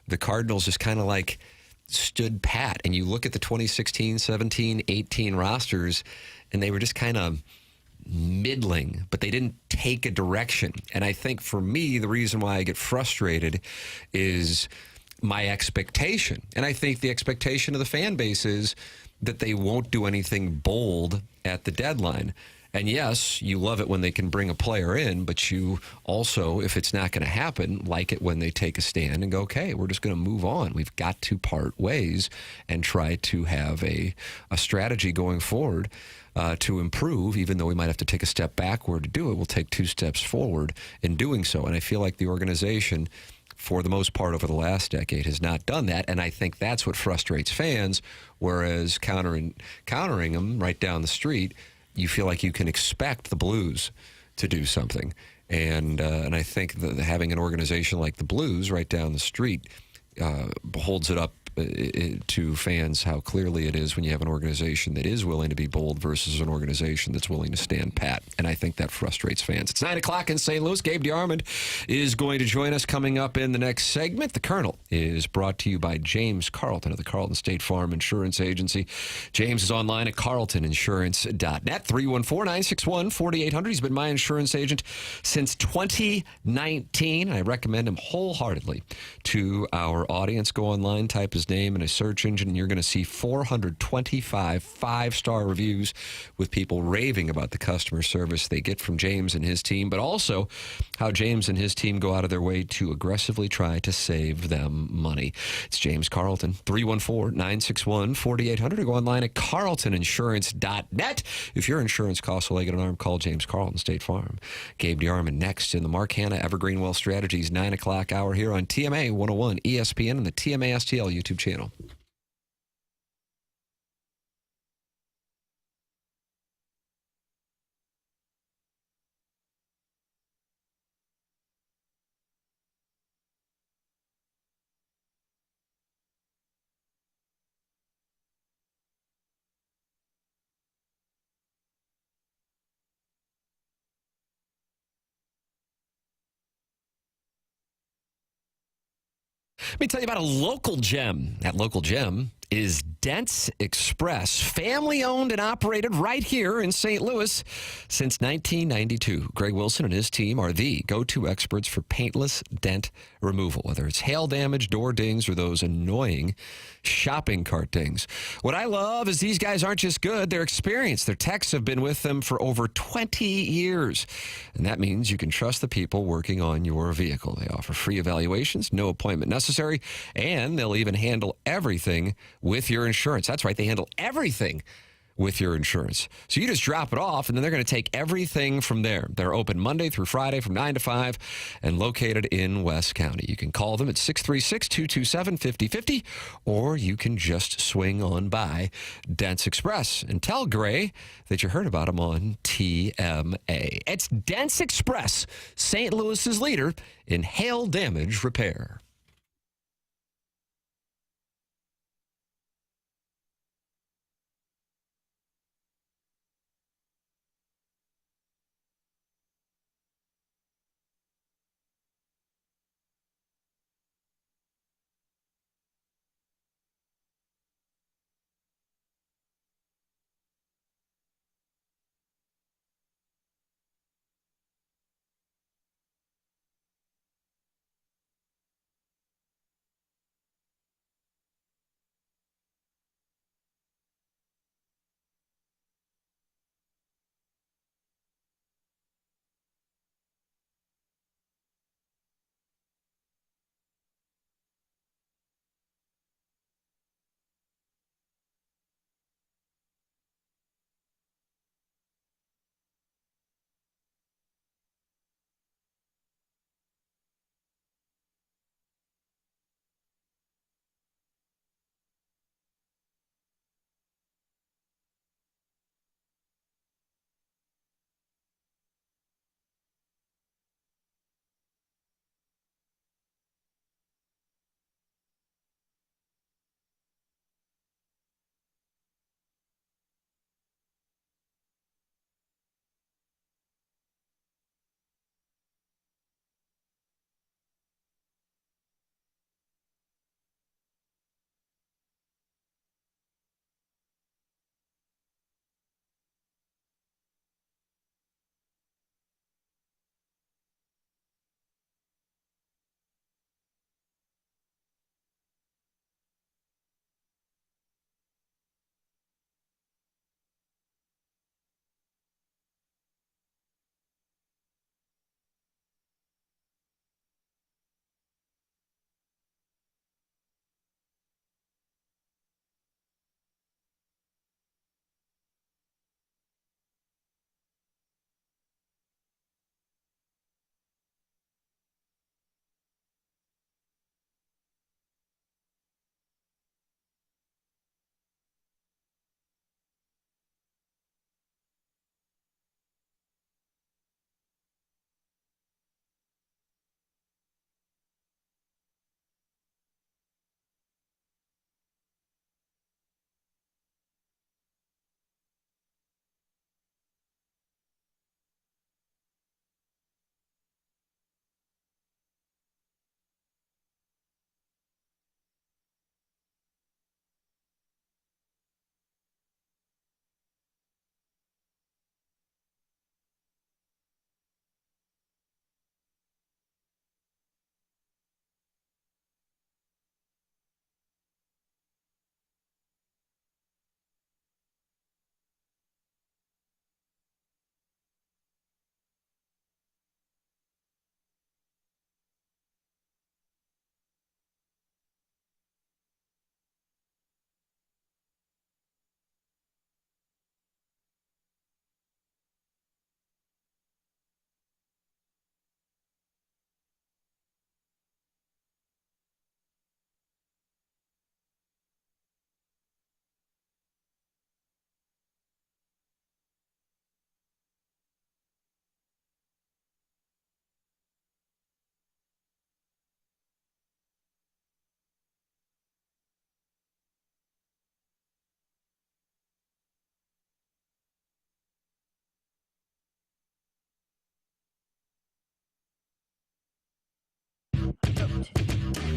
the Cardinals just kind of like stood pat. And you look at the 2016, 17, 18 rosters, and they were just kind of middling, but they didn't take a direction. And I think for me, the reason why I get frustrated is my expectation. And I think the expectation of the fan base is that they won't do anything bold at the deadline. And yes, you love it when they can bring a player in, but you also, if it's not going to happen, like it when they take a stand and go, okay, we're just going to move on. We've got to part ways and try to have a strategy going forward to improve. Even though we might have to take a step backward to do it, we'll take 2 steps forward in doing so. And I feel like the organization, for the most part over the last decade, has not done that. And I think that's what frustrates fans, whereas countering them right down the street, you feel like you can expect the Blues to do something. And I think that having an organization like the Blues right down the street holds it up to fans how clearly it is when you have an organization that is willing to be bold versus an organization that's willing to stand pat. And I think that frustrates fans. It's 9 o'clock in St. Louis. Gabe DeArmond is going to join us coming up in the next segment. The Colonel is brought to you by James Carlton of the Carlton State Farm Insurance Agency. James is online at carltoninsurance.net. 314-961-4800. He's been my insurance agent since 2019. I recommend him wholeheartedly to our audience. Go online, type his name in a search engine, and you're going to see 425 5-star reviews with people raving about the customer service they get from James and his team, but also how James and his team go out of their way to aggressively try to save them money. It's James Carlton, 314-961-4800, or go online at carltoninsurance.net. If your insurance costs a leg and an arm, call James Carlton, State Farm. Gabe DeArmond next in the Mark Hanna Evergreen Wealth Strategies 9 o'clock hour here on TMA 101 ESPN and the TMA STL YouTube channel. Let me tell you about a local gem. That local gem is Dents Express, family-owned and operated right here in St. Louis since 1992. Greg Wilson and his team are the go-to experts for paintless dent removal, whether it's hail damage, door dings, or those annoying shopping cart dings. What I love is these guys aren't just good, they're experienced. Their techs have been with them for over 20 years, and that means you can trust the people working on your vehicle. They offer free evaluations, no appointment necessary, and they'll even handle everything with your insurance. That's right, they handle everything with your insurance. So you just drop it off, and then they're going to take everything from there. They're open Monday through Friday from 9 to 5 and located in West County. You can call them at 636-227-5050, or you can just swing on by Dents Express and tell Gray that you heard about them on TMA. It's Dents Express, St. Louis's leader in hail damage repair.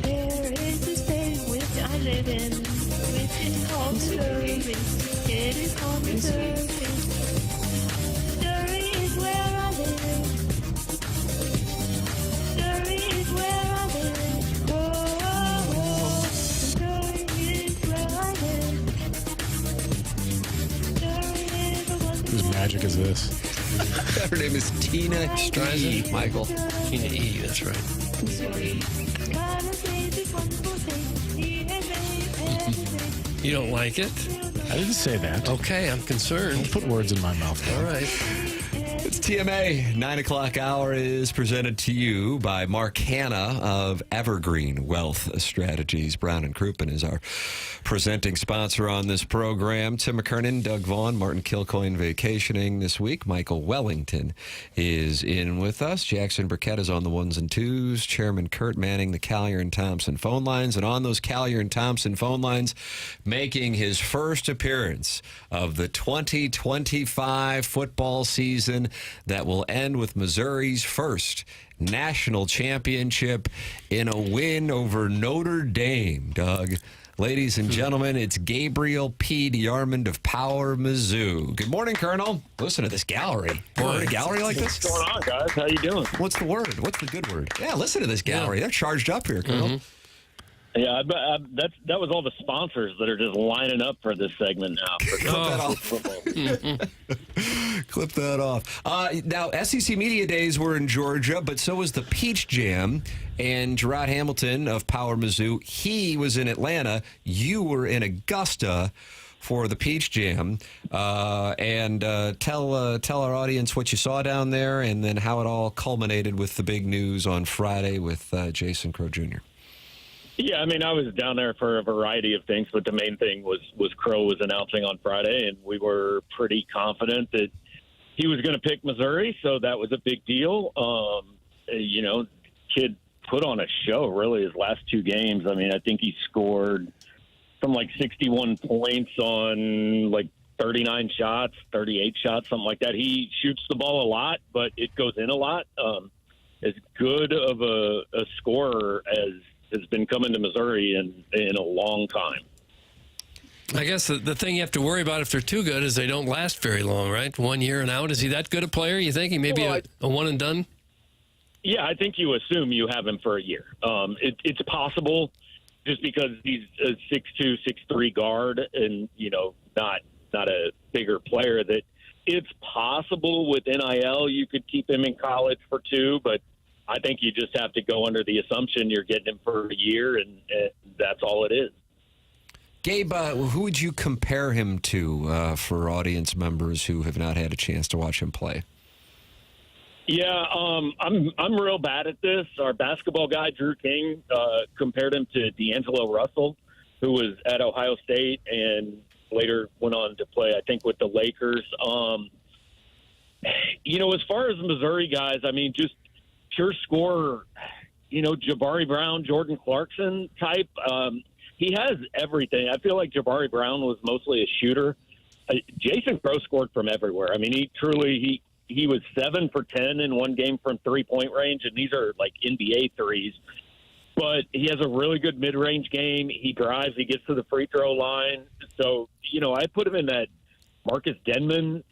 There is a state which I live in, which is called Missouri. It is called Missouri. Missouri is where I live. Missouri is where I live. Oh, oh, oh. Missouri is where I live. Missouri is the one. Whose magic is this? Her name is Tina E. Michael. Tina E, that's right. God has made this wonderful thing. He has made everything. You don't like it? I didn't say that. Okay, I'm concerned. Don't put words in my mouth. All right. It's TMA. 9 o'clock hour is presented to you by Mark Hanna of Evergreen Wealth Strategies. Brown and Crouppen is our presenting sponsor on this program. Tim McKernan, Doug Vaughn, Martin Kilcoyne vacationing this week. Michael Wellington is in with us. Jackson Burkett is on the ones and twos. Chairman Kurt manning the Callier and Thompson phone lines. And on those Callier and Thompson phone lines, making his first appearance of the 2025 football season that will end with Missouri's first national championship in a win over Notre Dame, Doug. Ladies and gentlemen, it's Gabriel P. DeArmond of PowerMizzou. Good morning, Colonel. Listen to this gallery. Boy, a gallery like this? What's going on, guys? How you doing? What's the word? What's the good word? Yeah, listen to this gallery. They're charged up here, Colonel. Yeah, that was all the sponsors that are just lining up for this segment now. Clip that off. Now, SEC Media Days were in Georgia, but so was the Peach Jam. And Gerard Hamilton of PowerMizzou, he was in Atlanta. You were in Augusta for the Peach Jam. And tell our audience what you saw down there and then how it all culminated with the big news on Friday with Jason Crow Jr. Yeah, I mean, I was down there for a variety of things, but the main thing was Crow was announcing on Friday, and we were pretty confident that he was going to pick Missouri, so that was a big deal. Kid put on a show, really, his last two games. I mean, I think he scored something like 61 points on, 39 shots, 38 shots, something like that. He shoots the ball a lot, but it goes in a lot. As good of a scorer as has been coming to Missouri in a long time. I guess the thing you have to worry about if they're too good is they don't last very long, right? 1 year and out. Is he that good a player, you think? He may be a one and done? Yeah, I think you assume you have him for a year. It's possible just because he's a 6'2", 6'3" guard and, not a bigger player, that it's possible with NIL you could keep him in college for 2, but I think you just have to go under the assumption you're getting him for a year, and that's all it is. Gabe, who would you compare him to for audience members who have not had a chance to watch him play? Yeah, I'm real bad at this. Our basketball guy, Drew King, compared him to D'Angelo Russell, who was at Ohio State and later went on to play, I think, with the Lakers. As far as Missouri guys, I mean, just pure scorer, Jabari Brown, Jordan Clarkson type. He has everything. I feel like Jabari Brown was mostly a shooter. Jason Crow scored from everywhere. I mean, he was 7 for 10 in one game from 3-point range, and these are like NBA threes. But he has a really good mid-range game. He drives. He gets to the free throw line. So, I put him in that Marcus Denman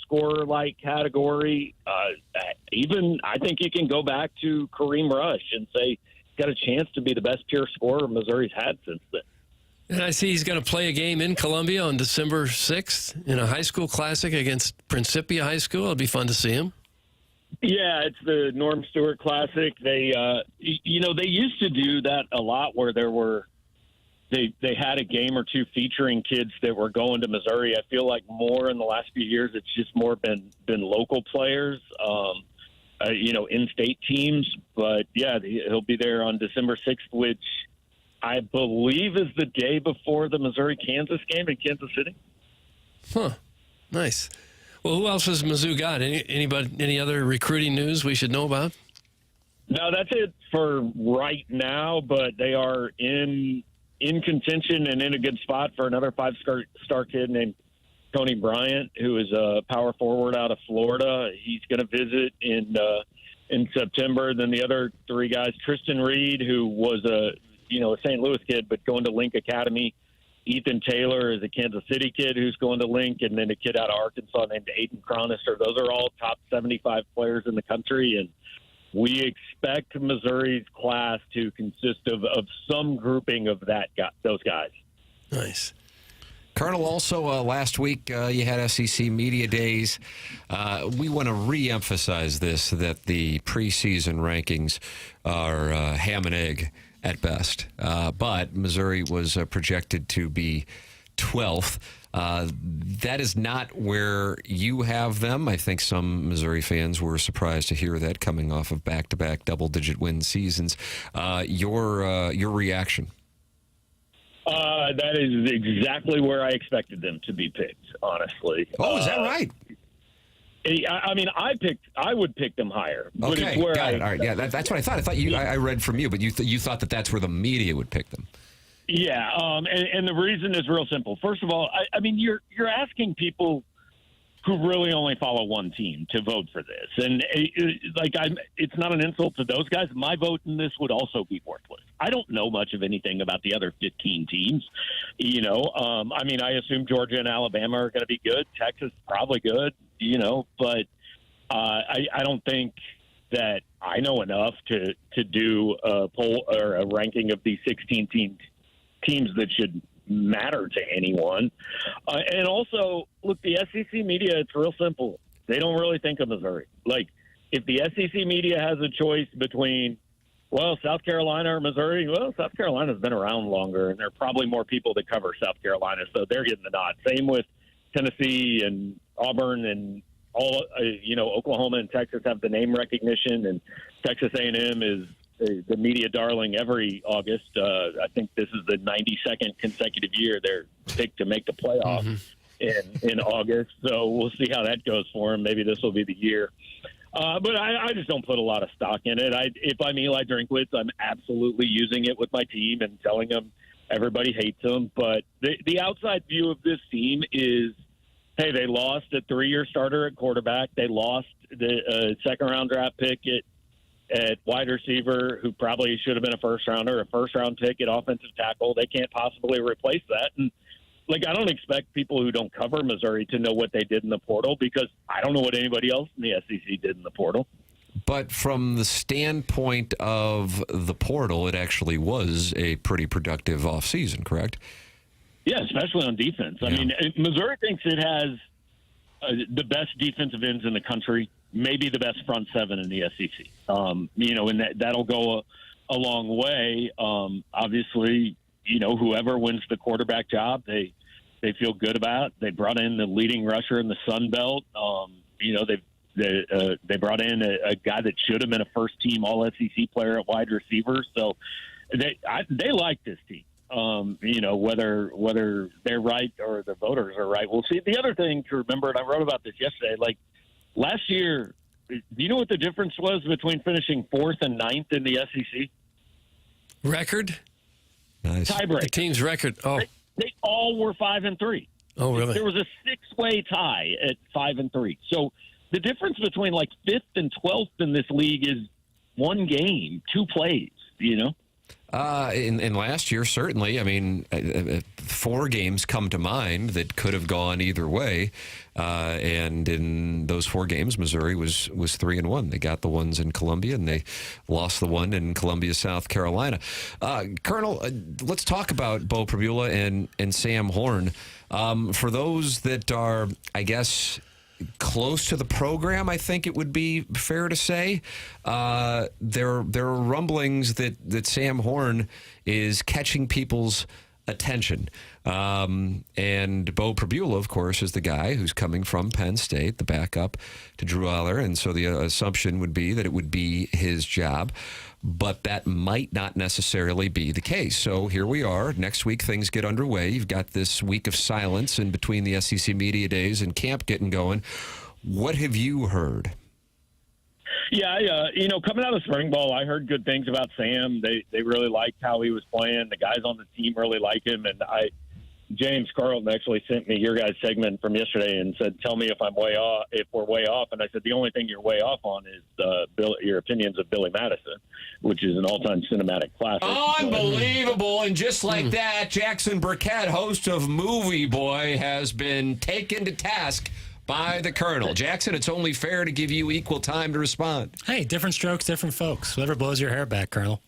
scorer-like category. Even I think you can go back to Kareem Rush and say he's got a chance to be the best pure scorer Missouri's had since then. And I see he's going to play a game in Columbia on December 6th in a high school classic against Principia High School. It'll be fun to see him. Yeah, it's the Norm Stewart Classic. They, they used to do that a lot where they had a game or two featuring kids that were going to Missouri. I feel like more in the last few years, it's just more been local players, in-state teams. But, yeah, he'll be there on December 6th, which I believe is the day before the Missouri-Kansas game in Kansas City. Huh. Nice. Well, who else has Mizzou got? Any other recruiting news we should know about? No, that's it for right now, but they are in contention and in a good spot for another 5-star kid named Tony Bryant, who is a power forward out of Florida. He's going to visit in September. Then the other 3 guys, Tristan Reed, who was a St. Louis kid, but going to Link Academy. Ethan Taylor is a Kansas City kid who's going to Link, and then a kid out of Arkansas named Aiden Cronister. Those are all top 75 players in the country, and we expect Missouri's class to consist of some grouping of those guys. Nice. Colonel, also last week you had SEC Media Days. We want to re-emphasize this, that the preseason rankings are ham and egg at best. But Missouri was projected to be 12th. That is not where you have them. I think some Missouri fans were surprised to hear that coming off of back-to-back double-digit win seasons. Your reaction? That is exactly where I expected them to be picked, honestly. Oh, is that right? I mean, I would pick them higher. But Okay, it's where got it. All right, yeah, that's what I thought. I read from you, but you thought that that's where the media would pick them. Yeah, and the reason is real simple. First of all, I mean, you're asking people who really only follow one team to vote for this, and it's not an insult to those guys. My vote in this would also be worthless. I don't know much of anything about the other 15 teams. I mean, I assume Georgia and Alabama are going to be good. Texas probably good. But I don't think that I know enough to do a poll or a ranking of these 16 teams that should matter to anyone. And also, look, the SEC media, it's real simple. They don't really think of Missouri. Like, if the SEC media has a choice between, well, South Carolina or Missouri, well, South Carolina's been around longer, and there are probably more people that cover South Carolina, so they're getting the nod. Same with Tennessee and Auburn and all, Oklahoma and Texas have the name recognition, and Texas A&M is the media darling every August. I think this is the 92nd consecutive year they're picked to make the playoff in August. So we'll see how that goes for them. Maybe this will be the year. But I just don't put a lot of stock in it. If I'm Eli Drinkwitz, I'm absolutely using it with my team and telling them everybody hates them. But the outside view of this team is, hey, they lost a 3-year starter at quarterback. They lost the second-round draft pick at wide receiver, who probably should have been a first-round pick at offensive tackle. They can't possibly replace that. And, I don't expect people who don't cover Missouri to know what they did in the portal, because I don't know what anybody else in the SEC did in the portal. But from the standpoint of the portal, it actually was a pretty productive offseason, correct? Yeah, especially on defense. I mean, Missouri thinks it has the best defensive ends in the country, maybe the best front seven in the SEC. And that'll go a long way. Obviously, whoever wins the quarterback job, they feel good about. They brought in the leading rusher in the Sun Belt. They brought in a guy that should have been a first-team All-SEC player at wide receiver. So they like this team. Whether they're right or the voters are right, we'll see. The other thing to remember, and I wrote about this yesterday, last year, do you know what the difference was between finishing 4th and 9th in the SEC? Record? Nice. Tiebreak. The team's record. Oh. They all were 5-3. Oh, really? There was a 6-way tie at 5-3. So the difference between 5th and 12th in this league is one game, 2 plays, In last year, certainly. I mean, 4 games come to mind that could have gone either way. And in those 4 games, Missouri was 3-1. They got the ones in Columbia, and they lost the one in Columbia, South Carolina. Colonel, let's talk about Bo Pribula and Sam Horn. For those that are, I guess, close to the program, I think it would be fair to say. There are rumblings that Sam Horn is catching people's attention. And Bo Pribula, of course, is the guy who's coming from Penn State, the backup to Drew Aller. And so the assumption would be that it would be his job. But that might not necessarily be the case. So here we are. Next week, things get underway. You've got this week of silence in between the SEC Media Days and camp getting going. What have you heard? Yeah, coming out of spring ball, I heard good things about Sam. They really liked how he was playing. The guys on the team really like him. And James Carlton actually sent me your guys' segment from yesterday and said, "Tell me if we're way off." And I said, "The only thing you're way off on is your opinions of Billy Madison, which is an all-time cinematic classic." Unbelievable! And just like that, Jackson Burkett, host of Movie Boy, has been taken to task by the Colonel. Jackson, it's only fair to give you equal time to respond. Hey, different strokes, different folks. Whatever blows your hair back, Colonel.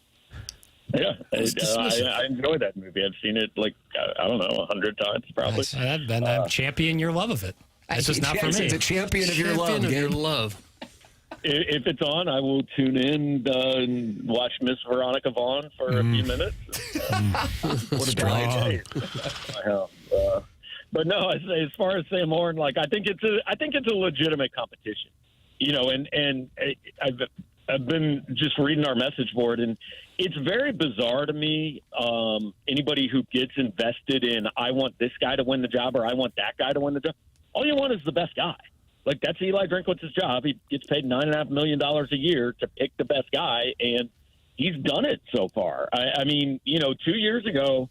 Yeah, I enjoy that movie. I've seen it 100 times probably. Nice. I'm champion your love of it. It's just not for me. It's a champion of your love. Your love. If it's on, I will tune in and watch Miss Veronica Vaughn for a few minutes. What a dog. But no, as far as Sam Horn, like I think it's a legitimate competition, and I've been just reading our message board, and it's very bizarre to me. Anybody who gets invested in, I want this guy to win the job or I want that guy to win the job. All you want is the best guy. Like, that's Eli Drinkwitz's job. He gets paid $9.5 million a year to pick the best guy, and he's done it so far. I mean, 2 years ago,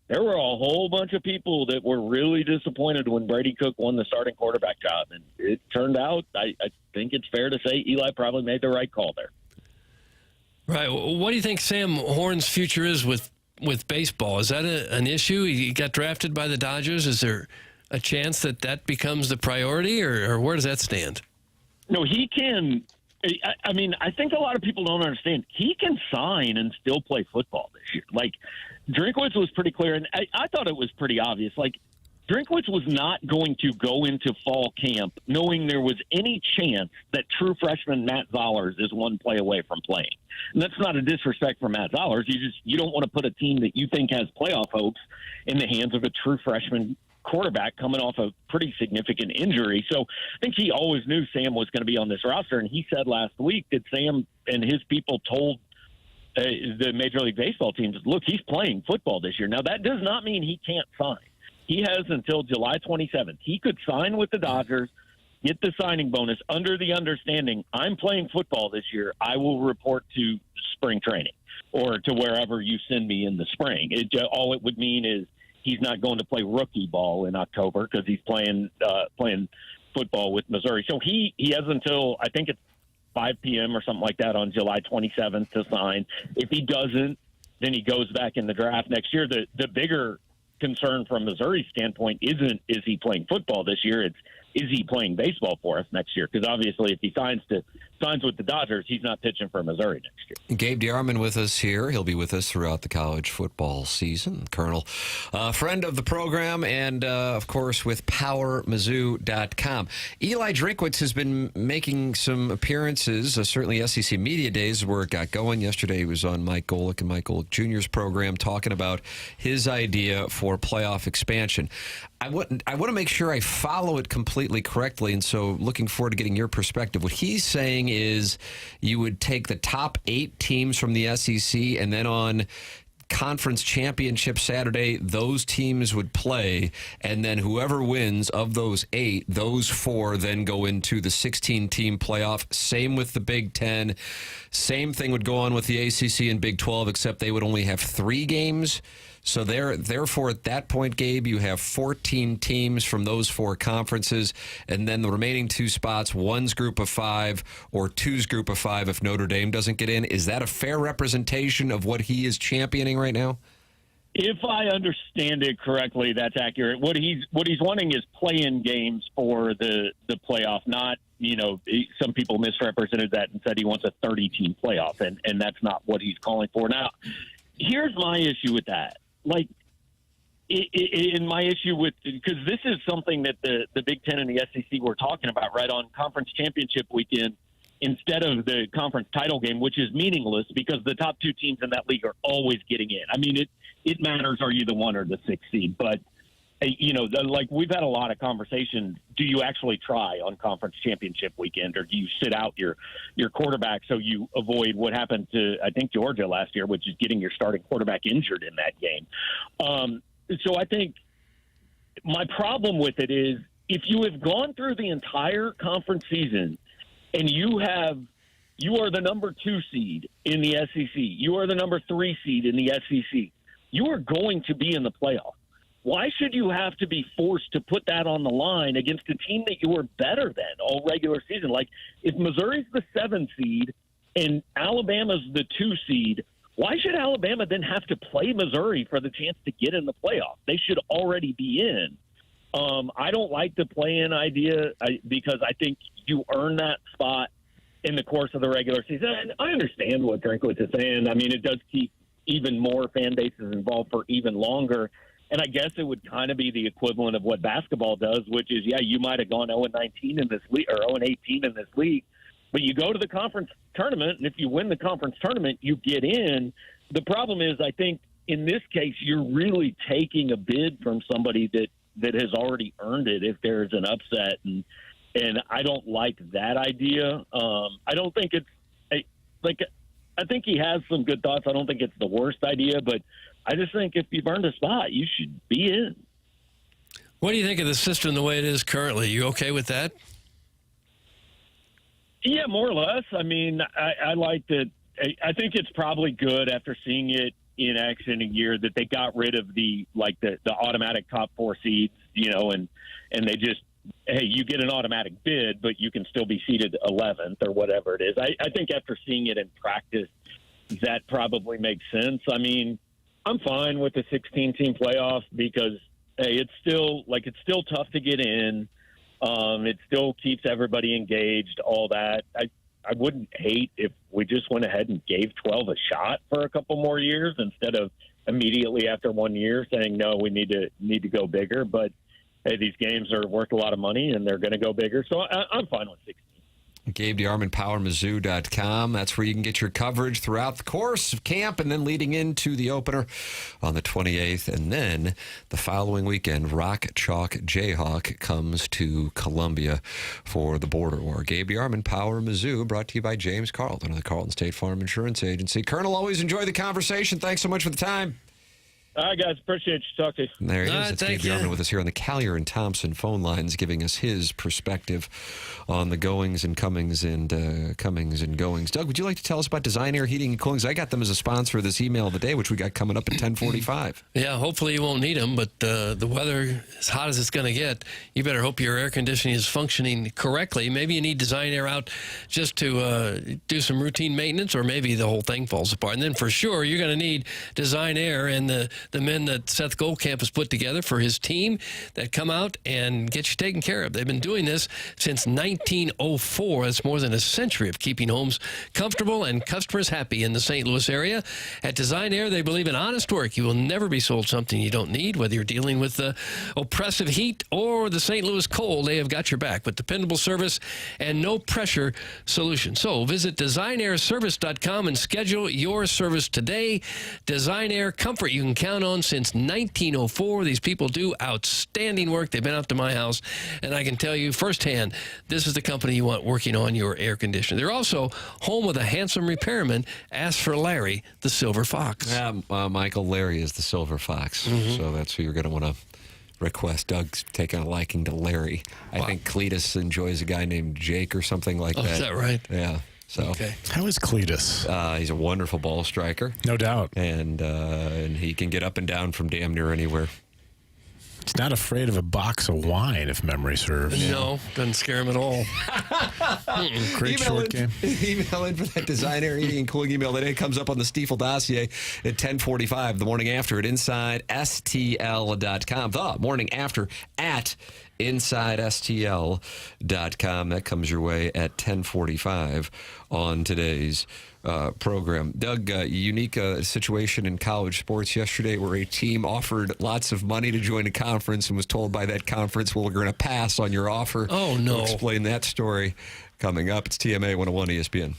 there were a whole bunch of people that were really disappointed when Brady Cook won the starting quarterback job. And it turned out, I think it's fair to say, Eli probably made the right call there. Right. What do you think Sam Horn's future is with baseball? Is that an issue? He got drafted by the Dodgers. Is there a chance that becomes the priority, or where does that stand? No, he can. I mean, I think a lot of people don't understand. He can sign and still play football this year. Like, Drinkwitz was pretty clear, and I thought it was pretty obvious. Like, Drinkwitz was not going to go into fall camp knowing there was any chance that true freshman Matt Zollers is one play away from playing. And that's not a disrespect for Matt Zollers. You don't want to put a team that you think has playoff hopes in the hands of a true freshman quarterback coming off a pretty significant injury. So I think he always knew Sam was going to be on this roster, and he said last week that Sam and his people told the Major League Baseball teams, look, he's playing football this year. Now, that does not mean he can't sign. He has until July 27th. He could sign with the Dodgers, get the signing bonus under the understanding, I'm playing football this year. I will report to spring training or to wherever you send me in the spring. All it would mean is he's not going to play rookie ball in October because he's playing football with Missouri. So he has until, I think it's 5 p.m. or something like that on July 27th to sign. If he doesn't, then he goes back in the draft next year. The bigger concern from Missouri's standpoint isn't is he playing football this year, it's is he playing baseball for us next year? Because obviously if he signs with the Dodgers, he's not pitching for Missouri next year. Gabe DeArmond with us here. He'll be with us throughout the college football season. Colonel, friend of the program, and of course with PowerMizzou.com. Eli Drinkwitz has been making some appearances, certainly SEC Media Days where it got going. Yesterday he was on Mike Golic and Mike Golic Jr.'s program talking about his idea for playoff expansion. I want to make sure I follow it completely correctly, and so looking forward to getting your perspective. What he's saying is you would take the top 8 teams from the SEC, and then on Conference Championship Saturday, those teams would play, and then whoever wins of those 8, those 4 then go into the 16-team playoff. Same with the Big Ten. Same thing would go on with the ACC and Big 12, except they would only have 3 games. So therefore, at that point, Gabe, you have 14 teams from those 4 conferences, and then the remaining 2 spots, one's group of 5 or two's group of 5 if Notre Dame doesn't get in. Is that a fair representation of what he is championing right now? If I understand it correctly, that's accurate. What he's wanting is play-in games for the playoff, not, some people misrepresented that and said he wants a 30-team playoff, and that's not what he's calling for. Now, here's my issue with that. Like, in my issue with, because this is something that the Big Ten and the SEC were talking about, right, on Conference Championship weekend instead of the conference title game, which is meaningless because the top 2 teams in that league are always getting in. I mean, it matters, are you the 1 or the 6 seed? But, like we've had a lot of conversation. Do you actually try on Conference Championship weekend, or do you sit out your quarterback so you avoid what happened to, I think, Georgia last year, which is getting your starting quarterback injured in that game? So I think my problem with it is if you have gone through the entire conference season and you are the number 2 seed in the SEC, you are the number 3 seed in the SEC, you are going to be in the playoff. Why should you have to be forced to put that on the line against a team that you were better than all regular season? Like, if Missouri's the 7 seed and Alabama's the 2 seed, why should Alabama then have to play Missouri for the chance to get in the playoff? They should already be in. I don't like the play-in idea because I think you earn that spot in the course of the regular season. And I understand what Drinkwitz is saying. I mean, it does keep even more fan bases involved for even longer. And I guess it would kind of be the equivalent of what basketball does, which is, you might have gone 0-19 in this league or 0-18 in this league, but you go to the conference tournament, and if you win the conference tournament, you get in. The problem is, I think in this case, you're really taking a bid from somebody that has already earned it if there's an upset, and I don't like that idea. I don't think it's I think he has some good thoughts. I don't think it's the worst idea, but I just think if you've earned a spot, you should be in. What do you think of the system the way it is currently? You okay with that? Yeah, more or less. I mean, I like that. I think it's probably good after seeing it in action a year that they got rid of the automatic top 4 seeds, and they just, hey, you get an automatic bid, but you can still be seated 11th or whatever it is. I think after seeing it in practice, that probably makes sense. I mean, I'm fine with the 16-team playoff because, hey, it's still tough to get in. It still keeps everybody engaged, all that. I wouldn't hate if we just went ahead and gave 12 a shot for a couple more years instead of immediately after 1 year saying, no, we need to go bigger. But, hey, these games are worth a lot of money, and they're going to go bigger. So I'm fine with 16. Gabe DeArmond, PowerMizzou.com. That's where you can get your coverage throughout the course of camp and then leading into the opener on the 28th. And then the following weekend, Rock Chalk Jayhawk comes to Columbia for the Border War. Gabe DeArmond, PowerMizzou, brought to you by James Carlton of the Carlton State Farm Insurance Agency. Colonel, always enjoy the conversation. Thanks so much for the time. All right, guys. Appreciate you. Talk to you. There he is. It's Gabe DeArmond with us here on the Callier and Thompson phone lines, giving us his perspective on the goings and comings and goings. Doug, would you like to tell us about Design Air Heating and Cooling? I got them as a sponsor of this email of the day, which we got coming up at 10:45. Yeah, hopefully you won't need them, but the weather, as hot as it's going to get, you better hope your air conditioning is functioning correctly. Maybe you need Design Air out just to do some routine maintenance, or maybe the whole thing falls apart. And then for sure, you're going to need Design Air and the men that Seth Goldcamp has put together for his team that come out and get you taken care of. They've been doing this since 1904. That's more than a century of keeping homes comfortable and customers happy in the St. Louis area. At Design Air, they believe in honest work. You will never be sold something you don't need, whether you're dealing with the oppressive heat or the St. Louis cold. They have got your back with dependable service and no pressure solution. So visit designairservice.com and schedule your service today. Design Air, comfort you can count on since 1904. These people do outstanding work. They've been out to my house, and I can tell you firsthand, this is the company you want working on your air conditioner. They're also home of a handsome repairman. Ask for Larry, the Silver Fox. Michael, Larry is the Silver Fox, so that's who you're going to want to request. Doug's taking a liking to Larry. I think Cletus enjoys a guy named Jake or something like that. Is that right? Yeah. So, okay. How is Cletus? He's a wonderful ball striker. No doubt. And he can get up and down from damn near anywhere. He's not afraid of a box of wine, if memory serves. No, doesn't scare him at all. Great short game. Email in for that Design Air Heating and Cooling email today. It comes up on the Stiefel dossier at 10:45. The morning after at InsideSTL.com. The morning after at InsideSTL.com. That comes your way at 10:45 on today's program. Doug, unique situation in college sports yesterday where a team offered lots of money to join a conference and was told by that conference, well, we're going to pass on your offer. Oh, no. We'll explain that story coming up. It's TMA 101 ESPN.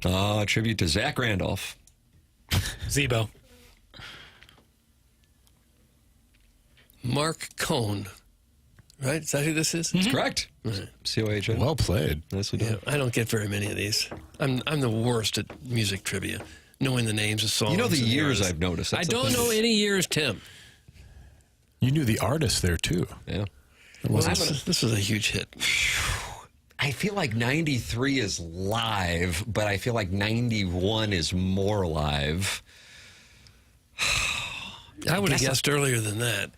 Tribute to Zach Randolph. Zebo. Mark Cohn. Right? Is that who this is? That's correct. Right. C-O-H-N. Well played. Nicely done. Yeah, I don't get very many of these. I'm the worst at music trivia, knowing the names of songs. You know the and years artists. I've noticed. I That's the don't thing. know any years, Tim. You knew the artist there, too. Yeah. Well, this was a huge hit. I feel like 93 is live, but I feel like 91 is more live. I would have guessed earlier than that.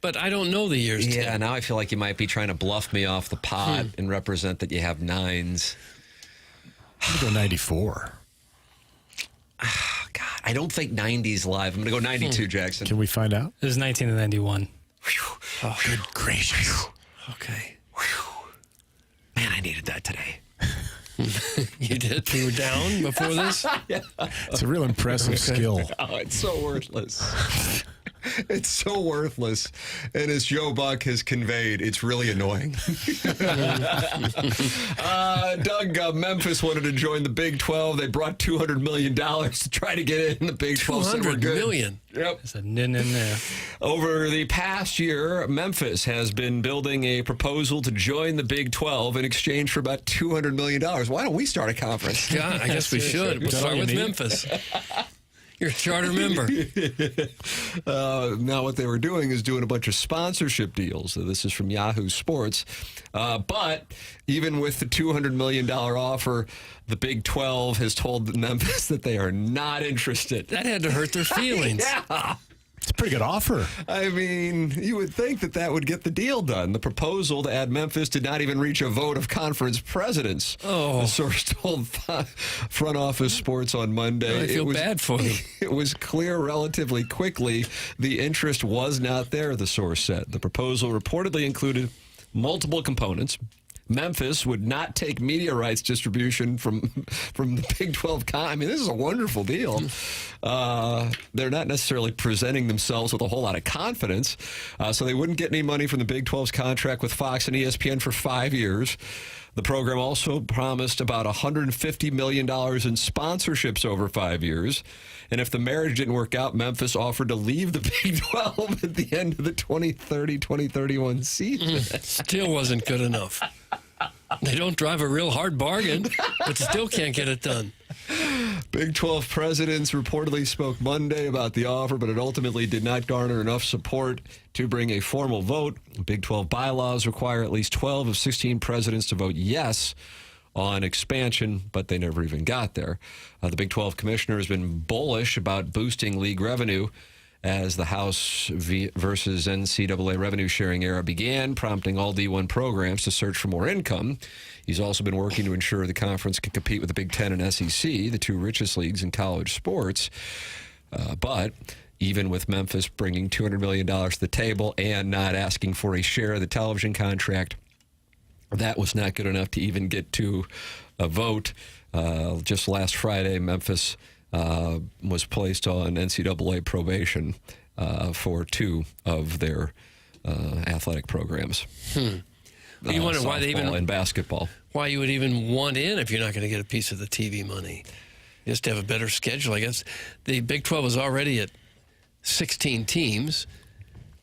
But I don't know the years, Yeah, Tim. now I feel like you might be trying to bluff me off the pot and represent that you have 9s. I'm going to go 94. God, I don't think 90's live. I'm going to go 92, Jackson. Can we find out? It was 1991. Oh, good gracious. Okay. Man, I needed that today. You did? You were down before this? Yeah. It's a real impressive skill. Oh, it's so worthless. It's so worthless. And as Joe Buck has conveyed, it's really annoying. Doug, Memphis wanted to join the Big 12. They brought $200 million to try to get in the Big 12. So we're $200 good. million. Yep. There's a nin in there. Over the past year, Memphis has been building a proposal to join the Big 12 in exchange for about $200 million. Why don't we start a conference? God, I guess we should. We'll start with Memphis. You're a charter member. Now what they were doing is doing a bunch of sponsorship deals. So this is from Yahoo Sports. But even with the $200 million offer, the Big 12 has told Memphis that they are not interested. That had to hurt their feelings. Yeah. It's a pretty good offer. I mean, you would think that that would get the deal done. The proposal to add Memphis did not even reach a vote of conference presidents. Oh. The source told Front Office Sports on Monday. I feel bad for them. It was clear relatively quickly the interest was not there, the source said. The proposal reportedly included multiple components. Memphis would not take media rights distribution from the Big 12. I mean, this is a wonderful deal. They're not necessarily presenting themselves with a whole lot of confidence, so they wouldn't get any money from the Big 12's contract with Fox and ESPN for 5 years. The program also promised about $150 million in sponsorships over 5 years. And if the marriage didn't work out, Memphis offered to leave the Big 12 at the end of the 2030-2031 season. Still wasn't good enough. They don't drive a real hard bargain, but still can't get it done. Big 12 presidents reportedly spoke Monday about the offer, but it ultimately did not garner enough support to bring a formal vote. Big 12 bylaws require at least 12 of 16 presidents to vote yes on expansion, but they never even got there. The Big 12 commissioner has been bullish about boosting league revenue as the House versus NCAA revenue sharing era began, prompting all D1 programs to search for more income. He's also been working to ensure the conference can compete with the Big Ten and SEC, the two richest leagues in college sports. But even with Memphis bringing $200 million to the table and not asking for a share of the television contract, that was not good enough to even get to a vote. Just last Friday, Memphis was placed on NCAA probation for 2 of their athletic programs. You wonder why they even and basketball. Why you would even want in if you're not going to get a piece of the TV money? Just to have a better schedule, I guess. The Big 12 is already at 16 teams,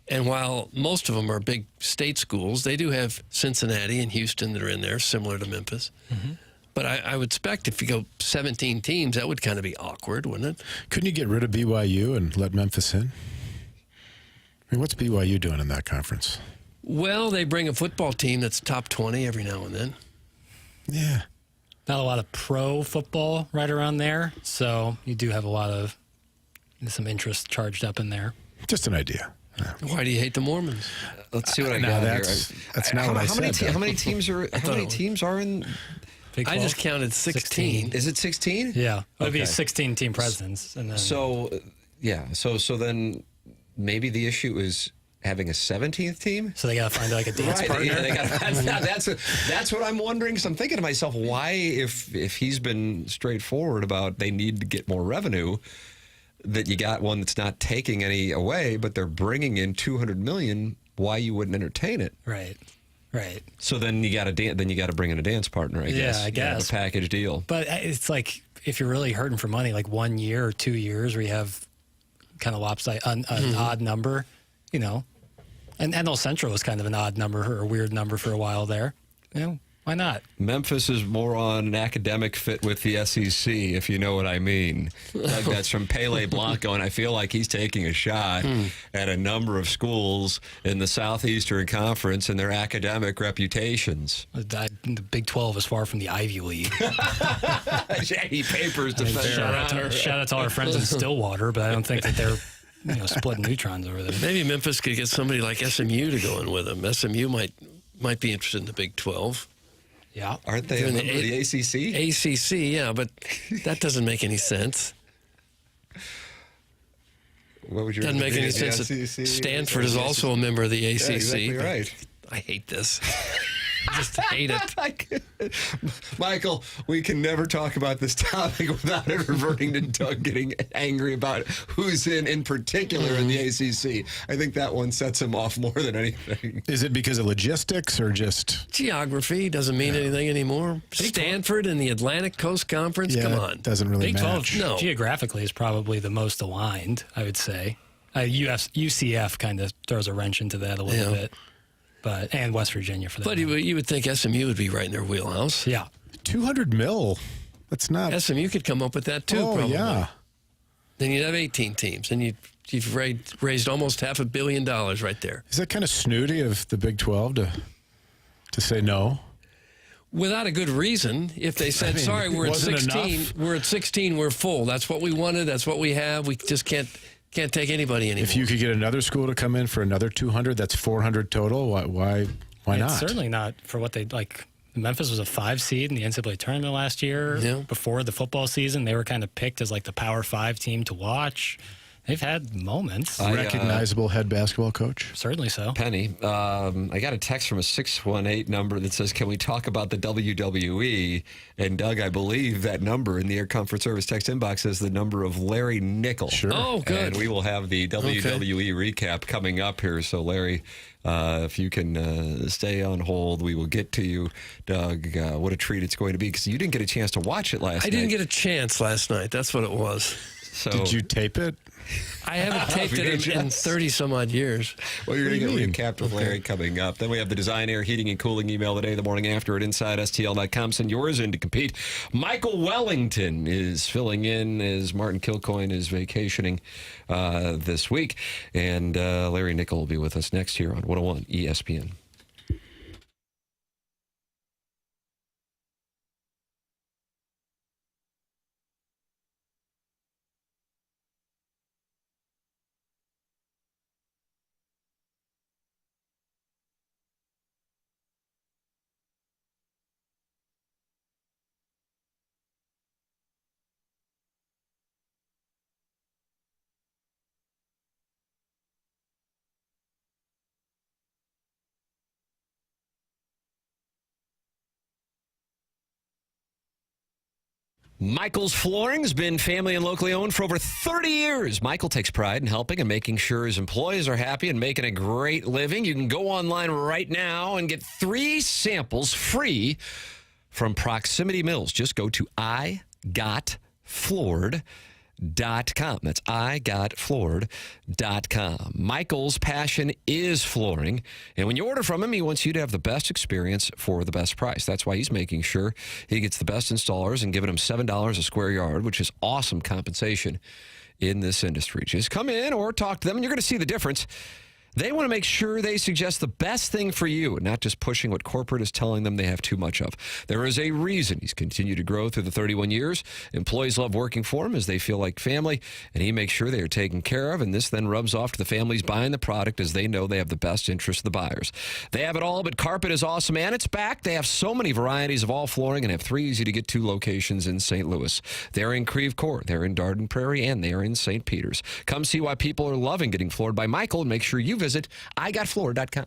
and while most of them are big state schools, they do have Cincinnati and Houston that are in there, similar to Memphis. Mm-hmm. But I would expect if you go 17 teams, that would kind of be awkward, wouldn't it? Couldn't you get rid of BYU and let Memphis in? I mean, what's BYU doing in that conference? Well, they bring a football team that's top 20 every now and then. Yeah. Not a lot of pro football right around there, so you do have a lot of some interest charged up in there. Just an idea. Why do you hate the Mormons? Let's see what I No, got that's here. not what I said. How many teams are in? Big I 12? just counted 16. Is it 16? Yeah, it would be Okay. 16 team presidents. And then, So then maybe the issue is having a 17th team? So they got to find like a dance partner? Yeah, that's what I'm wondering. Because I'm thinking to myself, why, if he's been straightforward about they need to get more revenue, that you got one that's not taking any away, but they're bringing in $200 million, why you wouldn't entertain it? Right. So then you got to bring in a dance partner, I guess. Yeah, I guess. A package deal. But it's like if you're really hurting for money, like 1 year or 2 years where you have kind of lopsided, an odd number, you know, and NL Central was kind of an odd number or a weird number for a while there. You know, why not? Memphis is more on an academic fit with the SEC, if you know what I mean. Like that's from Pele Blanco, and I feel like he's taking a shot at a number of schools in the Southeastern Conference and their academic reputations. The Big 12 is far from the Ivy League. Shady papers to shout out to all our friends in Stillwater, but I don't think that they're splitting neutrons over there. Maybe Memphis could get somebody like SMU to go in with them. SMU might be interested in the Big 12. Yeah. Aren't they a member of the ACC? ACC, yeah, but that doesn't make any sense. What would you doesn't make any sense that Stanford is also a member of the ACC. Yeah, exactly right. I hate this. I just hate it. Michael, we can never talk about this topic without it reverting to Doug getting angry about who's in particular in the ACC. I think that one sets him off more than anything. Is it because of logistics or just... Geography doesn't mean anything anymore. Stanford and the Atlantic Coast Conference, come on. It doesn't really Big 12 match. No. geographically is probably the most aligned, I would say. UCF kind of throws a wrench into that a little bit. And West Virginia for that. But you would think SMU would be right in their wheelhouse. Yeah. $200 million. That's not... SMU could come up with that too, probably. Yeah. Then you'd have 18 teams, and you've raised almost $500 million right there. Is that kind of snooty of the Big 12 to say no? Without a good reason. If they said, sorry, we're at 16, we're full. That's what we wanted, that's what we have. We just can't take anybody anymore. If you could get another school to come in for another 200, that's 400 total. Why not? Certainly not for what they like. Memphis was a 5 seed in the NCAA tournament last year. Yeah. Before the football season, they were kind of picked as like the Power 5 team to watch. They've had moments. Recognizable head basketball coach? Certainly so. Penny, I got a text from a 618 number that says, can we talk about the WWE? And Doug, I believe that number in the Air Comfort Service text inbox is the number of Larry Nickel. Sure. Oh, good. And we will have the WWE recap coming up here. So, Larry, if you can stay on hold, we will get to you. Doug, what a treat it's going to be because you didn't get a chance to watch it last night. I didn't get a chance last night. That's what it was. So, did you tape it? I haven't taped it in 30-some-odd years. Well, you're going to get recapped with Larry coming up. Then we have the Design Air Heating and Cooling email today, the morning after at InsideSTL.com. Send yours in to compete. Michael Wellington is filling in as Martin Kilcoyne is vacationing this week. And Larry Nickel will be with us next year on 101 ESPN. Michael's Flooring has been family and locally owned for over 30 years. Michael takes pride in helping and making sure his employees are happy and making a great living. You can go online right now and get 3 samples free from Proximity Mills. Just go to igotfloored.com. That's igotfloored.com. Michael's passion is flooring, and when you order from him, he wants you to have the best experience for the best price. That's why he's making sure he gets the best installers and giving them $7 a square yard, which is awesome compensation in this industry. Just come in or talk to them, and you're going to see the difference. They want to make sure they suggest the best thing for you, not just pushing what corporate is telling them they have too much of. There is a reason he's continued to grow through the 31 years. Employees love working for him as they feel like family, and he makes sure they are taken care of, and this then rubs off to the families buying the product as they know they have the best interest of the buyers. They have it all, but carpet is awesome, and it's back. They have so many varieties of all flooring and have 3 easy-to-get-to locations in St. Louis. They're in Creve Coeur, they're in Darden Prairie, and they are in St. Peters. Come see why people are loving getting floored by Michael, and make sure you visit igotfloored.com.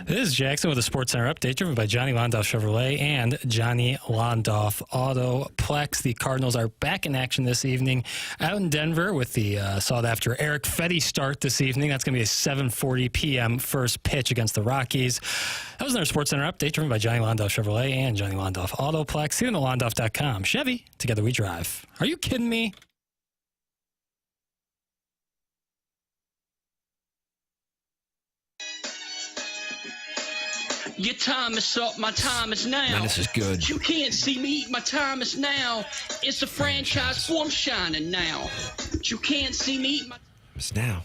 This is Jackson with a Sports Center update driven by Johnny Londoff Chevrolet and Johnny Londoff Autoplex. The Cardinals are back in action this evening out in Denver with the sought-after Eric Fedde start this evening. That's going to be a 7:40 p.m. first pitch against the Rockies. That was another Sports Center update driven by Johnny Londoff Chevrolet and Johnny Londoff Autoplex. See them at Londoff.com. Chevy, together we drive. Are you kidding me? Your time is up, my time is now. Man, this is good. You can't see me, my time is now. It's a franchise form shining now. You can't see me, my It's now.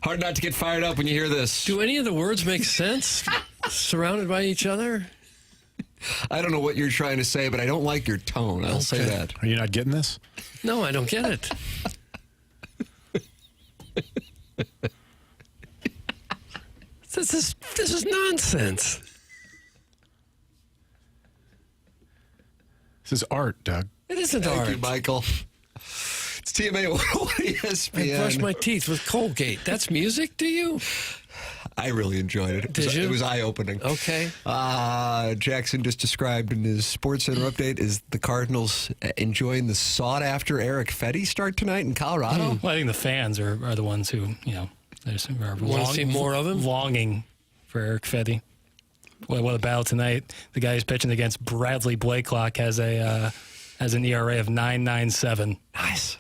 Hard not to get fired up when you hear this. Do any of the words make sense? Surrounded by each other? I don't know what you're trying to say, but I don't like your tone. I'll say that. Are you not getting this? No, I don't get it. This is nonsense. This is art, Doug. It isn't Thank art. you, Michael. It's TMA 101 ESPN. I brush my teeth with Colgate. That's music to you? I really enjoyed it. Did you? It was eye-opening. Okay. Jackson just described in his Sports Center update is the Cardinals enjoying the sought-after Eric Fedde start tonight in Colorado. Well, I think the fans are the ones who, Want to see more of him? Longing for Eric Fedde. What a battle tonight. The guy who's pitching against Bradley Blakelock has an ERA of 9.97. Nice.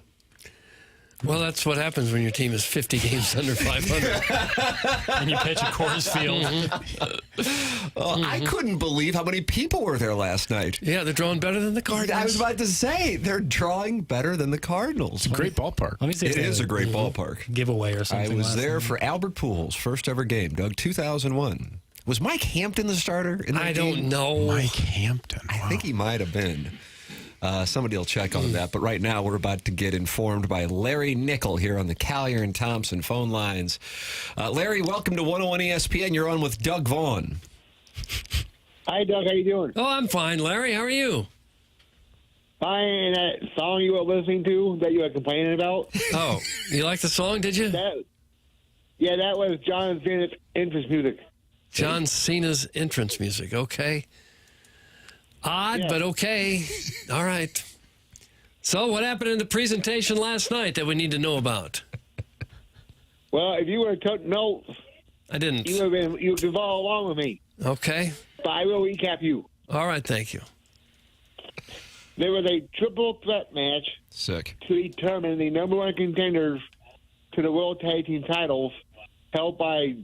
Well, that's what happens when your team is 50 games under 500. And you pitch at Coors Field. I couldn't believe how many people were there last night. Yeah, they're drawing better than the Cardinals. I was about to say, they're drawing better than the Cardinals. It's a great ballpark. Let me see if It they is had a great ballpark. giveaway or something. I was last there night. for Albert Pujols' first ever game, Doug, 2001. Was Mike Hampton the starter in that I game? don't know. Mike Hampton. I think he might have been. Somebody will check on that. But right now, we're about to get informed by Larry Nickel here on the Collier and Thompson phone lines. Larry, welcome to 101 ESPN. You're on with Doug Vaughn. Hi, Doug. How you doing? Oh, I'm fine, Larry. How are you? Fine. And that song you were listening to that you were complaining about? Oh, you like the song, did you? That was John Cena's entrance music. John Cena's entrance music. Okay. Odd, but okay. All right. So what happened in the presentation last night that we need to know about? Well, if you were took notes, I didn't. you could follow along with me. Okay. But I will recap you. All right, thank you. There was a triple threat match Sick. to determine the number one contenders to the World Tag Team titles, held by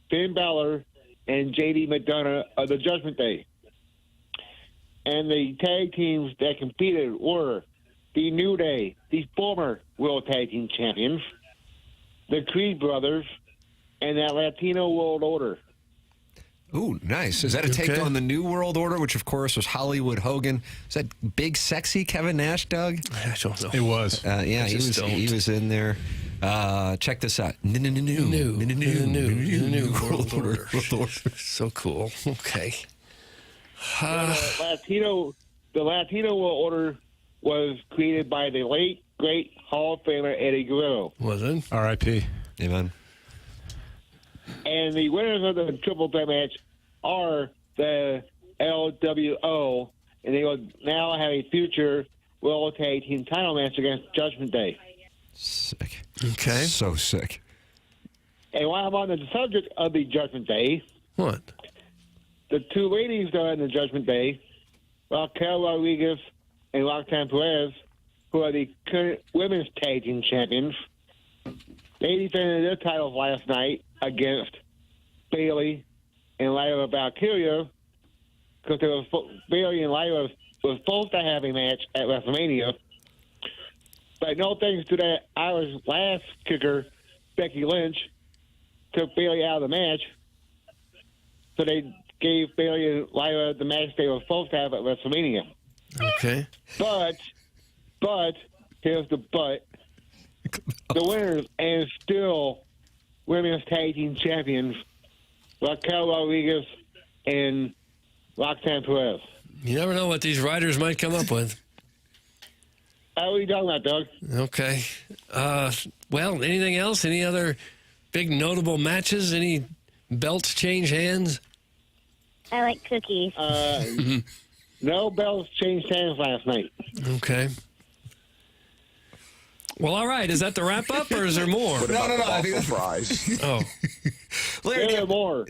Finn Balor and JD McDonough of the Judgment Day. And the tag teams that competed were the New Day, the former World Tag Team champions, the Creed brothers, and that Latino World Order. Ooh, nice. Is that a take on the New World Order, which, of course, was Hollywood Hogan? Is that big, sexy Kevin Nash, Doug? I don't know. It was. Yeah, he was in there. Check this out. New World Order. So cool. Okay. The Latino World Order was created by the late, great Hall of Famer Eddie Guerrero. Was it? R.I.P. Amen. And the winners of the triple threat match are the LWO, and they will now have a future World Tag Team title match against Judgment Day. Sick. Okay. So sick. And while I'm on the subject of the Judgment Day, what? The two ladies that are in the Judgment Day, Raquel Rodriguez and Roxanne Perez, who are the current women's tag team champions, they defended their titles last night against Bayley and Lyra Valkyria, because Bayley and Lyra were supposed to have a match at WrestleMania. But no thanks to that Irish last kicker, Becky Lynch, took Bayley out of the match. So they gave Bayley and Lyra the match they were supposed to have at WrestleMania. Okay. But, here's the but. The winners and still women's tag team champions Raquel Rodriguez, and Roxanne Perez. You never know what these riders might come up with. How are you talking about, Doug? Okay. Well, anything else? Any other big notable matches? Any belts change hands? I like cookies. No belts changed hands last night. Okay. Well, all right. Is that the wrap up, or is there more? No. I think fries. Oh, Larry, there are more.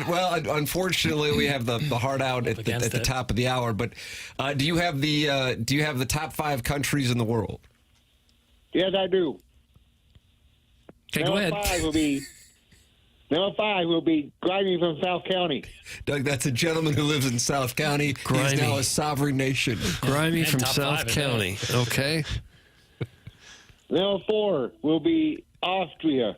Well, unfortunately, we have the hard out at the top of the hour. But do you have the top 5 countries in the world? Yes, I do. Okay, go ahead. Number 5 will be Grimy from South County. Doug, that's a gentleman who lives in South County. Grimy. He's now a sovereign nation. Grimy from South County. Okay. Number 4 will be Austria.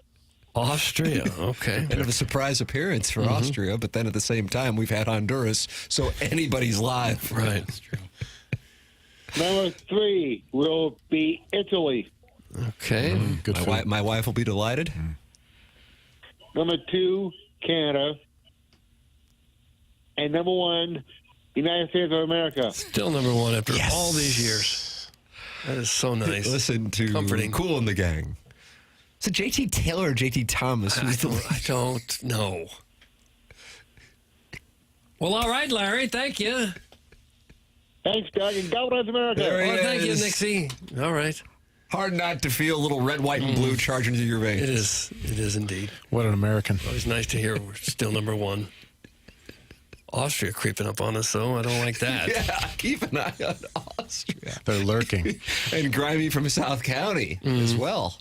Austria. Okay. Bit of a surprise appearance for Austria, but then at the same time, we've had Honduras, so anybody's live. Right. That's true. Number 3 will be Italy. Okay. Good. My wife will be delighted. Number 2, Canada. And number 1, United States of America. Still number 1 after all these years. That is so nice. Listen to Comforting. Cool in the Gang. Is it JT Taylor or JT Thomas? I don't know. Well, all right, Larry. Thank you. Thanks, Doug, and God bless America. Thank you, Nixie. All right. Hard not to feel a little red, white, and blue charging through your veins. It is. It is indeed. What an American. Always nice to hear we're still number 1. Austria creeping up on us, though. I don't like that. Yeah, keep an eye on Austria. They're lurking. And Grimy from South County as well.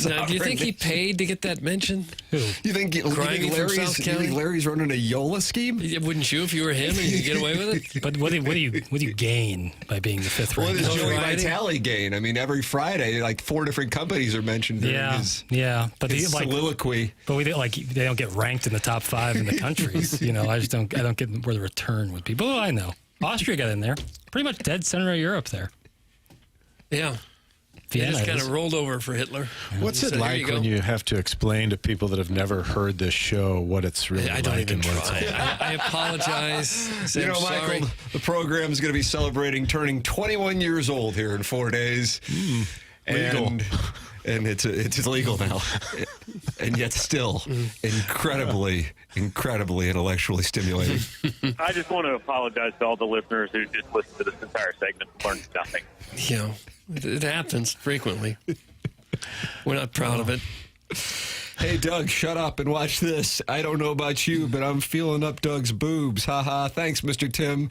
Now, do you think he paid to get that mention? Who? You think Larry's running a YOLA scheme? Wouldn't you if you were him and you could get away with it? But what do you gain by being the 5th What ranked? does Joey Vitale gain? I mean, every Friday, like 4 different companies are mentioned during his soliloquy. But they don't get ranked in the top 5 in the countries. I don't get where the return would be. But I know Austria got in there, pretty much dead center of Europe there. Yeah. He just kind of rolled over for Hitler. What's it like when you have to explain to people that have never heard this show what it's really I don't like even and what try. it's like? I apologize. Say I'm sorry. Michael, the program is going to be celebrating turning 21 years old here in 4 days. Legal. And it's legal now. And yet still incredibly intellectually stimulating. I just want to apologize to all the listeners who just listened to this entire segment and learned nothing. It happens frequently. We're not proud of it. Hey, Doug, shut up and watch this. I don't know about you, but I'm feeling up Doug's boobs. Ha. Thanks, Mr. Tim.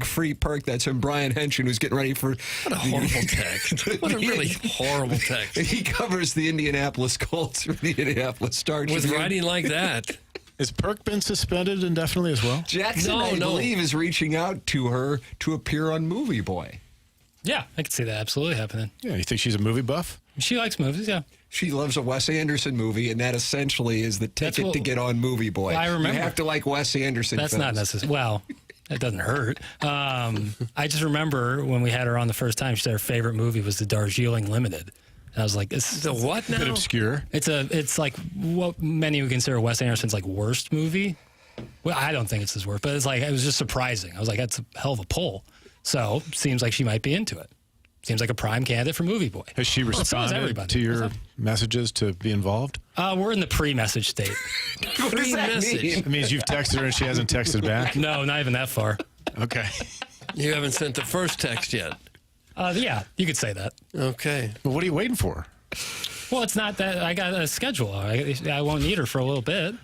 # free perk. That's from Brian Henshin, who's getting ready for... What a horrible text. What a really horrible text. He covers the Indianapolis Colts for the Indianapolis Star. With writing like that. Has Perk been suspended indefinitely as well? Jackson, I believe, is reaching out to her to appear on Movie Boy. Yeah, I could see that absolutely happening. Yeah, you think she's a movie buff? She likes movies, yeah. She loves a Wes Anderson movie, and that essentially is the ticket to get on Movie Boy. I remember. You have to like Wes Anderson That's films. not necessary. Well, that doesn't hurt. I just remember when we had her on the first time, she said her favorite movie was the Darjeeling Limited. And I was like, "It's the what now?" A bit obscure. It's like what many would consider Wes Anderson's like worst movie. Well, I don't think it's his worst, but it was just surprising. I was like, that's a hell of a pull. So seems like she might be into it. Seems like a prime candidate for Movie Boy. Has she responded to your messages to be involved? We're in the pre-message state. What does that mean? It means you've texted her and she hasn't texted back? No, not even that far. Okay. You haven't sent the first text yet? Yeah, you could say that. Okay. But what are you waiting for? Well, it's not that I got a schedule. I won't need her for a little bit.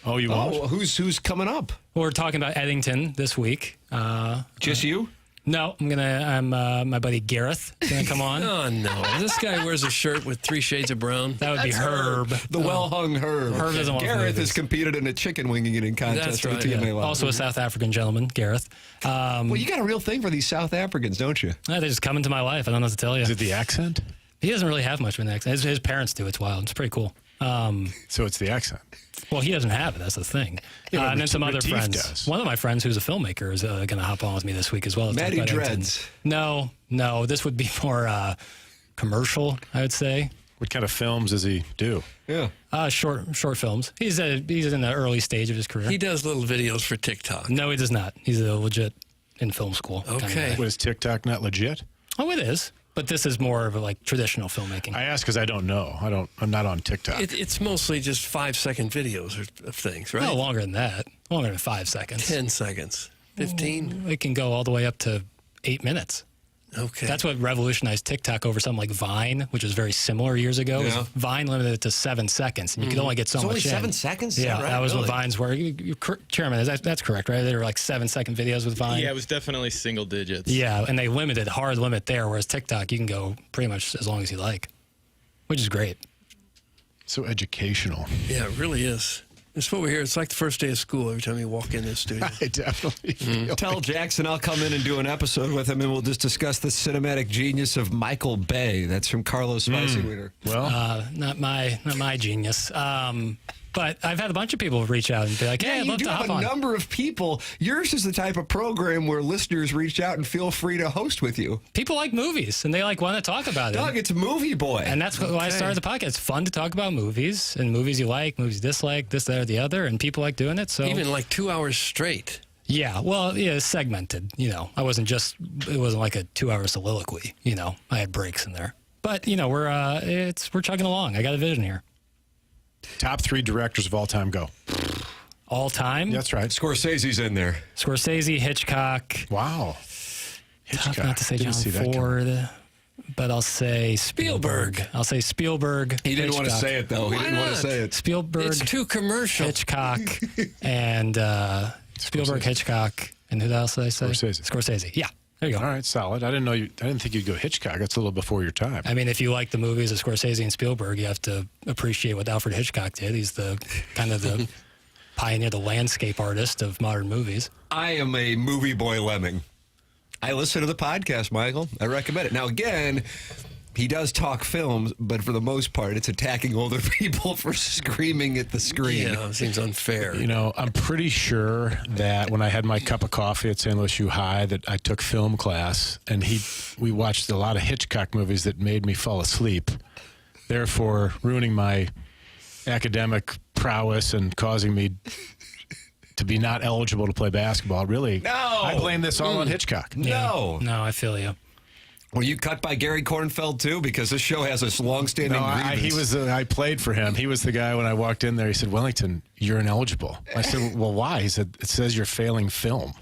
Oh, you won't? Well, who's coming up? We're talking about Eddington this week. Just you? No, my buddy Gareth is gonna come on. Oh no, this guy wears a shirt with 3 shades of brown. That would be Herb. The well-hung Herb. Herb doesn't want Gareth has competed in a chicken wing eating contest. That's right, with TMA Live. Also a South African gentleman, Gareth. Well, you got a real thing for these South Africans, don't you? They just come into my life. I don't know what to tell you. Is it the accent? He doesn't really have much of an accent. His parents do. It's wild. It's pretty cool. So it's the accent. Well, he doesn't have it. That's the thing. Yeah, and then some other friends. Does. One of my friends who's a filmmaker is going to hop on with me this week as well. Matty Dreads. No. This would be more commercial, I would say. What kind of films does he do? Yeah. Short films. He's in the early stage of his career. He does little videos for TikTok. No, he does not. He's a legit in film school. Okay. What, is TikTok not legit? Oh, it is. But this is more of a traditional filmmaking. I ask because I don't know. I'm not on TikTok. It's mostly just 5-second videos of things, right? No, longer than that. Longer than 5 seconds. 10 seconds. 15? It can go all the way up to 8 minutes. Okay. That's what revolutionized TikTok over something like Vine, which was very similar years ago. Yeah. Vine limited it to 7 seconds, and you could only get so It's much only in. 7 seconds? Is Yeah, that right? was Really? what Vines were. Chairman, that's correct, right? They were like 7-second videos with Vine. Yeah, it was definitely single digits. Yeah, and they hard limit there, whereas TikTok, you can go pretty much as long as you like, which is great. So educational. Yeah, it really is. It's what we hear. It's like the first day of school every time you walk in this studio. I definitely feel Tell Jackson I'll come in and do an episode with him, and we'll just discuss the cinematic genius of Michael Bay. That's from Carlos Spicy. Well, not my genius. But I've had a bunch of people reach out and be like, "Hey, I'd you love do to have hop a on." number of people. Yours is the type of program where listeners reach out and feel free to host with you. People like movies, and they want to talk about it. Doug, it's Movie Boy. And that's why I started the podcast. It's fun to talk about movies and movies you like, movies you dislike, this, that, or the other, and people like doing it. So Even like 2 hours straight. yeah, well, yeah, it's segmented. It wasn't like a 2-hour soliloquy. I had breaks in there, but we're chugging along. I got a vision here. top 3 directors of all time, go. All time. That's right. Scorsese's in there. Scorsese, Hitchcock. Wow. Tough not to say Didn't John see that coming. Ford, but I'll say Spielberg. I'll say Spielberg. He didn't want to Hitchcock. say it, though. He didn't want to say it. Spielberg. It's too commercial. Hitchcock, and Spielberg, Hitchcock, and who else did I say? Scorsese. Yeah, there you go. All right, solid. I didn't think you'd go Hitchcock. That's a little before your time. I mean, if you like the movies of Scorsese and Spielberg, you have to appreciate what Alfred Hitchcock did. He's the kind of the pioneer, the landscape artist of modern movies. I am a Movie Boy lemming. I listen to the podcast, Michael. I recommend it. Now, again, he does talk films, but for the most part, it's attacking older people for screaming at the screen. Yeah, it seems unfair. I'm pretty sure that when I had my cup of coffee at St. Louis U High that I took film class, and we watched a lot of Hitchcock movies that made me fall asleep, therefore ruining my academic prowess and causing me to be not eligible to play basketball. Really, No! I blame this all on Hitchcock. No. No, I feel you. Were you cut by Gary Kornfeld, too? Because this show has this long-standing grievance. I played for him. He was the guy when I walked in there. He said, "Wellington, you're ineligible." I said, "Well, why?" He said, "It says you're failing film."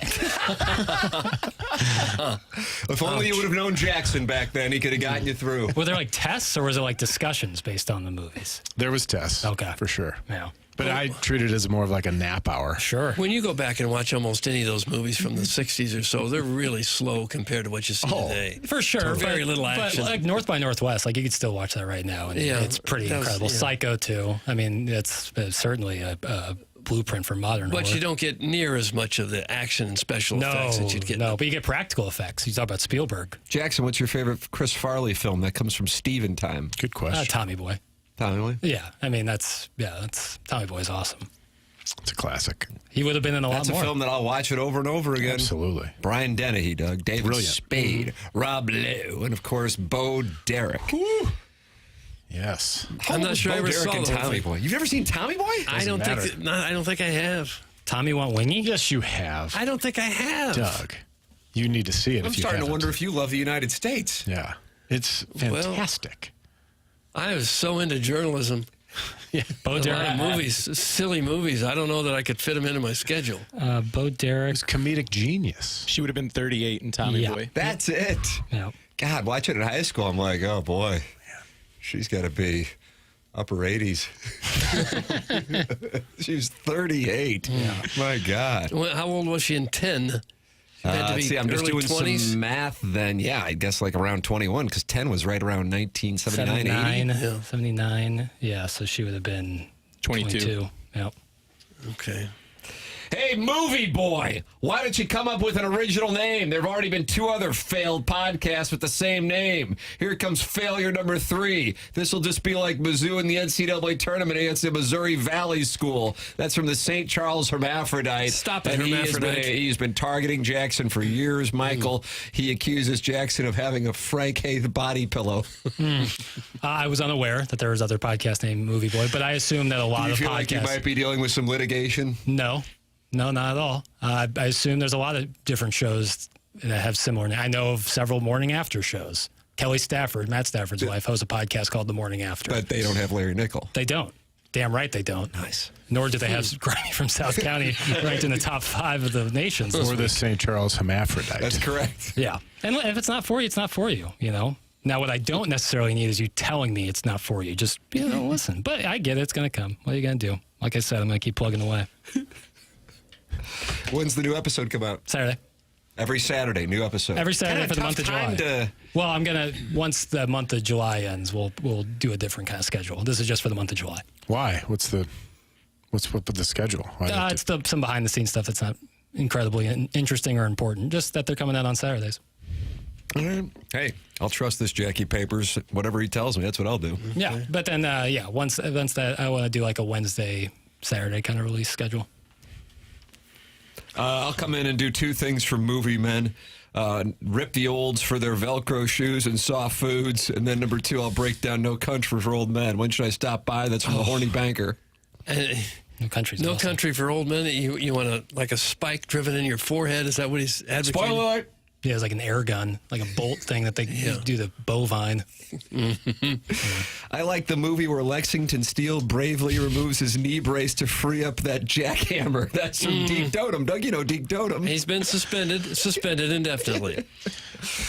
If only you would have known Jackson back then, he could have gotten you through. Were there like tests, or was it like discussions based on the movies? There was tests. Okay. For sure. Yeah. But I treated it as more of like a nap hour. Sure. When you go back and watch almost any of those movies from the 60s or so, they're really slow compared to what you see today. For sure. Very little action. But like North by Northwest, like you could still watch that right now, and it's pretty incredible. Psycho, too. I mean, it's certainly a blueprint for modern horror. But you don't get near as much of the action and special effects that you'd get. No, but you get practical effects. You talk about Spielberg. Jackson, what's your favorite Chris Farley film that comes from Steven time? Good question. Tommy Boy. Tommy Boy? Yeah, I mean, that's Tommy Boy's awesome. It's a classic. He would have been in a lot more. That's a film that I'll watch it over and over again. Absolutely. Brian Dennehy, Doug. David Brilliant. Spade. Rob Lowe. And, of course, Bo Derek. Yes. I'm not sure I ever Derek saw and the whole Tommy thing. Boy. You've never seen Tommy Boy? I don't think I have. Tommy Want Wingy? Yes, you have. I don't think I have. Doug, you need to see it I'm if you starting to haven't. wonder if you love the United States. Yeah. It's fantastic. I was so into journalism. Bo A Derek. lot of movies, silly movies. I don't know that I could fit them into my schedule. Bo Derek. It's comedic genius. She would have been 38 in Tommy Boy. That's it. Yeah. God, watch it in high school. I'm like, oh, boy. She's got to be upper 80s. She's 38. Yeah. My God. Well, how old was she in 10? Had to be I'm just early doing 20s? some math then. Yeah, I guess like around 21 because 10 was right around 1979, 80. 79. Yeah, so she would have been 22. Yep. Okay. Hey, Movie Boy, why don't you come up with an original name? There have already been 2 other failed podcasts with the same name. Here comes failure number 3. This will just be like Mizzou in the NCAA tournament against the Missouri Valley School. That's from the St. Charles Hermaphrodite. Stop it, and Hermaphrodite. He's been targeting Jackson for years, Michael. He accuses Jackson of having a Frank Haith body pillow. I was unaware that there was other podcast named Movie Boy, but I assume that a lot Do you of feel podcasts... like you might be dealing with some litigation? No, not at all. I assume there's a lot of different shows that have similar names. I know of several Morning After shows. Kelly Stafford, Matt Stafford's wife, hosts a podcast called The Morning After. But they don't have Larry Nickel. They don't. Damn right they don't. Nice. Nor do they have Grammy from South County ranked in the top 5 of the nation. Or the St. Charles Hermaphrodite. That's correct. Yeah. And if it's not for you, it's not for you, you know? Now, what I don't necessarily need is you telling me it's not for you. Just, listen. But I get it. It's going to come. What are you going to do? Like I said, I'm going to keep plugging away. When's the new episode come out? Saturday. Every Saturday, new episode. Every Saturday for the month of July. To... Well, I'm going to, once the month of July ends, we'll do a different kind of schedule. This is just for the month of July. Why? What's with the schedule? It's some behind-the-scenes stuff that's not incredibly interesting or important, just that they're coming out on Saturdays. Hey, I'll trust this Jackie Papers. Whatever he tells me, that's what I'll do. Yeah, but then, once that, I want to do like a Wednesday, Saturday kind of release schedule. I'll come in and do 2 things for movie men. Rip the olds for their Velcro shoes and soft foods. And then number 2, I'll break down No Country for Old Men. When should I stop by? That's from the Horny Banker. No Country's No awesome. Country for Old Men. You want like a spike driven in your forehead? Is that what he's advocating? Spoiler alert. Yeah, it's like an air gun, like a bolt thing that they do the bovine. I like the movie where Lexington Steele bravely removes his knee brace to free up that jackhammer. That's from Deke Dotem. Doug, you know Deke Dotem. He's been suspended indefinitely.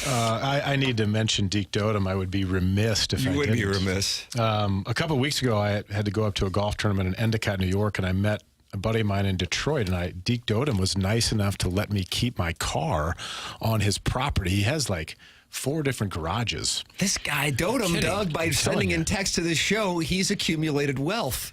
I need to mention Deke Dotem. I would be remiss if I didn't. You would be remiss. A couple of weeks ago, I had to go up to a golf tournament in Endicott, New York, and I met a buddy of mine in Detroit, and Deke Dotem was nice enough to let me keep my car on his property. He has like 4 different garages. This guy, Dotem, Doug, by sending in text to this show, he's accumulated wealth.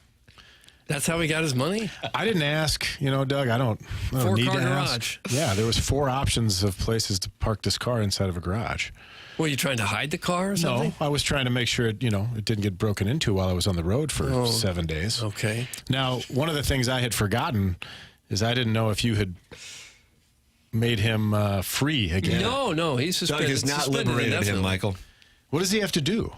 That's how he got his money? I didn't ask, Doug. I don't need to garage. Ask. Yeah, there was 4 options of places to park this car inside of a garage. Were you trying to hide the car or something? No, I was trying to make sure it didn't get broken into while I was on the road for 7 days. Okay. Now, one of the things I had forgotten is I didn't know if you had made him free again. No, he's suspended. Doug has not liberated him, Michael. What does he have to do?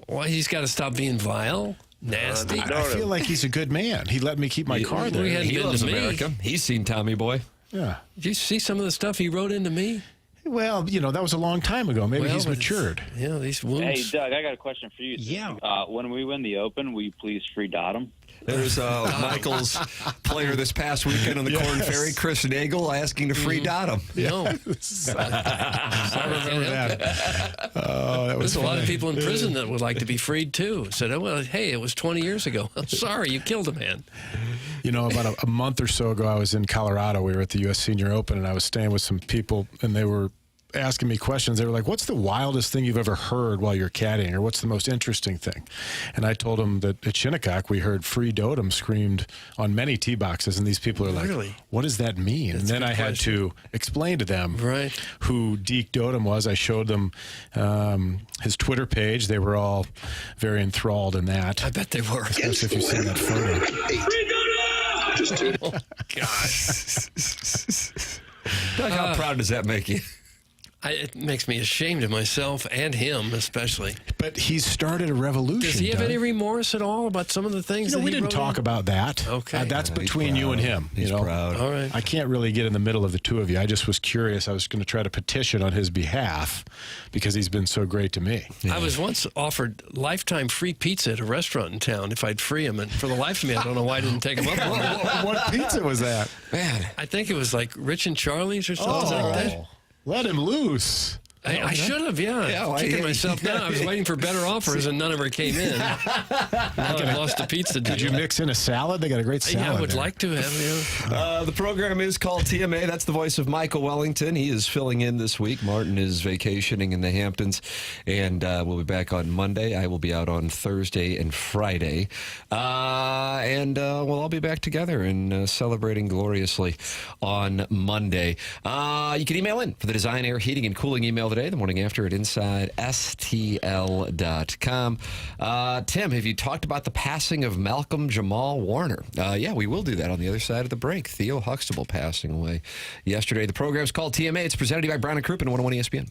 Well, he's got to stop being vile, nasty. I feel like he's a good man. He let me keep my car there. He loves America. He's seen Tommy Boy. Yeah. Did you see some of the stuff he wrote into me? Well, that was a long time ago. Maybe he's matured. Yeah, these wounds. Hey, Doug, I got a question for you. Yeah. When we win the Open, will you please free Dottam? There's Michael's player this past weekend on the Corn Ferry, Chris Nagel, asking to free Dottam. No. I remember that. Oh, that was There's a lot of people in prison that would like to be freed, too. Said, hey, it was 20 years ago. I'm sorry, you killed a man. About a month or so ago, I was in Colorado. We were at the U.S. Senior Open, and I was staying with some people, and they were asking me questions. They were like, what's the wildest thing you've ever heard while you're caddying, or what's the most interesting thing? And I told them that at Shinnecock, we heard free Dotem screamed on many tee boxes, and these people are like, really? What does that mean? That's and then I had to explain to them who Deke Dotem was. I showed them his Twitter page. They were all very enthralled in that. I bet they were. Especially if you've seen that photo. Oh, gosh. Doug, how proud does that make you? It makes me ashamed of myself and him, especially. But he's started a revolution. Does he have any remorse at all about some of the things that we didn't talk about that. Okay. That's between you and him. He's proud. All right. I can't really get in the middle of the two of you. I just was curious. I was going to try to petition on his behalf because he's been so great to me. I was once offered lifetime free pizza at a restaurant in town if I'd free him. And for the life of me, I don't know why I didn't take him up on it. What pizza was that? Man. I think it was like Rich and Charlie's or something like that. Let him loose. I should have, yeah. Kicking myself now. I was waiting for better offers, and none of them came in. Now I've lost a pizza deal. Did you mix in a salad? They got a great salad. Yeah, I would there. like to have. The program is called TMA. That's the voice of Michael Wellington. He is filling in this week. Martin is vacationing in the Hamptons, and we'll be back on Monday. I will be out on Thursday and Friday. And we'll all be back together and celebrating gloriously on Monday. You can email in for the Design, Air, Heating, and Cooling email today, the morning after at InsideSTL.com. Tim, have you talked about the passing of Malcolm-Jamal Warner? Yeah, we will do that on the other side of the break. Theo Huxtable passing away yesterday. The program's called TMA. It's presented to you by Brown & Crouppen, 101 ESPN.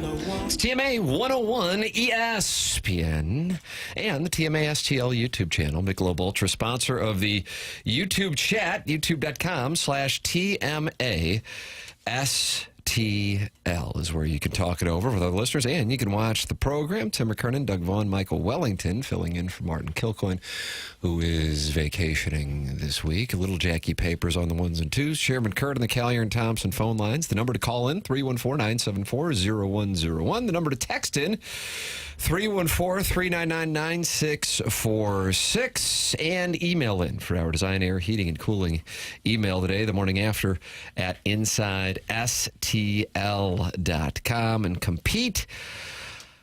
It's TMA 101 ESPN and the TMA STL YouTube channel. Michelob Ultra, sponsor of the YouTube chat, youtube.com/TMA STL is where you can talk it over with other listeners, and you can watch the program. Tim McKernan, Doug Vaughn, Michael Wellington filling in for Martin Kilcoyne, who is vacationing this week. Little Jackie Papers on the ones and twos. Chairman Kurt and the Callier and Thompson phone lines. The number to call in, 314-974-0101. The number to text in, 314-399-9646. And email in for our design, air, heating, and cooling email today, the morning after at InsideSTL.com, and compete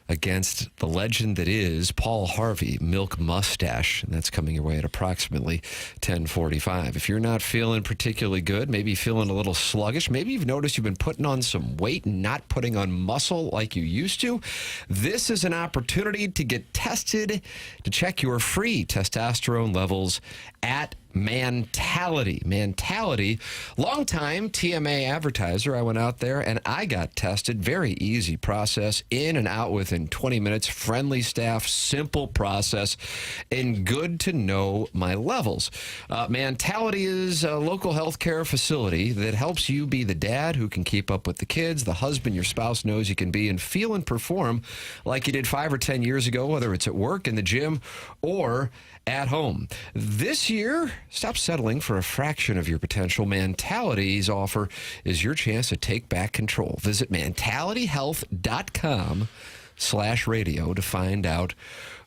against the legend that is Paul Harvey, Milk Mustache. And that's coming your way at approximately 10:45. If you're not feeling particularly good, maybe feeling a little sluggish, maybe you've noticed you've been putting on some weight and not putting on muscle like you used to, this is an opportunity to get tested to check your free testosterone levels at Mentality. Mentality, longtime TMA advertiser. I went out there and I got tested. Very easy process, in and out within 20 minutes. Friendly staff, simple process, and good to know my levels. Mentality is a local healthcare facility that helps you be the dad who can keep up with the kids, the husband your spouse knows you can be, and feel and perform like you did 5 or 10 years ago, whether it's at work, in the gym, or at home. This year, stop settling for a fraction of your potential. Mentality's offer is your chance to take back control. Visit mentalityhealth.com/radio to find out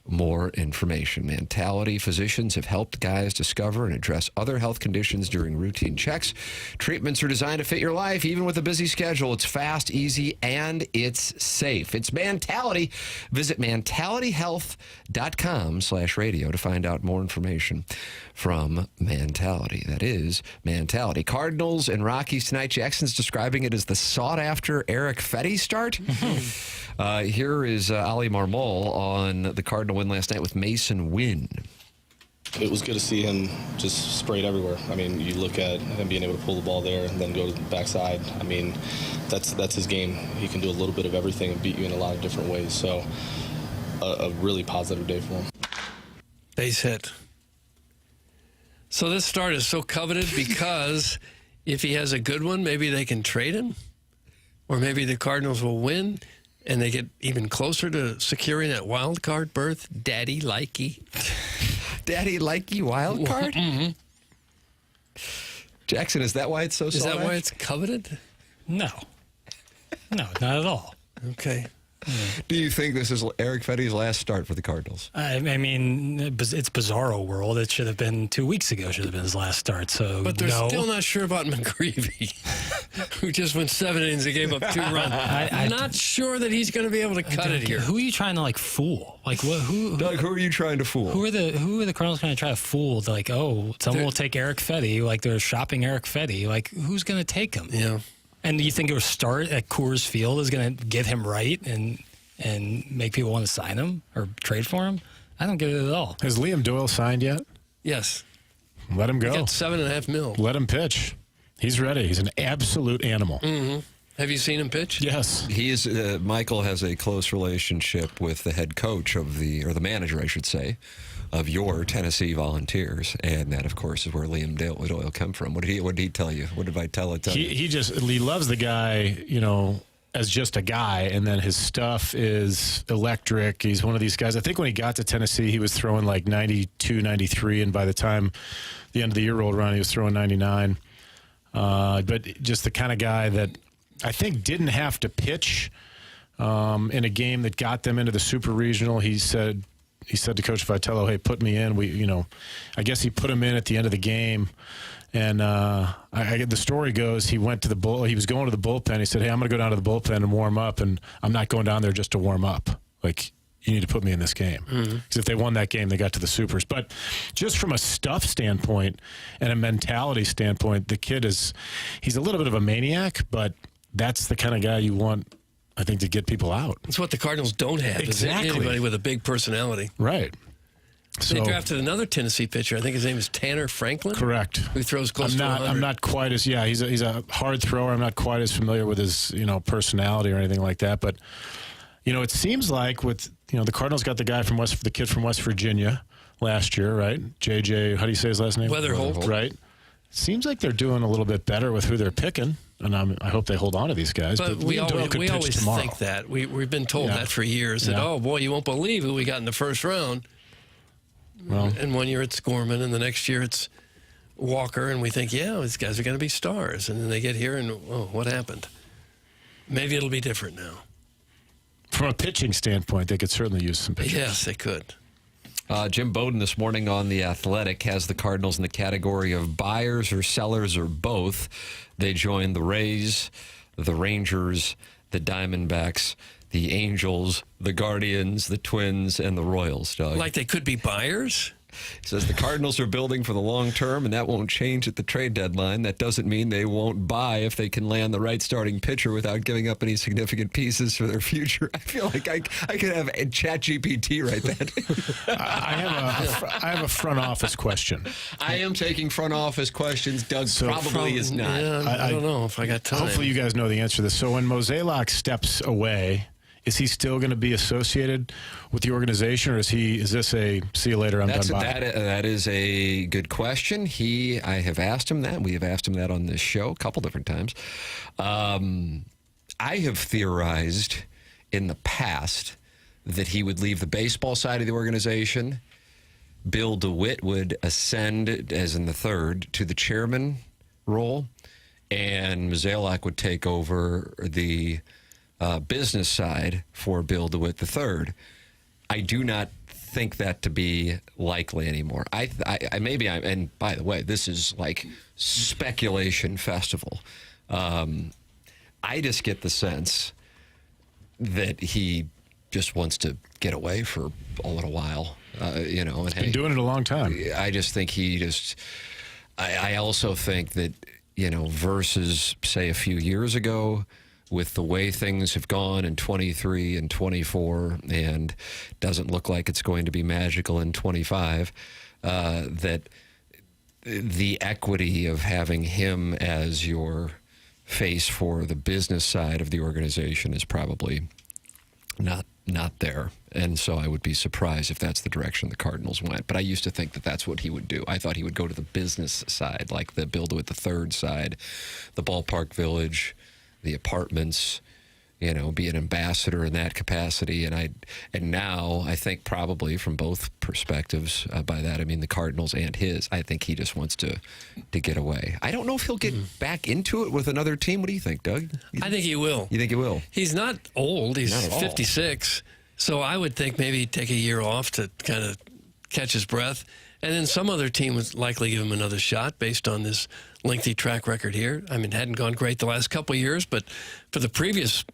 more information. Mentality physicians have helped guys discover and address other health conditions during routine checks. Treatments are designed to fit your life, even with a busy schedule. It's fast, easy, and it's safe. It's Mentality. Visit mentalityhealth.com/radio to find out more information from Mentality. That is Mentality. Cardinals and Rockies tonight. Jackson's describing it as the sought-after Eric Fedde start. Here is Ali Marmol on the Cardinal win last night with Mason Wynn. It was good to see him just sprayed everywhere. I mean, you look at him being able to pull the ball there and then go to the backside. I mean, that's his game. He can do a little bit of everything and beat you in a lot of different ways. So a really positive day for him. Base hit. So this start is so coveted because if he has a good one, maybe they can trade him, or maybe the Cardinals will win and they get even closer to securing that wild card berth. Daddy likey. Daddy likey wild card? Mm-hmm. Jackson, is that why it's so Is that why it's coveted? No. No, not at all. Okay. Do you think this is Eric Fedde's last start for the Cardinals? I mean, it's bizarro world. It should have been 2 weeks ago. Should have been his last start. So, but they're still not sure about McGreevy, who just went 7 innings and gave up 2 runs. I'm not sure that he's going to be able to cut it here. Who are you trying to fool? Who? Doug, who are you trying to fool? Who are the Cardinals going to try to fool? Someone will take Eric Fedde. Like they're shopping Eric Fedde. Like who's going to take him? Yeah. And you think a start at Coors Field is going to get him right and make people want to sign him or trade for him? I don't get it at all. Has Liam Doyle signed yet? Yes. Let him go. He got $7.5 million. Let him pitch. He's ready. He's an absolute animal. Mm-hmm. Have you seen him pitch? Yes. He is. Michael has a close relationship with the head coach or the manager, I should say, of your Tennessee Volunteers, and that, of course, is where Liam Doyle come from. What did he tell you? What did Vitella tell you? He loves the guy, as just a guy, and then his stuff is electric. He's one of these guys. I think when he got to Tennessee, he was throwing like 92, 93, and by the time the end of the year rolled around, he was throwing 99. But just the kind of guy that I think didn't have to pitch in a game that got them into the Super Regional. He said to Coach Vitello, "Hey, put me in." I guess he put him in at the end of the game. And the story goes, he went to he was going to the bullpen. He said, "Hey, I'm going to go down to the bullpen and warm up, and I'm not going down there just to warm up. Like, you need to put me in this game." Because if they won that game, they got to the Supers. But just from a stuff standpoint and a mentality standpoint, the kid he's a little bit of a maniac, but that's the kind of guy you want, I think, to get people out. It's what the Cardinals don't have. Exactly. Is anybody with a big personality. Right. So, they drafted another Tennessee pitcher. I think his name is Tanner Franklin. Correct. Who throws close to 100. I'm not quite as he's a hard thrower. I'm not quite as familiar with his personality or anything like that. But it seems like with the Cardinals got the kid from West Virginia last year, right? JJ, how do you say his last name? Weatherholt. Right. Seems like they're doing a little bit better with who they're picking, and I hope they hold on to these guys. But we always think that. We've been told that for years. That, oh, boy, you won't believe who we got in the first round. Well, and one year it's Gorman, and the next year it's Walker, and we think, yeah, these guys are going to be stars. And then they get here, and, oh, what happened? Maybe it'll be different now. From a pitching standpoint, they could certainly use some pitchers. Yes, they could. Jim Bowden this morning on The Athletic has the Cardinals in the category of buyers or sellers or both. They joined the Rays, the Rangers, the Diamondbacks, the Angels, the Guardians, the Twins, and the Royals, Doug. Like they could be buyers? He says the Cardinals are building for the long term, and that won't change at the trade deadline. That doesn't mean they won't buy if they can land the right starting pitcher without giving up any significant pieces for their future. I feel like I could have ChatGPT write that. I have a front office question. I am taking front office questions. Doug probably is not. Yeah, I don't know if I got time. Hopefully you guys know the answer to this. So when Mozeliak steps away, is he still going to be associated with the organization, or is this a see you later, I'm done by? That is a good question. I have asked him that. We have asked him that on this show a couple different times. I have theorized in the past that he would leave the baseball side of the organization. Bill DeWitt would ascend, as in the third, to the chairman role, and Mozeliak would take over the business side for Bill DeWitt III. I do not think that to be likely anymore. And by the way, this is like speculation festival. I just get the sense that he just wants to get away for a little while, and been doing it a long time. I just think I also think that, versus say a few years ago, with the way things have gone in 23 and 24, and doesn't look like it's going to be magical in 25, that the equity of having him as your face for the business side of the organization is probably not there. And so I would be surprised if that's the direction the Cardinals went. But I used to think that that's what he would do. I thought he would go to the business side, like the Bill DeWitt III side, the ballpark village, the apartments, be an ambassador in that capacity. And now I think probably from both perspectives, by that I mean the Cardinals and his, I think he just wants to get away. I don't know if he'll get back into it with another team. What do you think, Doug? I think he will. You think he will? He's not old. He's 56. So I would think maybe he'd take a year off to kind of catch his breath. And then some other team would likely give him another shot based on this lengthy track record here. I mean, it hadn't gone great the last couple of years, but for the previous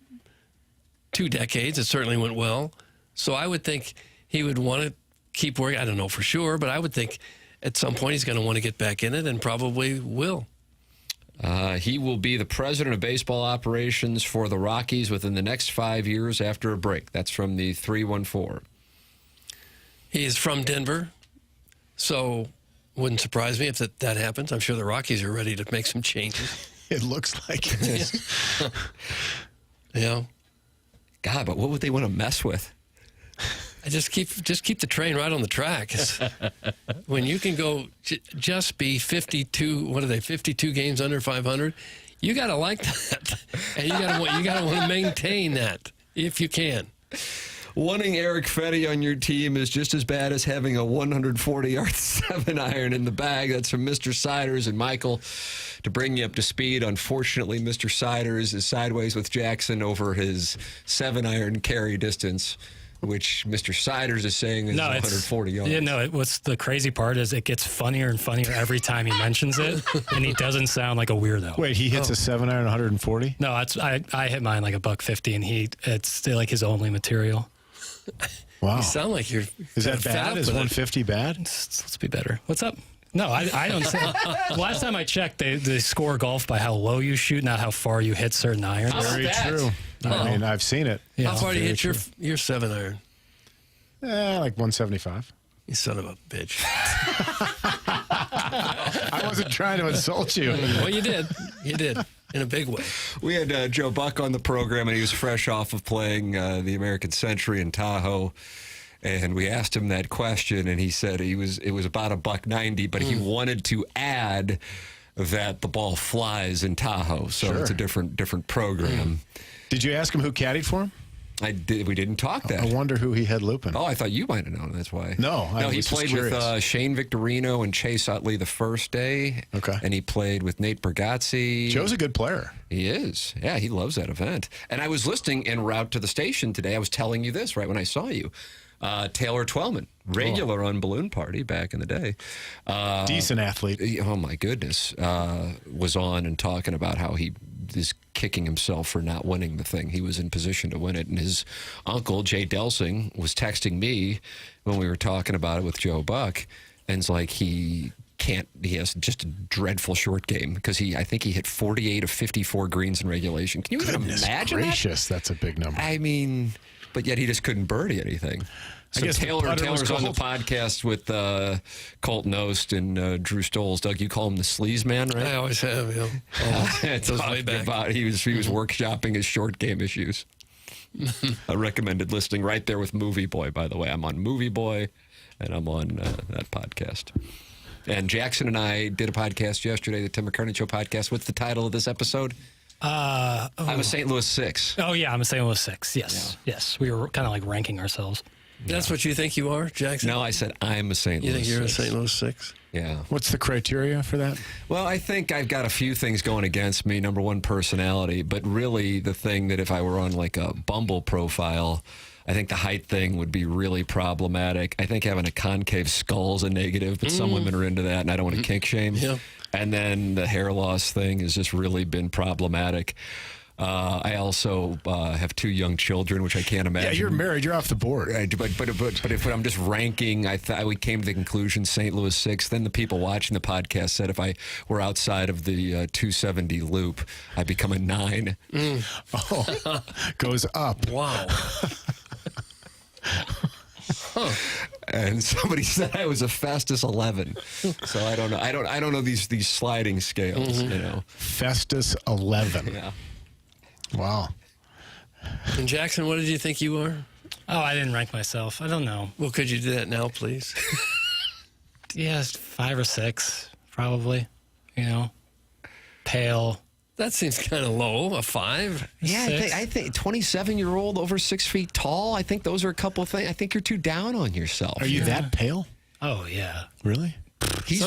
2 decades, it certainly went well. So I would think he would want to keep working. I don't know for sure, but I would think at some point he's going to want to get back in it and probably will. He will be the president of baseball operations for the Rockies within the next 5 years after a break. That's from the 314. He is from Denver. So wouldn't surprise me if that happens. I'm sure the Rockies are ready to make some changes. It looks like it. Yeah. God, but what would they want to mess with? I just keep the train right on the track. When you can go just be 52 games under 500, you got to like that. And you got to want to maintain that if you can. Wanting Eric Fedde on your team is just as bad as having a 140-yard 7-iron in the bag. That's from Mr. Siders and Michael. To bring you up to speed, unfortunately, Mr. Siders is sideways with Jackson over his 7-iron carry distance, which Mr. Siders is saying is 140 yards. Yeah, no, what's the crazy part is it gets funnier and funnier every time he mentions it, and he doesn't sound like a weirdo. Wait, he hits a 7-iron 140? No, I hit mine like $150, and it's still like his only material. Wow. You sound like you're... Is that bad? Is 150 bad? Let's be better. What's up? No, I don't say. Last time I checked, they score golf by how low you shoot, not how far you hit certain irons. Very true. I mean, I've seen it. How far do you hit your 7-iron? Like 175. You son of a bitch. I wasn't trying to insult you. Well, you did. You did. In a big way. We had Joe Buck on the program, and he was fresh off of playing the American Century in Tahoe. And we asked him that question, and he said it was about $1.90, but he wanted to add that the ball flies in Tahoe, so it's a different program. Did you ask him who caddied for him? I did. We didn't talk that. I wonder who he had looping. Oh, I thought you might have known. That's why. No, he played with Shane Victorino and Chase Utley the first day. Okay. And he played with Nate Bargatze. Joe's a good player. He is. Yeah, he loves that event. And I was listening en route to the station today. I was telling you this right when I saw you. Taylor Twellman, regular on Balloon Party back in the day. Decent athlete. Oh, my goodness. Was on and talking about how he is kicking himself for not winning the thing. He was in position to win it. And his uncle, Jay Delsing, was texting me when we were talking about it with Joe Buck. And it's like he has just a dreadful short game because I think he hit 48 of 54 greens in regulation. Can you even imagine gracious, that's a big number. I mean, but yet he just couldn't birdie anything. So Taylor's on the podcast with Colton Ost and Drew Stoles. Doug, you call him the sleaze man, right? I always have, Talking about he was workshopping his short game issues. A recommended listing right there with Movie Boy, by the way. I'm on Movie Boy, and I'm on that podcast. And Jackson and I did a podcast yesterday, the Tim McKernan Show podcast. What's the title of this episode? I'm a St. Louis 6. Oh, yeah, I'm a St. Louis 6. Yes, yes. We were kind of like ranking ourselves. That's what you think you are, Jackson? No, I said I'm a St. Louis 6. You think you're a St. Louis 6? Yeah. What's the criteria for that? Well, I think I've got a few things going against me. Number one, personality. But really, the thing that if I were on like a Bumble profile, I think the height thing would be really problematic. I think having a concave skull is a negative, but some women are into that, and I don't want to kink shame. Yeah. And then the hair loss thing has just really been problematic. I also have 2 young children, which I can't imagine. Yeah, you're married. You're off the board. But if I'm just ranking, we came to the conclusion St. Louis 6. Then the people watching the podcast said if I were outside of the 270 loop, I become a 9. Oh, goes up. Wow. Huh. And somebody said I was a Festus 11. So I don't know. I don't know these sliding scales. You know, Festus 11. Yeah. Wow. And Jackson, what did you think you were? Oh, I didn't rank myself. I don't know. Well, could you do that now, please? Yeah, 5 or 6, probably. You know, pale. That seems kind of low. A 5? Yeah, I think 27-year-old over 6 feet tall. I think those are a couple of things. I think you're too down on yourself. Are you that pale? Oh yeah. Really? He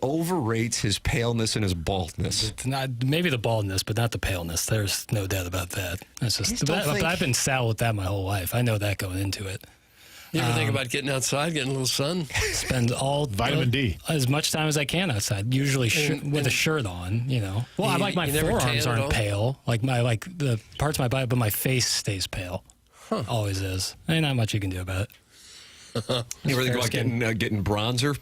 overrates his paleness and his baldness. It's not maybe the baldness, but not the paleness. There's no doubt about that. That's just. But I've been saddled with that my whole life. I know that going into it. You ever think about getting outside, getting a little sun? Spend all vitamin D as much time as I can outside. Usually with a shirt on. You know. Well, I like my forearms aren't pale. Like the parts of my body, but my face stays pale. Huh. Always is. Ain't not much you can do about it. You ever think about getting bronzer?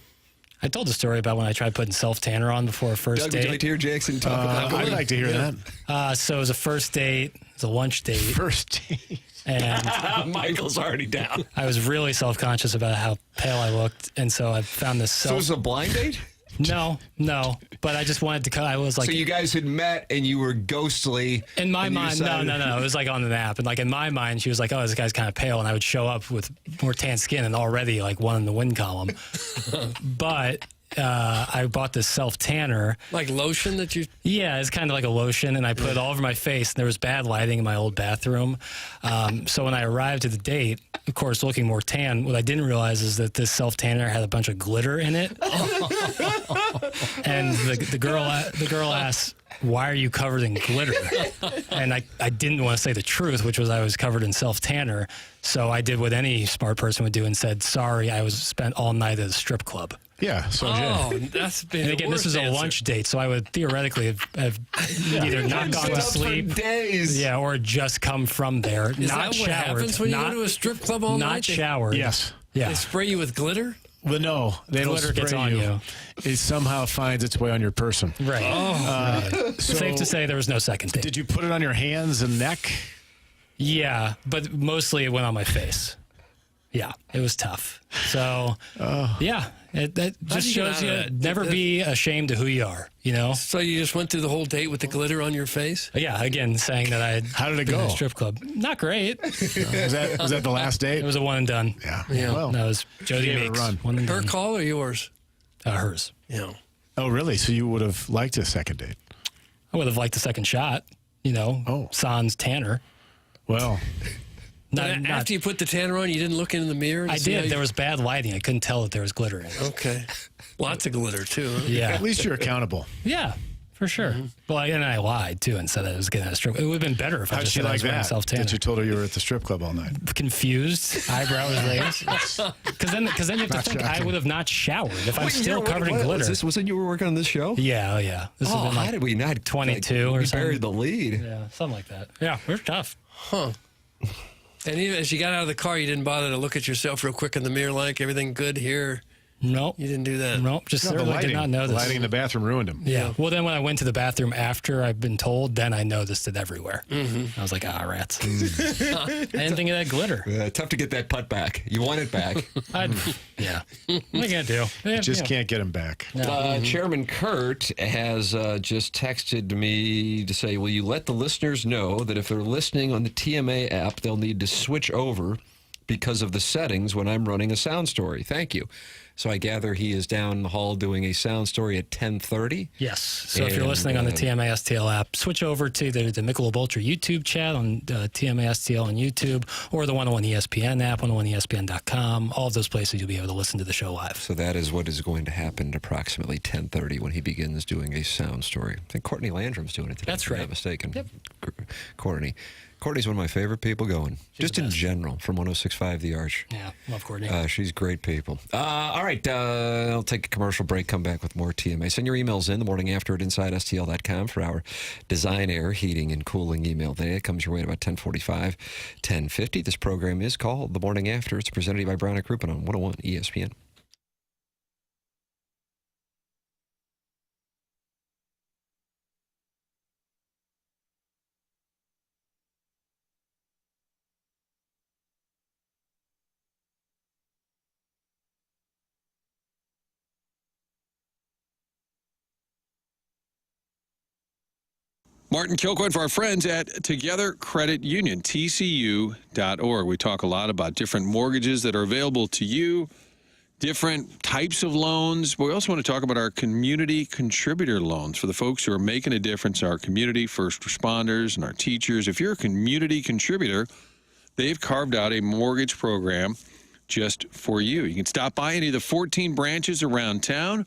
I told the story about when I tried putting self-tanner on before a first Doug, date. would you like to hear Jackson talk about that? I'd like to hear that. So it was a first date. It was a lunch date. First date. And Michael's already down. I was really self-conscious about how pale I looked, and so I found this So it was a blind date? No. But I just wanted to. I was like. So you guys had met and you were ghostly. In my mind, no. It was like on the app, and like in my mind, she was like, "Oh, this guy's kind of pale," and I would show up with more tan skin and already like one in the win column. But I bought this self tanner, like lotion that you. Yeah, it's kind of like a lotion, and I put it all over my face. And there was bad lighting in my old bathroom, so when I arrived at the date, of course, looking more tan, what I didn't realize is that this self tanner had a bunch of glitter in it. And the girl asked, "Why are you covered in glitter?" And I didn't want to say the truth, which was I was covered in self tanner. So I did what any smart person would do and said, "Sorry, I was spent all night at a strip club." Yeah. So that's been. And again, this was a lunch date, so I would theoretically have either not gone to sleep, for days. yeah, or just come from there, Is not that showered, what happens when you go to a strip club all night? not showered. Yes. Yeah. They spray you with glitter? Well, no, they don't Glitter spray gets on you. It somehow finds its way on your person. Right. Oh. So Safe to say there was no second date. Did you put it on your hands and neck? Yeah, but mostly it went on my face. Yeah, it was tough. So, yeah, that just you get shows out you of that? never be ashamed of who you are, you know? So you just went through the whole date with the glitter on your face? Yeah, again, saying that I had How did it been in go? a strip club. Not great. Was that the last date? It was a one and done. Yeah. Yeah. That was Jody Gave it a Meeks. run. One and Her done. call or yours? Hers. Yeah. Oh, really? So you would have liked a second date? I would have liked the second shot, you know? Oh. Sans tanner. Well, After you put the tanner on, you didn't look in the mirror? I did. There was bad lighting. I couldn't tell that there was glitter in it. Okay. Lots of glitter, too. Huh? Yeah. at least you're accountable. Yeah, for sure. Well, and I lied, too, and said that I was getting a strip. It would have been better if I How'd just she said I like was wearing that? self-tanner. That you told her you were at the strip club all night. Confused, eyebrows raised. Because then you have to Not think I shocking. would have not showered if I'm still covered in glitter. Wasn't you were working on this show? Yeah, oh yeah. This Oh, has been how like did we not 22 or we something? buried the lead. Yeah, something like that. Yeah, we're tough. Huh. And even as you got out of the car, you didn't bother to look at yourself real quick in the mirror, like everything good here? Nope. You didn't do that? Nope. Just No, the certainly lighting, did not the notice. lighting in the bathroom ruined him. Yeah. Well, then when I went to the bathroom after I've been told, then I noticed it everywhere. Mm-hmm. I was like, rats. I didn't think of that glitter. Tough to get that putt back. You want it back. Yeah. What are you going to do? Yeah, Just yeah. can't get him back. Chairman Kurt has just texted me to say, will you let the listeners know that if they're listening on the TMA app, they'll need to switch over because of the settings when I'm running a sound story. Thank you. So I gather he is down the hall doing a sound story at 10:30. Yes. So if you're listening on the TMA STL app, switch over to the Michelob Ultra YouTube chat on TMA STL on YouTube or the 101 ESPN app, 101ESPN.com. All of those places you'll be able to listen to the show live. So that is what is going to happen at approximately 10:30 when he begins doing a sound story. I think Courtney Landrum's doing it today. That's if I'm right. not mistaken. Yep. Courtney's one of my favorite people going. Just in general, from 106.5 The Arch. Yeah, love Courtney. She's great people. All right, I'll take a commercial break, come back with more TMA. Send your emails in the morning after at InsideSTL.com for our Design Air Heating and Cooling email day. It comes your way at about 10:45, 10:50. This program is called The Morning After. It's presented by Brown and Crouppen on 101 ESPN. Martin Kilcoyne for our friends at Together Credit Union, TCU.org. We talk a lot about different mortgages that are available to you, different types of loans. But we also want to talk about our community contributor loans for the folks who are making a difference in our community, first responders and our teachers. If you're a community contributor, they've carved out a mortgage program just for you. You can stop by any of the 14 branches around town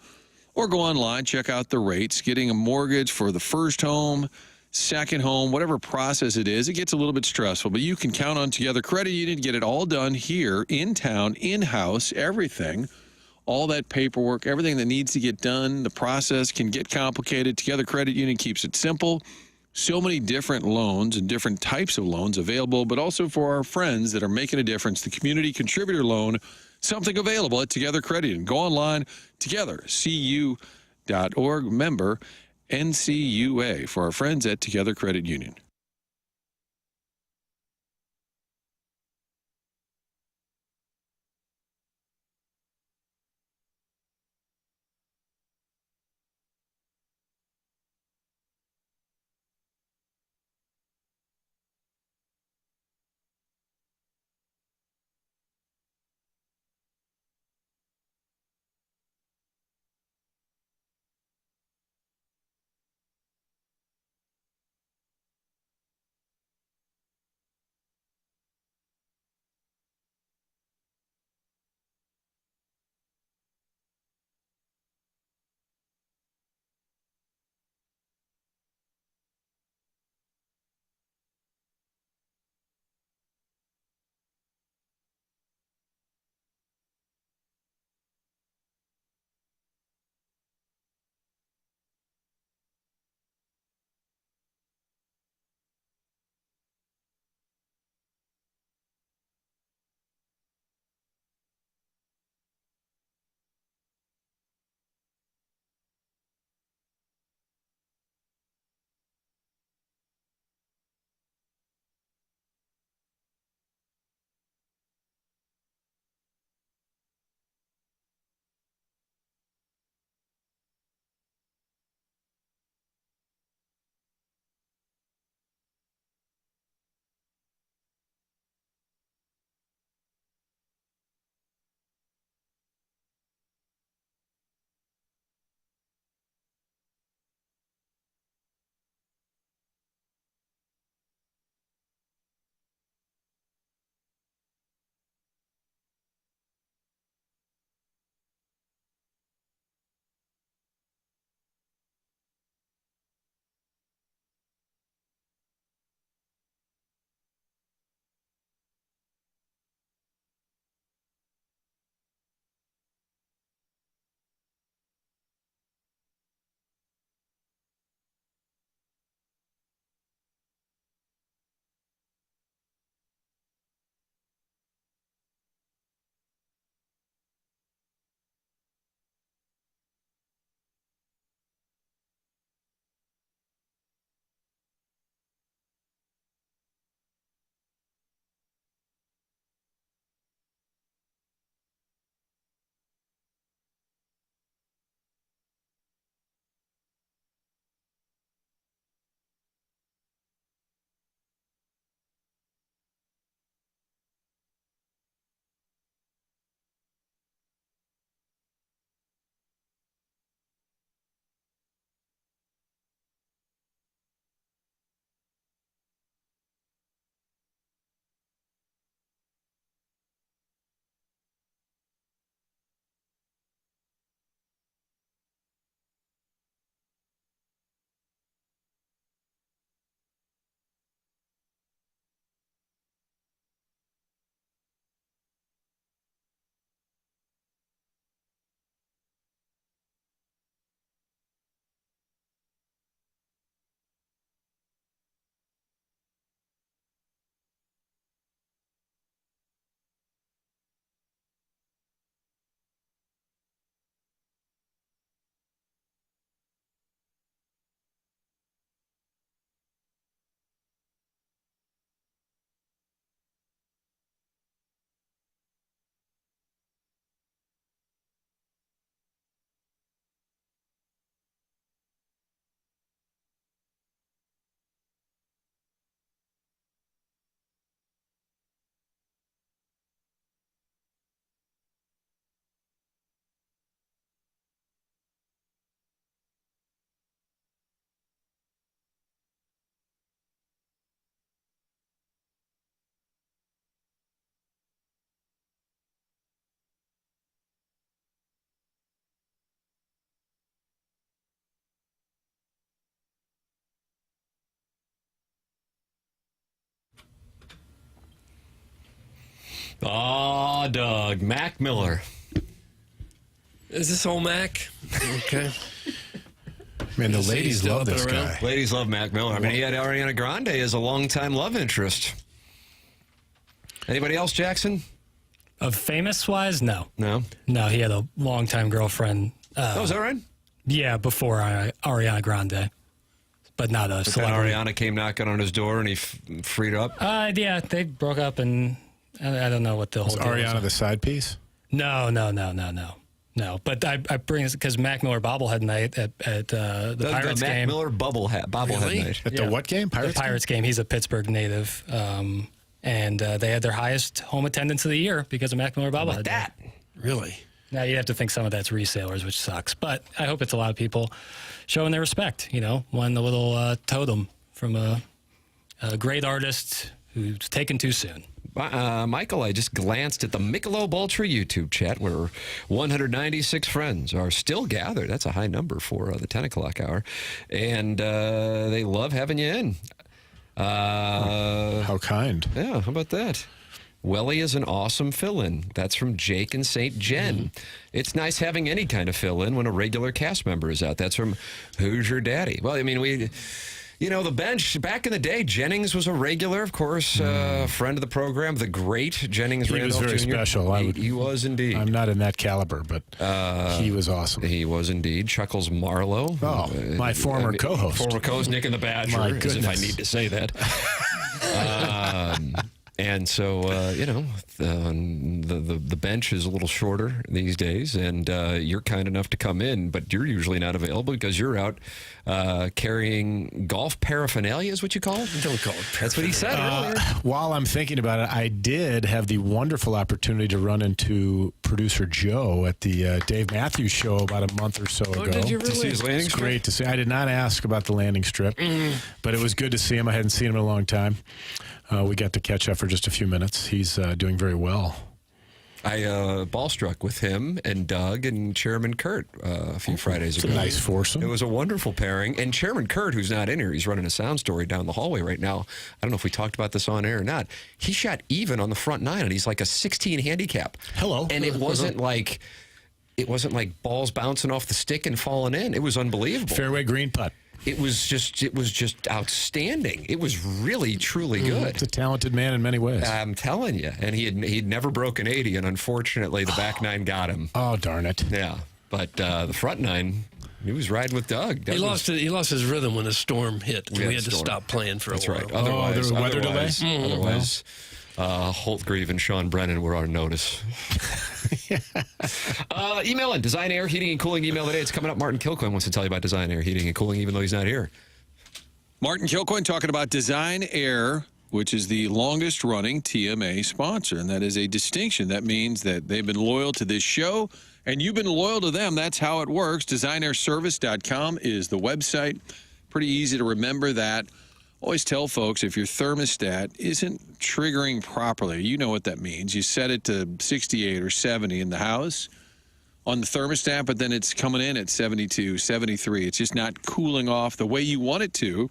or go online, check out the rates. Getting a mortgage for the first home, second home, whatever process it is, it gets a little bit stressful, but you can count on Together Credit Union to get it all done here in town, in-house, everything, all that paperwork, everything that needs to get done. The process can get complicated. Together Credit Union keeps it simple. So many different loans and different types of loans available, but also for our friends that are making a difference. The community contributor loan, something available at Together Credit Union. Go online, togethercu.org, member NCUA, for our friends at Together Credit Union. Oh, Doug. Mac Miller. Is this old Mac? Okay. Man, the ladies love this guy. Ladies love Mac Miller. I mean, he had Ariana Grande as a longtime love interest. Anybody else, Jackson? Of famous-wise, no. No? No, he had a longtime girlfriend. Oh, is that right? Yeah, before Ariana Grande. But not a celebrity. Ariana came knocking on his door and he freed up? Yeah, they broke up, and I don't know what the whole Was deal was. Ariana the side piece? No. No, but I bring this because Mac Miller bobblehead night at the Pirates Mac game. Miller bobblehead night. At the what game? The Pirates game. He's a Pittsburgh native. And they had their highest home attendance of the year because of Mac Miller bobblehead. That? Really? Now, you have to think some of that's resellers, which sucks. But I hope it's a lot of people showing their respect, won the little totem from a great artist who's taken too soon. Michael, I just glanced at the Michelob Ultra YouTube chat where 196 friends are still gathered. That's a high number for the 10 o'clock hour. And they love having you in. How kind. Yeah, how about that? Welly is an awesome fill-in. That's from Jake and St. Jen. It's nice having any kind of fill-in when a regular cast member is out. That's from Who's Your Daddy? Well, I mean, the bench, back in the day, Jennings was a regular, of course, friend of the program, the great Jennings Randolph Jr. He was very special. He was indeed. I'm not in that caliber, but he was awesome. He was indeed. Chuckles Marlowe. Oh, my former co-host. Former co-host, Nick and the Badger, My as if I need to say that. And so, the bench is a little shorter these days, and you're kind enough to come in, but you're usually not available because you're out carrying golf paraphernalia, is what you call it? Don't call it paraphernalia. That's what he said earlier. While I'm thinking about it, I did have the wonderful opportunity to run into producer Joe at the Dave Matthews show about a month or so ago. Did you really? To see his landing strip? Great to see. I did not ask about the landing strip, but it was good to see him. I hadn't seen him in a long time. We got to catch up for just a few minutes. He's doing very well. I ball struck with him and Doug and Chairman Kurt a few Fridays ago. It's a nice foursome. It was a wonderful pairing. And Chairman Kurt, who's not in here, he's running a sound story down the hallway right now. I don't know if we talked about this on air or not. He shot even on the front nine, and he's like a 16 handicap. Hello. And it wasn't like balls bouncing off the stick and falling in. It was unbelievable. Fairway green putt. It was just outstanding. It was really, truly good. It's a talented man in many ways. I'm telling you. And he'd never broken 80, and unfortunately, the back nine got him. Oh, darn it. Yeah. But the front nine, he was riding with Doug. He lost his rhythm when a storm hit. We had to stop playing for a while. That's right. Otherwise, there was weather delay? Otherwise, Holtgreave and Sean Brennan were on notice. Email in Design Air Heating and Cooling email today. It's coming up. Martin Kilcoyne wants to tell you about Design Air Heating and Cooling, even though he's not here. Martin Kilcoyne talking about Design Air, which is the longest running TMA sponsor, and that is a distinction. That means that they've been loyal to this show, and you've been loyal to them. That's how it works. DesignairService.com is the website. Pretty easy to remember that. Always tell folks if your thermostat isn't triggering properly, you know what that means. You set it to 68 or 70 in the house on the thermostat, but then it's coming in at 72, 73. It's just not cooling off the way you want it to.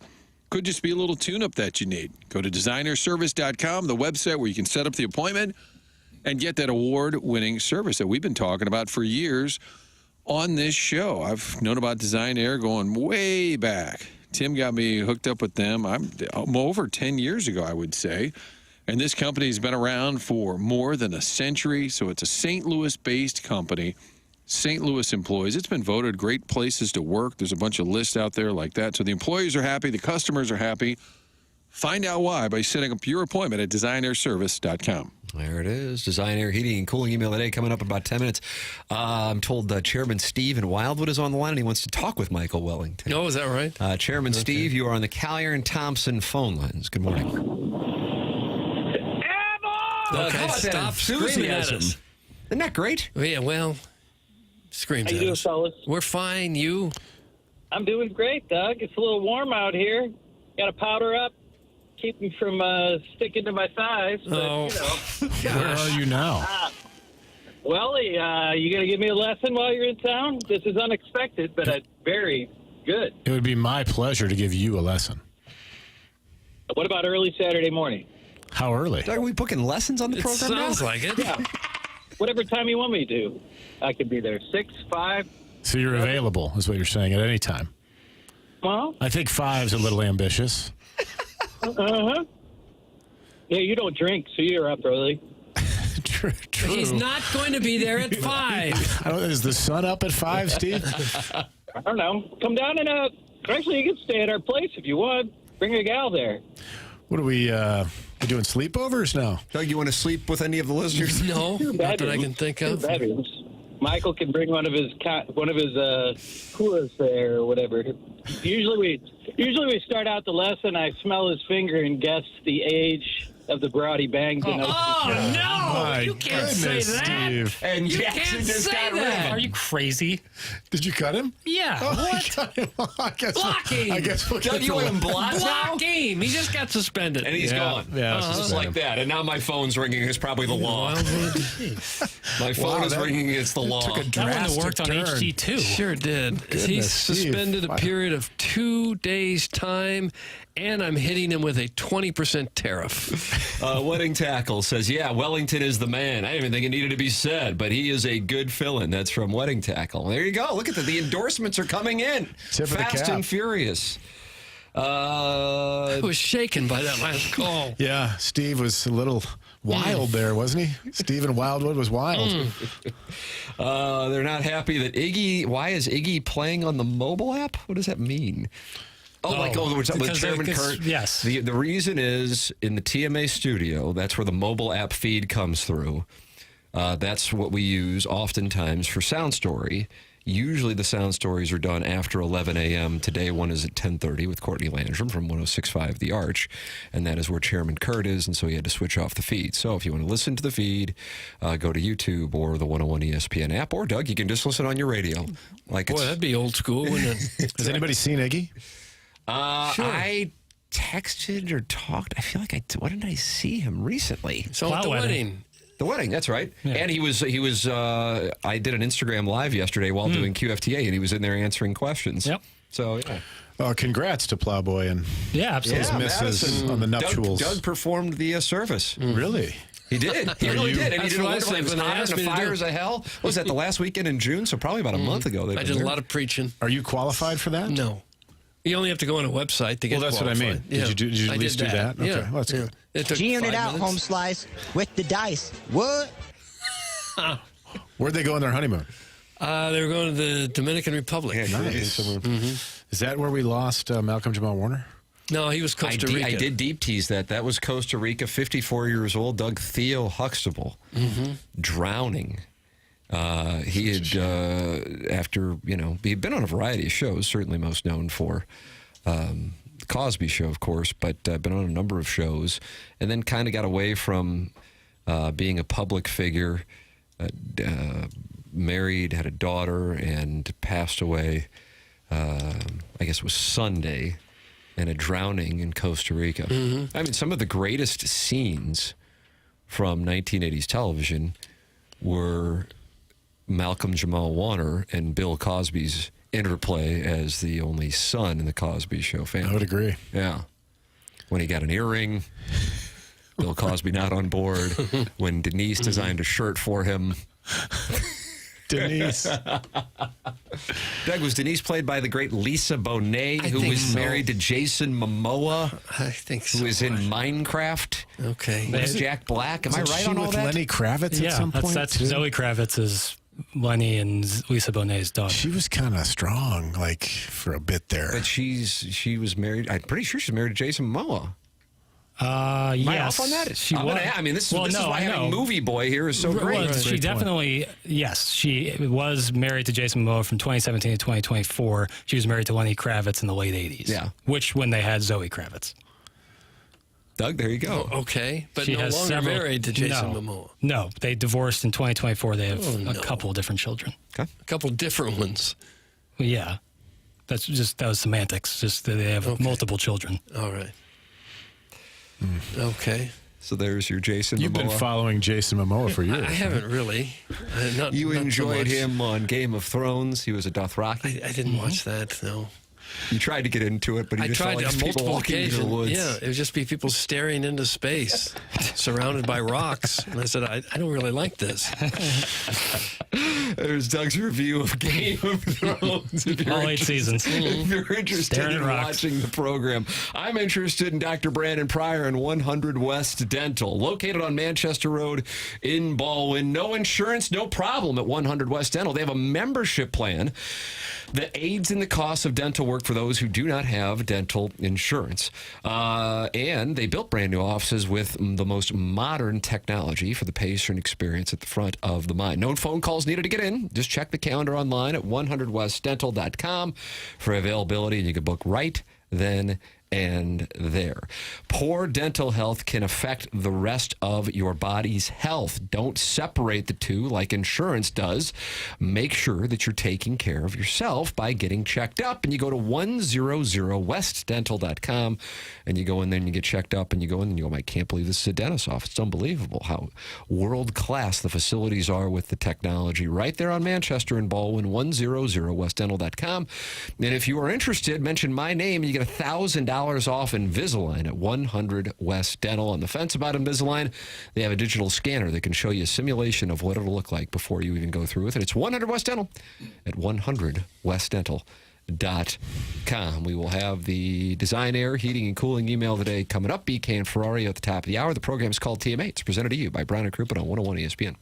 Could just be a little tune-up that you need. Go to DesignairService.com, the website where you can set up the appointment and get that award-winning service that we've been talking about for years on this show. I've known about Design Air going way back. Tim got me hooked up with them. I'm over 10 years ago, I would say. And this company's been around for more than a century. So it's a St. Louis-based company. St. Louis employees. It's been voted great places to work. There's a bunch of lists out there like that. So the employees are happy. The customers are happy. Find out why by setting up your appointment at DesignairService.com. There it is. Design Air Heating and Cooling email today coming up in about 10 minutes. I'm told Chairman Steve in Wildwood is on the line, and he wants to talk with Michael Wellington. Oh, is that right? Chairman Steve, you are on the Collier and Thompson phone lines. Good morning. Okay, stop screaming at us. Isn't that great? Yeah, well, screams How at you doing, us. fellas? We're fine. You? I'm doing great, Doug. It's a little warm out here. Got to powder up, keep them from sticking to my thighs. But, Where are you now? Welly, you going to give me a lesson while you're in town? This is unexpected, but very good. It would be my pleasure to give you a lesson. What about early Saturday morning? How early? Are we booking lessons on the program now? Sounds like it. Yeah. Whatever time you want me to. I could be there. 6, 5. So you're available, is what you're saying, at any time. Well, I think 5's a little ambitious. uh-huh. Yeah, you don't drink, so you're up early. True. He's not going to be there at 5. Is the sun up at 5, Steve? I don't know. Come down and, actually, you can stay at our place if you want. Bring a gal there. What are we doing sleepovers now? Doug, you want to sleep with any of the listeners? No, not that I can think of. 2 bedrooms. Michael can bring one of his coolers there or whatever. Usually we start out the lesson. I smell his finger and guess the age of the broad he banged. Oh, no! You can't say that. Steve. And You Jackson can't just say got that. rid. Are you crazy? Did you cut him? Yeah. Oh, What? I cut him. I guess Block him. I guess we'll Doug, get you to want him it. blocked now? Block him. He just got suspended. And he's gone. Yeah, Just like that. And now my phone's ringing. It's probably the law. My phone is ringing. It's the law. Took a That wouldn't have worked on drastic HD2. Sure did. He's Goodness, Steve. suspended a Wow. period of 2 days' time, and I'm hitting him with a 20% tariff. Wedding Tackle says, yeah, Wellington is the man. I didn't even think it needed to be said, but he is a good fill-in. That's from Wedding Tackle. There you go. Look at that. The endorsements are coming in. Tip of the Fast cap. and furious. I was shaken by that last call. Yeah, Steve was a little wild there, wasn't he? Stephen Wildwood was wild. They're not happy that Iggy. Why is Iggy playing on the mobile app? What does that mean? We're talking with because Chairman it's- Kurt. yes. The reason is in the TMA studio. That's where the mobile app feed comes through. That's what we use oftentimes for Sound Story. Usually the sound stories are done after 11 a.m. Today one is at 10:30 with Courtney Landrum from 106.5 The Arch, and that is where Chairman Kurt is, and so he had to switch off the feed. So if you want to listen to the feed, go to YouTube or the 101 ESPN app, or Doug, you can just listen on your radio. Like Boy, that'd be old school, wouldn't it? Has anybody seen Iggy? Sure. I texted or talked. I feel like what did I see him recently? So at the wedding. The wedding, that's right. Yeah. And he was. I did an Instagram live yesterday while doing QFTA, and he was in there answering questions. Yep. So, yeah. Congrats to Plowboy and absolutely. his missus on the nuptials. Doug performed the service. Really? He did. He really did. And he did a That's wonderful. what I It was said when they hot asked and me the to do fires it. of hell. What was that the last weekend in June? So probably about a month ago. I did a lot of preaching. Are you qualified for that? No. You only have to go on a website to get Well, that's qualified. what I mean. Yeah. Did you at least do that? Okay, Yeah. well, that's good. It took G-ing 5 it out, minutes. home slice, with the dice. What? Where'd they go on their honeymoon? They were going to the Dominican Republic. Nice. Is that where we lost Malcolm-Jamal Warner? No, he was Costa Rica. I did deep tease that. That was Costa Rica, 54 years old, Doug Theo Huxtable, drowning. He had, after, he'd been on a variety of shows, certainly most known for the Cosby Show, of course, but been on a number of shows, and then kind of got away from being a public figure, married, had a daughter, and passed away, I guess it was Sunday, in a drowning in Costa Rica. I mean, some of the greatest scenes from 1980s television were Malcolm-Jamal Warner and Bill Cosby's interplay as the only son in the Cosby Show family. I would agree. Yeah. When he got an earring, Bill Cosby not on board. When Denise designed a shirt for him. Denise. Doug, was Denise played by the great Lisa Bonet, who was married to Jason Momoa? I think so. Who was in Minecraft? Okay. Was Jack Black? Am I right she on all with that? Lenny Kravitz at some point? That's too? Zoe Kravitz's Lenny and Lisa Bonet's daughter. She was kind of strong, for a bit there. But she was married. I'm pretty sure she's married to Jason Momoa. Yes. Am I off on that? This is why having Movie Boy here is so great. Well, she definitely, yes, she was married to Jason Momoa from 2017 to 2024. She was married to Lenny Kravitz in the late 80s. Yeah. When they had Zoe Kravitz. Doug, there you go. Oh, okay. But She no has longer several- married to Jason no. Momoa. No, they divorced in 2024. They have a couple of different children. Okay. A couple different ones. Well, yeah. That was semantics. Just that they have multiple children. All right. Okay. So there's your Jason You've Momoa. been following Jason Momoa for years. I haven't really. Not You so enjoyed much. him on Game of Thrones. He was a Dothraki. I didn't watch that, no. You tried to get into it, but I just tried felt like on people multiple walking into the occasions. woods. Yeah, it would just be people staring into space, surrounded by rocks. And I said, I don't really like this. There's Doug's review of Game of Thrones. All 8 seasons. If you're interested Staring in at rocks. watching the program, I'm interested in Dr. Brandon Pryor and 100 West Dental, located on Manchester Road in Baldwin. No insurance, no problem at 100 West Dental. They have a membership plan that aids in the cost of dental work for those who do not have dental insurance. And they built brand new offices with the most modern technology for the patient experience at the front of the mind. No phone calls needed to get in. Just check the calendar online at 100westdental.com for availability, and you can book right then and there. Poor dental health can affect the rest of your body's health. Don't separate the two like insurance does. Make sure that you're taking care of yourself by getting checked up. And you go to 100westdental.com and you go in there and you get checked up and you go in and you go, I can't believe this is a dentist's office. It's unbelievable how world-class the facilities are with the technology right there on Manchester and Baldwin, 100westdental.com. And if you are interested, mention my name and you get $1,000 off Invisalign at 100 West Dental. On the fence about Invisalign, they have a digital scanner that can show you a simulation of what it'll look like before you even go through with it. It's 100 West Dental at 100westdental.com. We will have the Design Air Heating and Cooling email today coming up. BK and Ferrari at the top of the hour. The program is called TMA. It's presented to you by Brown and Crouppen on 101 ESPN.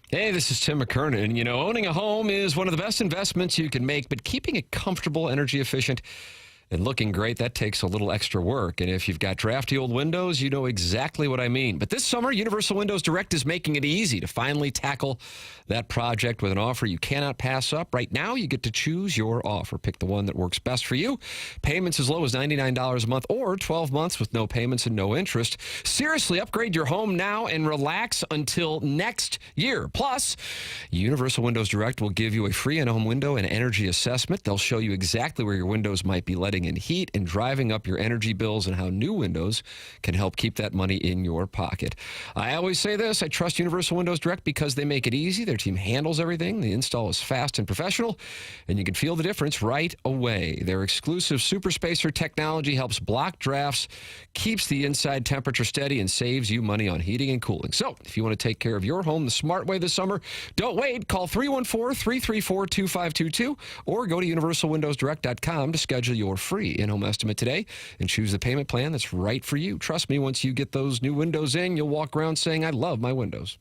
Hey, this is Tim McKernan. And, owning a home is one of the best investments you can make, but keeping it comfortable, energy efficient, and looking great, that takes a little extra work. And if you've got drafty old windows, you know exactly what I mean. But this summer, Universal Windows Direct is making it easy to finally tackle that project with an offer you cannot pass up. Right now, you get to choose your offer. Pick the one that works best for you. Payments as low as $99 a month or 12 months with no payments and no interest. Seriously, upgrade your home now and relax until next year. Plus, Universal Windows Direct will give you a free in-home window and energy assessment. They'll show you exactly where your windows might be letting in heat and driving up your energy bills and how new windows can help keep that money in your pocket. I always say this, I trust Universal Windows Direct because they make it easy. Their team handles everything. The install is fast and professional, and you can feel the difference right away. Their exclusive Super Spacer technology helps block drafts, keeps the inside temperature steady, and saves you money on heating and cooling. So if you want to take care of your home the smart way this summer, don't wait. Call 314-334-2522 or go to universalwindowsdirect.com to schedule your free in-home estimate today and choose the payment plan that's right for you. Trust me, once you get those new windows in, you'll walk around saying, I love my windows.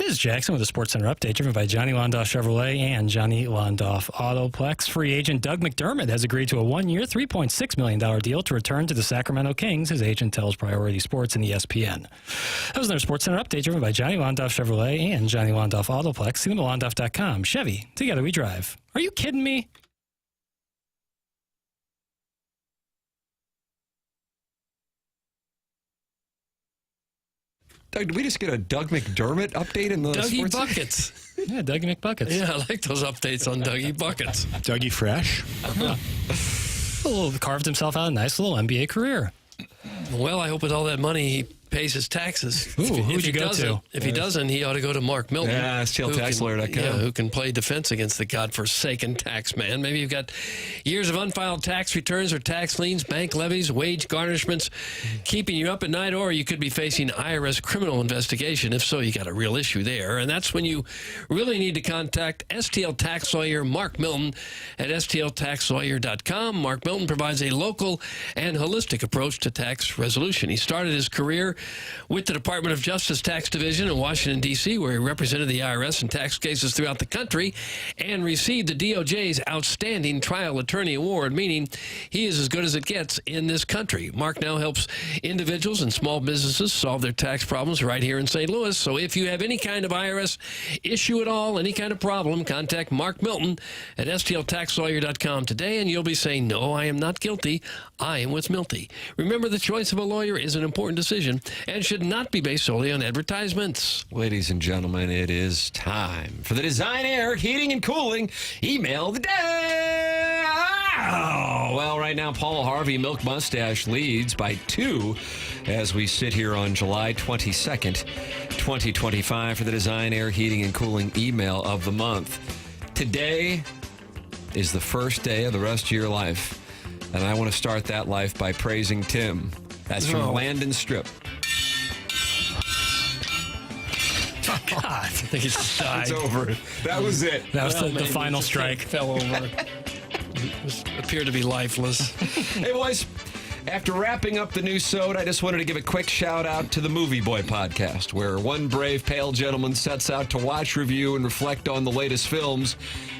is Jackson with a SportsCenter update driven by Johnny Londoff Chevrolet and Johnny Londoff Autoplex. Free agent Doug McDermott has agreed to a one-year, $3.6 million deal to return to the Sacramento Kings. His agent tells Priority Sports and ESPN. That was another SportsCenter update driven by Johnny Londoff Chevrolet and Johnny Londoff Autoplex. See them at Londoff.com. Chevy, together we drive. Are you kidding me? Doug, did we just get a Doug McDermott update in the Dougie sports? Buckets. Yeah, Dougie McBuckets. Yeah, I like those updates on Dougie Buckets. Dougie Fresh. Carved himself out a nice little NBA career. Well, I hope with all that money he pays his taxes. Ooh, who'd you go to? If he doesn't, he ought to go to Mark Milton. Yeah, STLTaxLawyer.com. Yeah, who can play defense against the godforsaken tax man. Maybe you've got years of unfiled tax returns or tax liens, bank levies, wage garnishments keeping you up at night, or you could be facing IRS criminal investigation. If so, you got a real issue there. And that's when you really need to contact STL Tax Lawyer Mark Milton at STLTaxLawyer.com. Mark Milton provides a local and holistic approach to tax resolution. He started his career with the Department of Justice Tax Division in Washington, D.C., where he represented the IRS in tax cases throughout the country and received the DOJ's Outstanding Trial Attorney Award, meaning he is as good as it gets in this country. Mark now helps individuals and small businesses solve their tax problems right here in St. Louis. So if you have any kind of IRS issue at all, any kind of problem, contact Mark Milton at STLTaxLawyer.com today, and you'll be saying, no, I am not guilty. I am with Milty. Remember, the choice of a lawyer is an important decision and should not be based solely on advertisements. Ladies and gentlemen, it is time for the Design Air Heating and Cooling Email of the Day. Oh, well, right now, Paul Harvey Milk Mustache leads by 2 as we sit here on July 22nd, 2025 for the Design Air Heating and Cooling Email of the month. Today is the first day of the rest of your life, and I want to start that life by praising Tim. That's from Landon Strip. God, I think he just died. It's over. That was it. That was the final strike. Fell over. Appeared to be lifeless. Hey, boys. After wrapping up the new sode, I just wanted to give a quick shout out to the Movie Boy podcast, where one brave pale gentleman sets out to watch, review, and reflect on the latest films,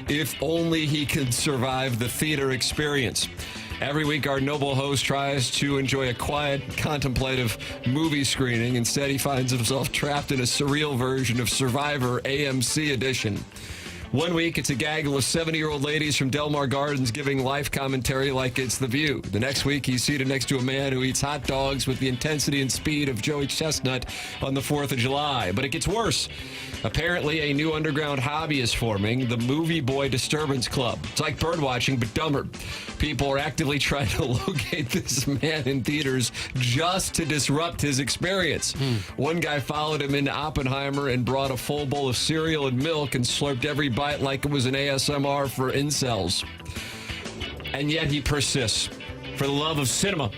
if only he could survive the theater experience. Every week, our noble host tries to enjoy a quiet, contemplative movie screening. Instead, he finds himself trapped in a surreal version of Survivor AMC edition. One week, it's a gaggle of 70-year-old ladies from Delmar Gardens giving life commentary like it's The View. The next week, he's seated next to a man who eats hot dogs with the intensity and speed of Joey Chestnut on the 4th of July. But it gets worse. Apparently, a new underground hobby is forming, the Movie Boy Disturbance Club. It's like birdwatching, but dumber. People are actively trying to locate this man in theaters just to disrupt his experience. One guy followed him into Oppenheimer and brought a full bowl of cereal and milk and slurped every bite like it was an ASMR for incels. And yet he persists. For the love of cinema,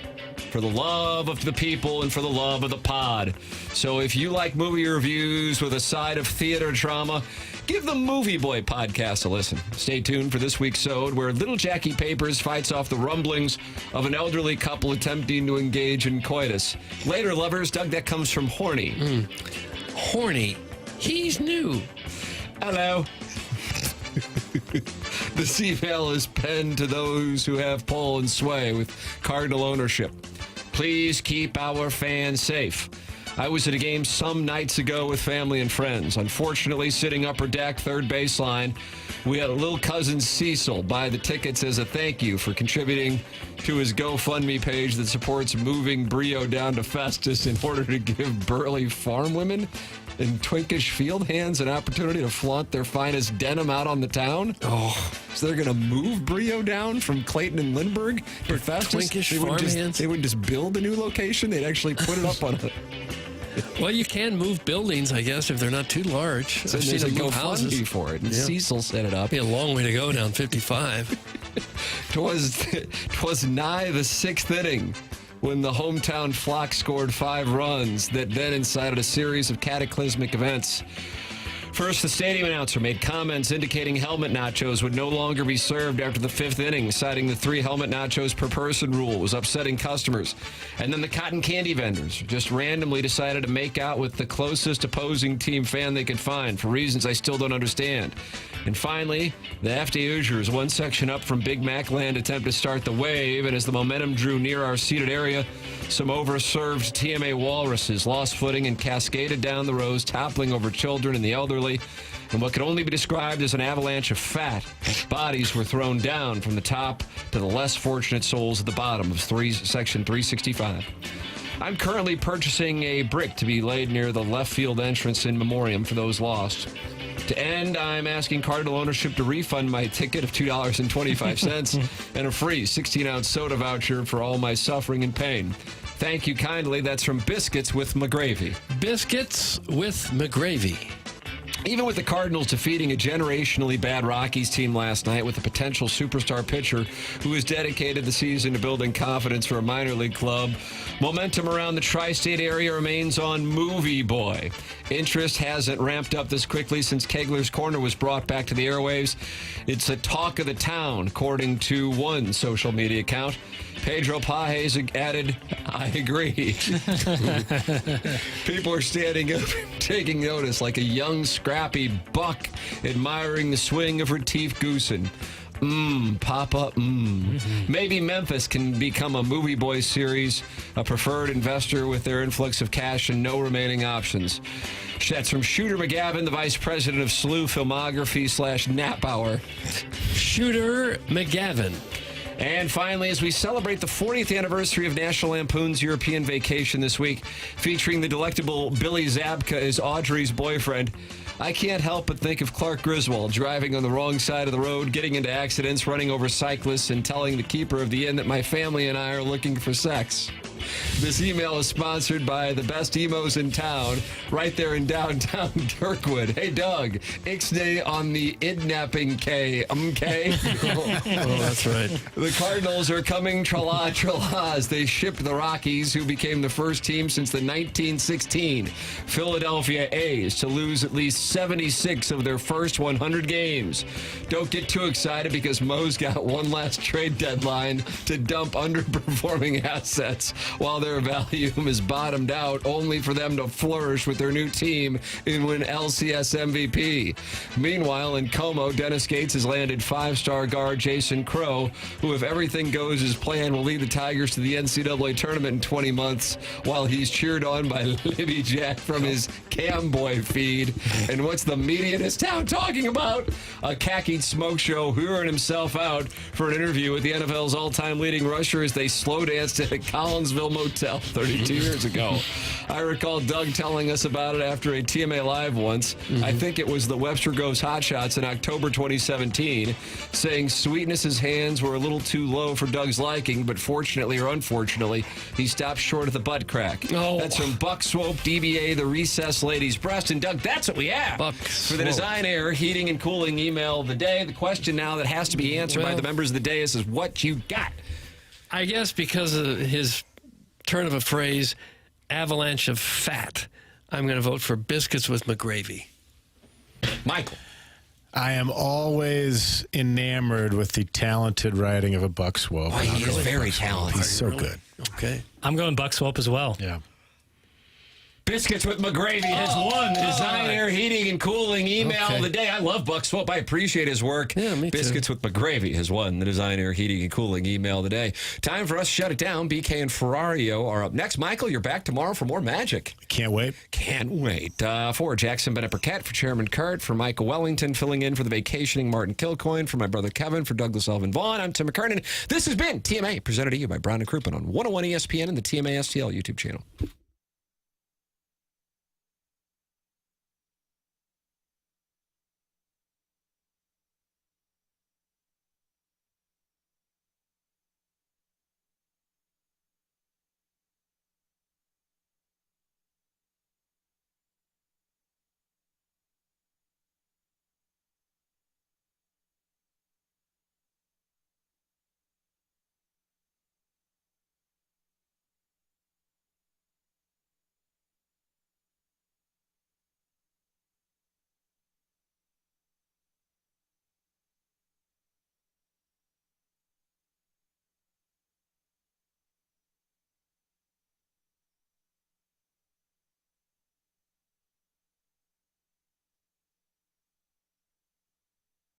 for the love of the people, and for the love of the pod. So if you like movie reviews with a side of theater drama, give the Movie Boy podcast a listen. Stay tuned for this week's Sode, where little Jackie Papers fights off the rumblings of an elderly couple attempting to engage in coitus. Later, lovers, Doug, that comes from Horny. Horny. He's new. Hello. This email is penned to those who have pull and sway with Cardinal ownership. Please keep our fans safe. I was at a game some nights ago with family and friends. Unfortunately, sitting upper deck, third baseline, we had a little cousin Cecil buy the tickets as a thank you for contributing to his GoFundMe page that supports moving Brio down to Festus in order to give burly farm women and twinkish field hands an opportunity to flaunt their finest denim out on the town. So they're going to move Brio down from Clayton and Lindbergh to Festus? Twinkish farm hands? They would just build a new location? They'd actually put it up on it. Well, you can move buildings, I guess, if they're not too large. So there's a GoFundMe for it, and Cecil set it up. Be a long way to go down 55. 'Twas nigh the 6th inning when the hometown flock scored 5 runs that then incited a series of cataclysmic events. First, the stadium announcer made comments indicating helmet nachos would no longer be served after the 5th inning, citing the 3 helmet nachos per person rule was upsetting customers. And then the cotton candy vendors just randomly decided to make out with the closest opposing team fan they could find for reasons I still don't understand. And finally, the FD Hoosiers, one section up from Big Mac Land, attempt to start the wave, and as the momentum drew near our seated area, some overserved TMA walruses lost footing and cascaded down the rows, toppling over children and the elderly. And what could only be described as an avalanche of fat bodies were thrown down from the top to the less fortunate souls at the bottom of section 365. I'm currently purchasing a brick to be laid near the left field entrance in memoriam for those lost. To end, I'm asking Cardinal ownership to refund my ticket of $2.25 and a free 16-ounce soda voucher for all my suffering and pain. Thank you kindly. That's from Biscuits with McGreevy. Biscuits with McGreevy. Even with the Cardinals defeating a generationally bad Rockies team last night with a potential superstar pitcher who has dedicated the season to building confidence for a minor league club, momentum around the tri-state area remains on Movie Boy. Interest hasn't ramped up this quickly since Kegler's Corner was brought back to the airwaves. It's a talk of the town, according to one social media account. Pedro Pages added, I agree. People are standing up, taking notice like a young, scrappy buck admiring the swing of Retief Goosen. Papa, Maybe Memphis can become a Movie Boy series, a preferred investor with their influx of cash and no remaining options. That's from Shooter McGavin, the vice president of SLU Filmography / Nap Hour. Shooter McGavin. And finally, as we celebrate the 40th anniversary of National Lampoon's European Vacation this week, featuring the delectable Billy Zabka as Audrey's boyfriend, I can't help but think of Clark Griswold driving on the wrong side of the road, getting into accidents, running over cyclists, and telling the keeper of the inn that my family and I are looking for sex. This email is sponsored by the best emos in town, right there in downtown Kirkwood. Hey, Doug, Ixnay on the idnapping K. K? Oh, that's right. The Cardinals are coming tra-la as they ship the Rockies, who became the first team since the 1916 Philadelphia A's to lose at least 76 of their first 100 games. Don't get too excited because Mo's got one last trade deadline to dump underperforming assets while their value is bottomed out, only for them to flourish with their new team and win LCS MVP. Meanwhile, in Como, Dennis Gates has landed 5-star guard Jason Crow, who, if everything goes as planned, will lead the Tigers to the NCAA tournament in 20 months while he's cheered on by Libby Jack from his Camboy feed. And what's the media in his town talking about? A khaki smoke show hearing himself out for an interview with the NFL's all-time leading rusher as they slow danced at a Collinsville motel 32 years ago. I recall Doug telling us about it after a TMA Live once. I think it was the Webster Groves Hot Shots in October 2017, saying Sweetness's hands were a little too low for Doug's liking, but fortunately or unfortunately, he stopped short of the butt crack. Oh. That's from Buck Swope, DBA, the Recess Ladies Breast. And Doug, that's what we have for the Design Air Heating and Cooling email of the day. The question now that has to be answered by the members of the day is what you got. I guess because of his turn of a phrase, avalanche of fat, I'm going to vote for Biscuits with McGreevy. Michael. I am always enamored with the talented writing of a Buck Swope. Oh, he is very talented. He's so good. Okay. I'm going Buck Swope as well. Yeah. Biscuits with McGreevy has won the Design Air Heating and Cooling email of the day. I love Buck Swope. I appreciate his work. Yeah, me too. Biscuits with McGreevy has won the Design Air Heating and Cooling email of the day. Time for us to shut it down. BK and Ferrario are up next. Michael, you're back tomorrow for more magic. Can't wait. Can't wait. For Jackson Burkett, for Chairman Kurt, for Michael Wellington, filling in for the vacationing Martin Kilcoyne, for my brother Kevin, for Douglas Elvin Vaughn, I'm Tim McKernan. This has been TMA, presented to you by Brown and Crouppen on 101 ESPN and the TMA STL YouTube channel.